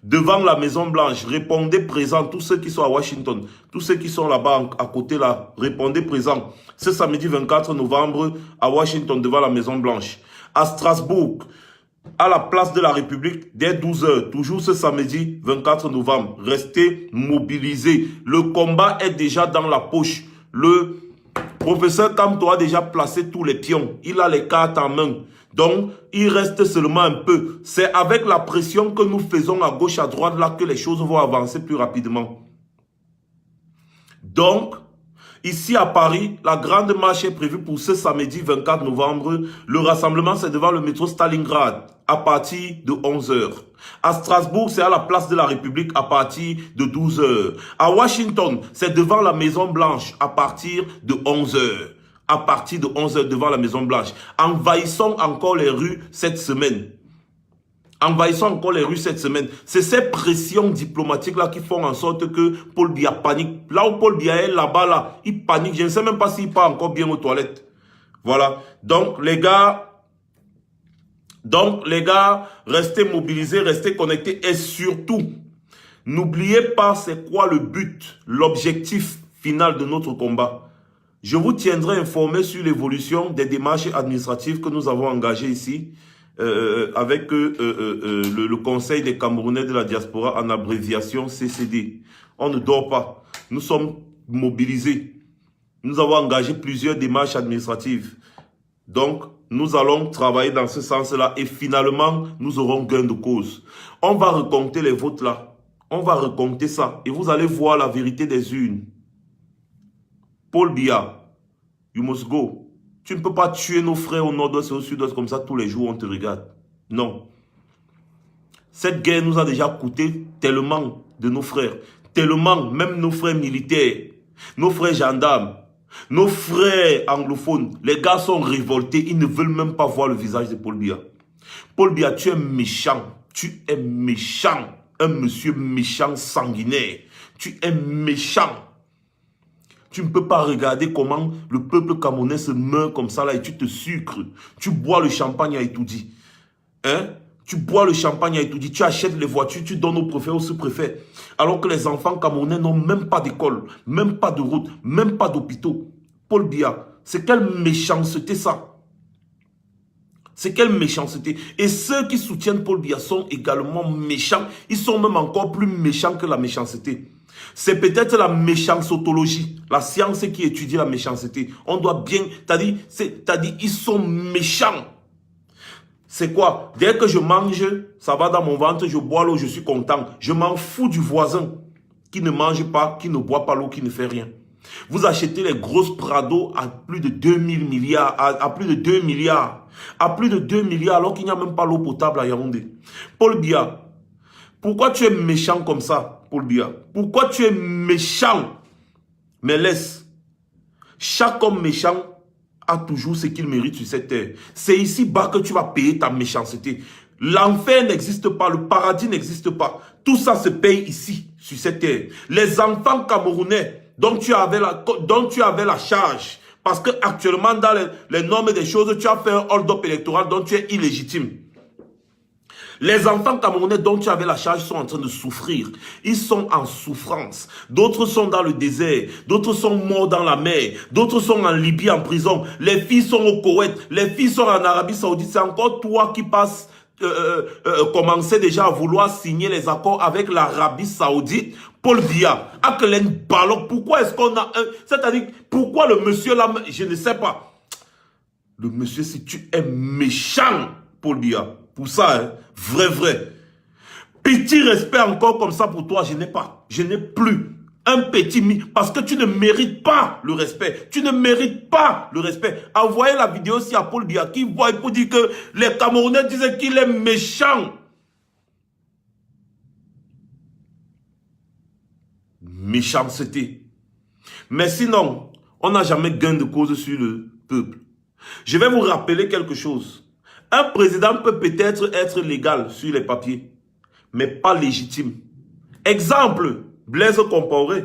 Devant la Maison Blanche, répondez présent. Tous ceux qui sont à Washington, tous ceux qui sont là-bas, à côté là, répondez présent. Ce samedi 24 novembre à Washington, devant la Maison Blanche. À Strasbourg, à la place de la République, dès 12h, toujours ce samedi 24 novembre. Restez mobilisés. Le combat est déjà dans la poche. Le professeur Kamto a déjà placé tous les pions. Il a les cartes en main. Donc, il reste seulement un peu. C'est avec la pression que nous faisons à gauche, à droite, là, que les choses vont avancer plus rapidement. Donc, ici à Paris, la grande marche est prévue pour ce samedi 24 novembre. Le rassemblement, c'est devant le métro Stalingrad à partir de 11h. À Strasbourg, c'est à la place de la République à partir de 12h. À Washington, c'est devant la Maison Blanche à partir de 11h. À partir de 11h devant la Maison Blanche. Envahissons encore les rues cette semaine. Envahissons encore les rues cette semaine. C'est ces pressions diplomatiques-là qui font en sorte que Paul Biya panique. Là où Paul Biya est là-bas, là, il panique. Je ne sais même pas s'il part encore bien aux toilettes. Voilà. Donc, les gars, restez mobilisés, restez connectés. Et surtout, n'oubliez pas c'est quoi le but, l'objectif final de notre combat. Je vous tiendrai informé sur l'évolution des démarches administratives que nous avons engagées ici. Avec le Conseil des Camerounais de la diaspora en abréviation CCD. On ne dort pas. Nous sommes mobilisés. Nous avons engagé plusieurs démarches administratives. Donc, nous allons travailler dans ce sens-là et finalement, nous aurons gain de cause. On va recompter les votes là. On va recompter ça et vous allez voir la vérité des urnes. Paul Biya, you must go. Tu ne peux pas tuer nos frères au nord-ouest et au sud-ouest comme ça tous les jours on te regarde. Non. Cette guerre nous a déjà coûté tellement de nos frères. Tellement, même nos frères militaires, nos frères gendarmes, nos frères anglophones. Les gars sont révoltés. Ils ne veulent même pas voir le visage de Paul Biya. Paul Biya, tu es méchant. Tu es méchant. Un monsieur méchant sanguinaire. Tu es méchant. Tu ne peux pas regarder comment le peuple camerounais se meurt comme ça là et tu te sucres. Tu bois le champagne à Etoudi. Hein? Tu bois le champagne à Etoudi. Tu achètes les voitures, tu donnes au préfet, au sous-préfet. Alors que les enfants camerounais n'ont même pas d'école, même pas de route, même pas d'hôpitaux. Paul Biya, c'est quelle méchanceté ça? C'est quelle méchanceté? Et ceux qui soutiennent Paul Biya sont également méchants. Ils sont même encore plus méchants que la méchanceté. C'est peut-être la méchancotologie, la science qui étudie la méchanceté. On doit bien, t'as dit, ils sont méchants. C'est quoi? Dès que je mange, ça va dans mon ventre, je bois l'eau, je suis content. Je m'en fous du voisin qui ne mange pas, qui ne boit pas l'eau, qui ne fait rien. Vous achetez les grosses Prado à plus de 2000 milliards, à plus de 2 milliards. À plus de 2 milliards alors qu'il n'y a même pas l'eau potable à Yaoundé. Paul Biya, pourquoi tu es méchant comme ça, Paul Biya? Pourquoi tu es méchant? Mais laisse. Chaque homme méchant a toujours ce qu'il mérite sur cette terre. C'est ici-bas que tu vas payer ta méchanceté. L'enfer n'existe pas, le paradis n'existe pas. Tout ça se paye ici, sur cette terre. Les enfants camerounais dont tu avais la charge, parce que actuellement dans les normes des choses, tu as fait un hold-up électoral dont tu es illégitime. Les enfants camerounais dont tu avais la charge sont en train de souffrir. Ils sont en souffrance. D'autres sont dans le désert. D'autres sont morts dans la mer. D'autres sont en Libye en prison. Les filles sont au Koweït. Les filles sont en Arabie Saoudite. C'est encore toi qui passes, commençais déjà à vouloir signer les accords avec l'Arabie Saoudite. Paul Biya, Akelen Balok, pourquoi est-ce qu'on a un... C'est-à-dire, pourquoi le monsieur là, je ne sais pas. Le monsieur, si tu es méchant, Paul Biya, pour ça, hein, vrai. Petit respect encore comme ça pour toi, je n'ai pas. Je n'ai plus. Un petit... Parce que tu ne mérites pas le respect. Tu ne mérites pas le respect. Envoyez la vidéo aussi à Paul Biya qui voit pour dire que les Camerounais disaient qu'il est méchant. Méchanceté. Mais sinon, On n'a jamais gain de cause sur le peuple. Je vais vous rappeler quelque chose. Un président peut peut-être être légal sur les papiers, mais pas légitime. Exemple, Blaise Compaoré.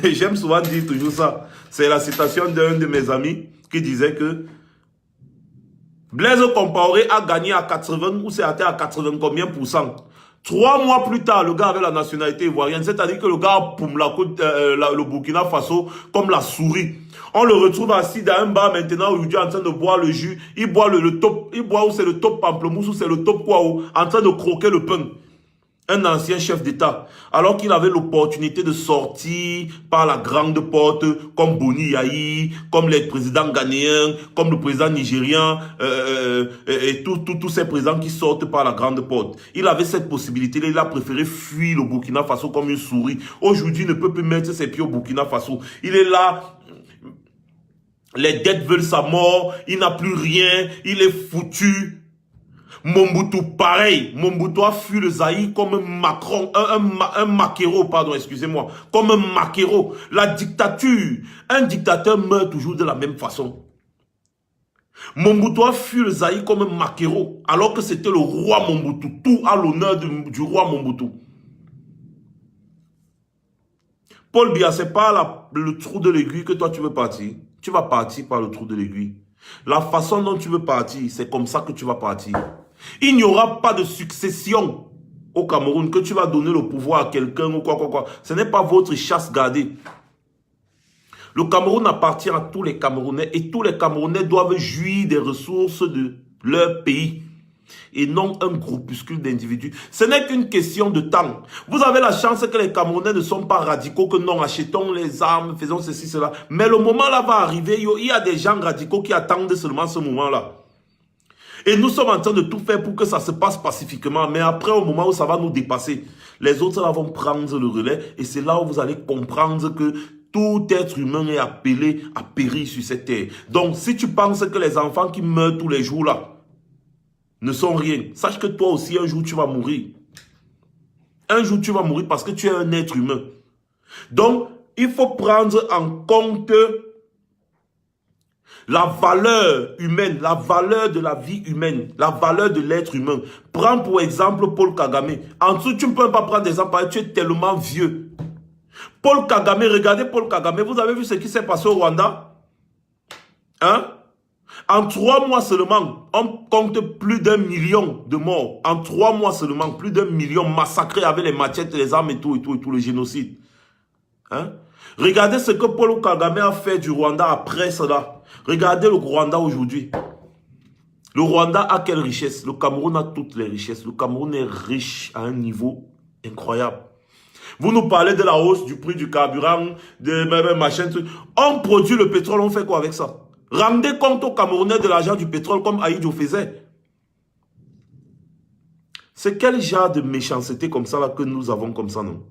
J'aime souvent dire toujours ça. C'est la citation d'un de mes amis qui disait que Blaise Compaoré a gagné à 80 ou c'est à 80 combien %. 3 mois plus tard, le gars avait la nationalité ivoirienne. C'est-à-dire que le gars poum le Burkina Faso comme la souris. On le retrouve assis dans un bar maintenant aujourd'hui en train de boire le jus. Il boit le top, il boit où c'est le top pamplemousse ou c'est le top quoi ou en train de croquer le pain. Un ancien chef d'État, alors qu'il avait l'opportunité de sortir par la grande porte, comme Boni Yahi, comme les présidents ghanéens, comme le président nigérian, et tous ces présidents qui sortent par la grande porte. Il avait cette possibilité, il a préféré fuir le Burkina Faso comme une souris. Aujourd'hui, il ne peut plus mettre ses pieds au Burkina Faso. Il est là, les dettes veulent sa mort, il n'a plus rien, il est foutu. Mobutu, pareil. Mobutu a fui le Zaïre comme un Macron, un maquereau, pardon, excusez-moi, comme un maquereau. La dictature, un dictateur meurt toujours de la même façon. Mobutu a fui le Zaïre comme un maquereau, alors que c'était le roi Mobutu, tout à l'honneur du roi Mobutu. Paul Biya, c'est pas le trou de l'aiguille que toi tu veux partir. Tu vas partir par le trou de l'aiguille. La façon dont tu veux partir, c'est comme ça que tu vas partir. Il n'y aura pas de succession au Cameroun que tu vas donner le pouvoir à quelqu'un ou quoi. Ce n'est pas votre chasse gardée. Le Cameroun appartient à tous les Camerounais et tous les Camerounais doivent jouir des ressources de leur pays et non un groupuscule d'individus. Ce n'est qu'une question de temps. Vous avez la chance que les Camerounais ne sont pas radicaux, que non, achetons les armes, faisons ceci, cela. Mais le moment là va arriver, il y a des gens radicaux qui attendent seulement ce moment-là. Et nous sommes en train de tout faire pour que ça se passe pacifiquement. Mais après, au moment où ça va nous dépasser, les autres là vont prendre le relais. Et c'est là où vous allez comprendre que tout être humain est appelé à périr sur cette terre. Donc, si tu penses que les enfants qui meurent tous les jours là ne sont rien, sache que toi aussi, un jour, tu vas mourir. Un jour, tu vas mourir parce que tu es un être humain. Donc, il faut prendre en compte la valeur humaine, la valeur de la vie humaine, la valeur de l'être humain. Prends pour exemple Paul Kagame. En dessous, tu ne peux pas prendre des exemples, tu es tellement vieux. Paul Kagame, regardez Paul Kagame, vous avez vu ce qui s'est passé au Rwanda? Hein? En 3 mois seulement, on compte plus d'1 million de morts. En 3 mois seulement, plus d'1 million massacrés avec les machettes, les armes et tout, le génocide. Hein? Regardez ce que Paul Kagame a fait du Rwanda après cela. Regardez le Rwanda aujourd'hui. Le Rwanda a quelle richesse? Le Cameroun a toutes les richesses. Le Cameroun est riche à un niveau incroyable. Vous nous parlez de la hausse du prix du carburant, de machin, truc. On produit le pétrole, on fait quoi avec ça? Rendez compte aux Camerounais de l'argent du pétrole comme Aïdjo faisait. C'est quel genre de méchanceté comme ça là que nous avons comme ça, non?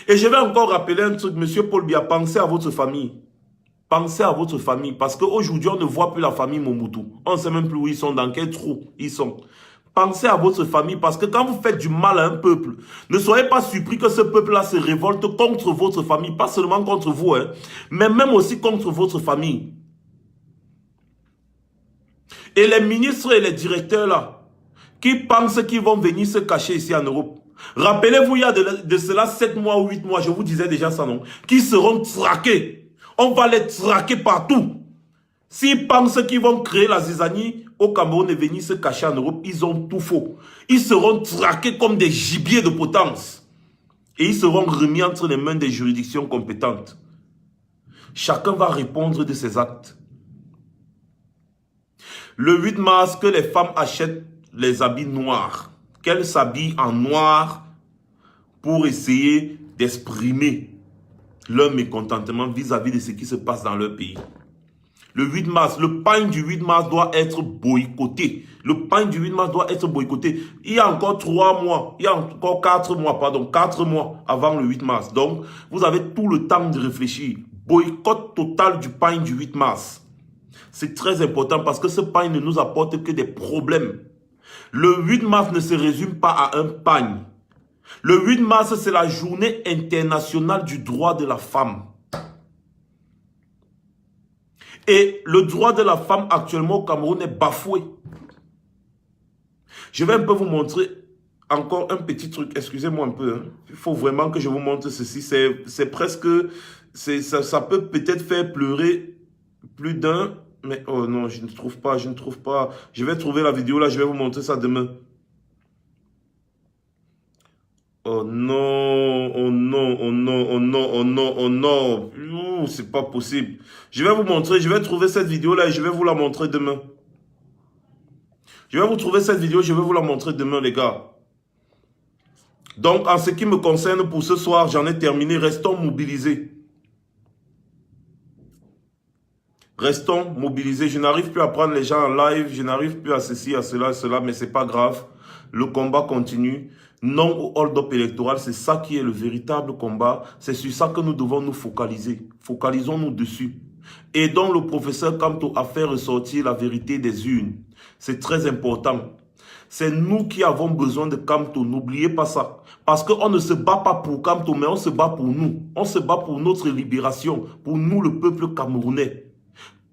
Et je vais encore rappeler un truc, monsieur Paul Biya, pensez à votre famille. Pensez à votre famille, parce qu'aujourd'hui, on ne voit plus la famille Mobutu. On ne sait même plus où ils sont, dans quel trou ils sont. Pensez à votre famille, parce que quand vous faites du mal à un peuple, ne soyez pas surpris que ce peuple-là se révolte contre votre famille. Pas seulement contre vous, hein, mais même aussi contre votre famille. Et les ministres et les directeurs là, qui pensent qu'ils vont venir se cacher ici en Europe. Rappelez-vous, il y a de cela 7 mois ou 8 mois, je vous disais déjà ça, non? Qui seront traqués. On va les traquer partout. S'ils pensent qu'ils vont créer la zizanie au Cameroun et venir se cacher en Europe, ils ont tout faux. Ils seront traqués comme des gibiers de potence. Et ils seront remis entre les mains des juridictions compétentes. Chacun va répondre de ses actes. Le 8 mars, que les femmes achètent les habits noirs. Qu'elles s'habillent en noir pour essayer d'exprimer leur mécontentement vis-à-vis de ce qui se passe dans leur pays. Le 8 mars, le pain du 8 mars doit être boycotté. Le pain du 8 mars doit être boycotté. Il y a encore 4 mois, pardon, 4 mois avant le 8 mars. Donc, vous avez tout le temps de réfléchir. Boycott total du pain du 8 mars. C'est très important parce que ce pain ne nous apporte que des problèmes. Le 8 mars ne se résume pas à un pain. Le 8 mars, c'est la journée internationale du droit de la femme. Et le droit de la femme actuellement au Cameroun est bafoué. Je vais un peu vous montrer encore un petit truc. Excusez-moi un peu. Hein. Il faut vraiment que je vous montre ceci. C'est presque... Ça peut peut-être faire pleurer plus d'un. Mais oh non, je ne trouve pas. Je vais trouver la vidéo là. Je vais vous montrer ça demain. Oh non, oh non, oh non, oh non, oh non, oh non. C'est pas possible. Je vais vous montrer, je vais trouver cette vidéo là et je vais vous la montrer demain. Je vais vous trouver cette vidéo, je vais vous la montrer demain les gars. Donc en ce qui me concerne pour ce soir, j'en ai terminé. Restons mobilisés. Restons mobilisés. Je n'arrive plus à prendre les gens en live, je n'arrive plus à ceci, à cela, mais c'est pas grave. Le combat continue. Non au hold-up électoral, c'est ça qui est le véritable combat. C'est sur ça que nous devons nous focaliser. Focalisons-nous dessus. Aidons le professeur Kamto à faire ressortir la vérité des urnes. C'est très important. C'est nous qui avons besoin de Kamto. N'oubliez pas ça. Parce qu'on ne se bat pas pour Kamto, mais on se bat pour nous. On se bat pour notre libération. Pour nous, le peuple camerounais.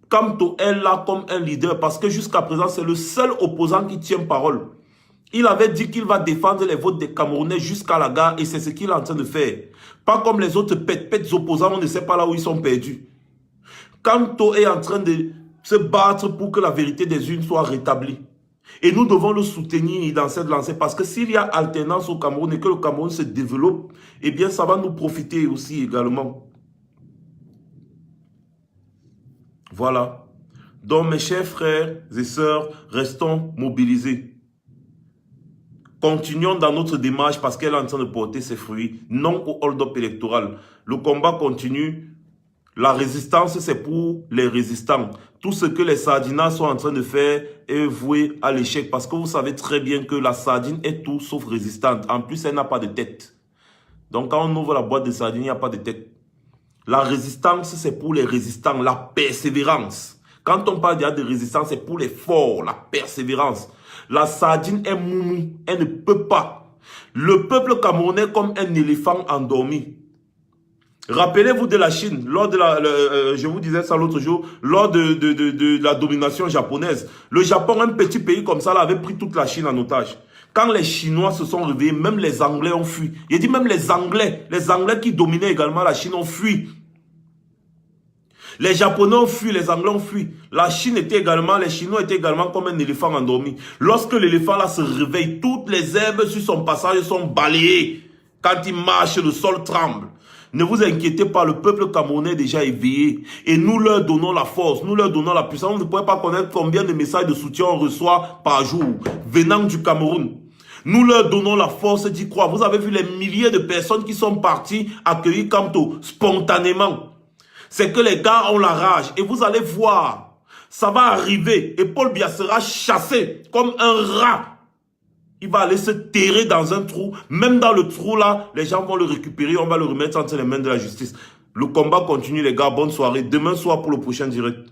Kamto est là comme un leader parce que jusqu'à présent, c'est le seul opposant qui tient parole. Il avait dit qu'il va défendre les votes des Camerounais jusqu'à la gare et c'est ce qu'il est en train de faire. Pas comme les autres pètes opposants, on ne sait pas là où ils sont perdus. Kamto est en train de se battre pour que la vérité des urnes soit rétablie. Et nous devons le soutenir dans cette lancée parce que s'il y a alternance au Cameroun et que le Cameroun se développe, eh bien ça va nous profiter aussi également. Voilà. Donc mes chers frères et sœurs, restons mobilisés. Continuons dans notre démarche parce qu'elle est en train de porter ses fruits. Non au hold-up électoral. Le combat continue. La résistance, c'est pour les résistants. Tout ce que les sardinas sont en train de faire est voué à l'échec. Parce que vous savez très bien que la sardine est tout sauf résistante. En plus, elle n'a pas de tête. Donc quand on ouvre la boîte de sardines, il n'y a pas de tête. La résistance, c'est pour les résistants. La persévérance. Quand on parle de résistance, c'est pour les forts. La persévérance. La sardine est moumou, elle ne peut pas. Le peuple camerounais comme un éléphant endormi. Rappelez-vous de la Chine, lors de je vous disais ça l'autre jour, lors de la domination japonaise. Le Japon, un petit pays comme ça, là, avait pris toute la Chine en otage. Quand les Chinois se sont réveillés, même les Anglais ont fui. Il dit même les Anglais qui dominaient également la Chine ont fui. Les Japonais ont fui, les Anglais ont fui. La Chine était également, les Chinois étaient également comme un éléphant endormi. Lorsque l'éléphant là se réveille, toutes les herbes sur son passage sont balayées. Quand il marche, le sol tremble. Ne vous inquiétez pas, le peuple camerounais est déjà éveillé. Et nous leur donnons la force, nous leur donnons la puissance. Vous ne pouvez pas connaître combien de messages de soutien on reçoit par jour, venant du Cameroun. Nous leur donnons la force d'y croire. Vous avez vu les milliers de personnes qui sont parties accueillir Kamto spontanément. C'est que les gars ont la rage. Et vous allez voir, ça va arriver. Et Paul Biya sera chassé comme un rat. Il va aller se terrer dans un trou. Même dans le trou là, les gens vont le récupérer. On va le remettre entre les mains de la justice. Le combat continue les gars. Bonne soirée. Demain soir pour le prochain direct.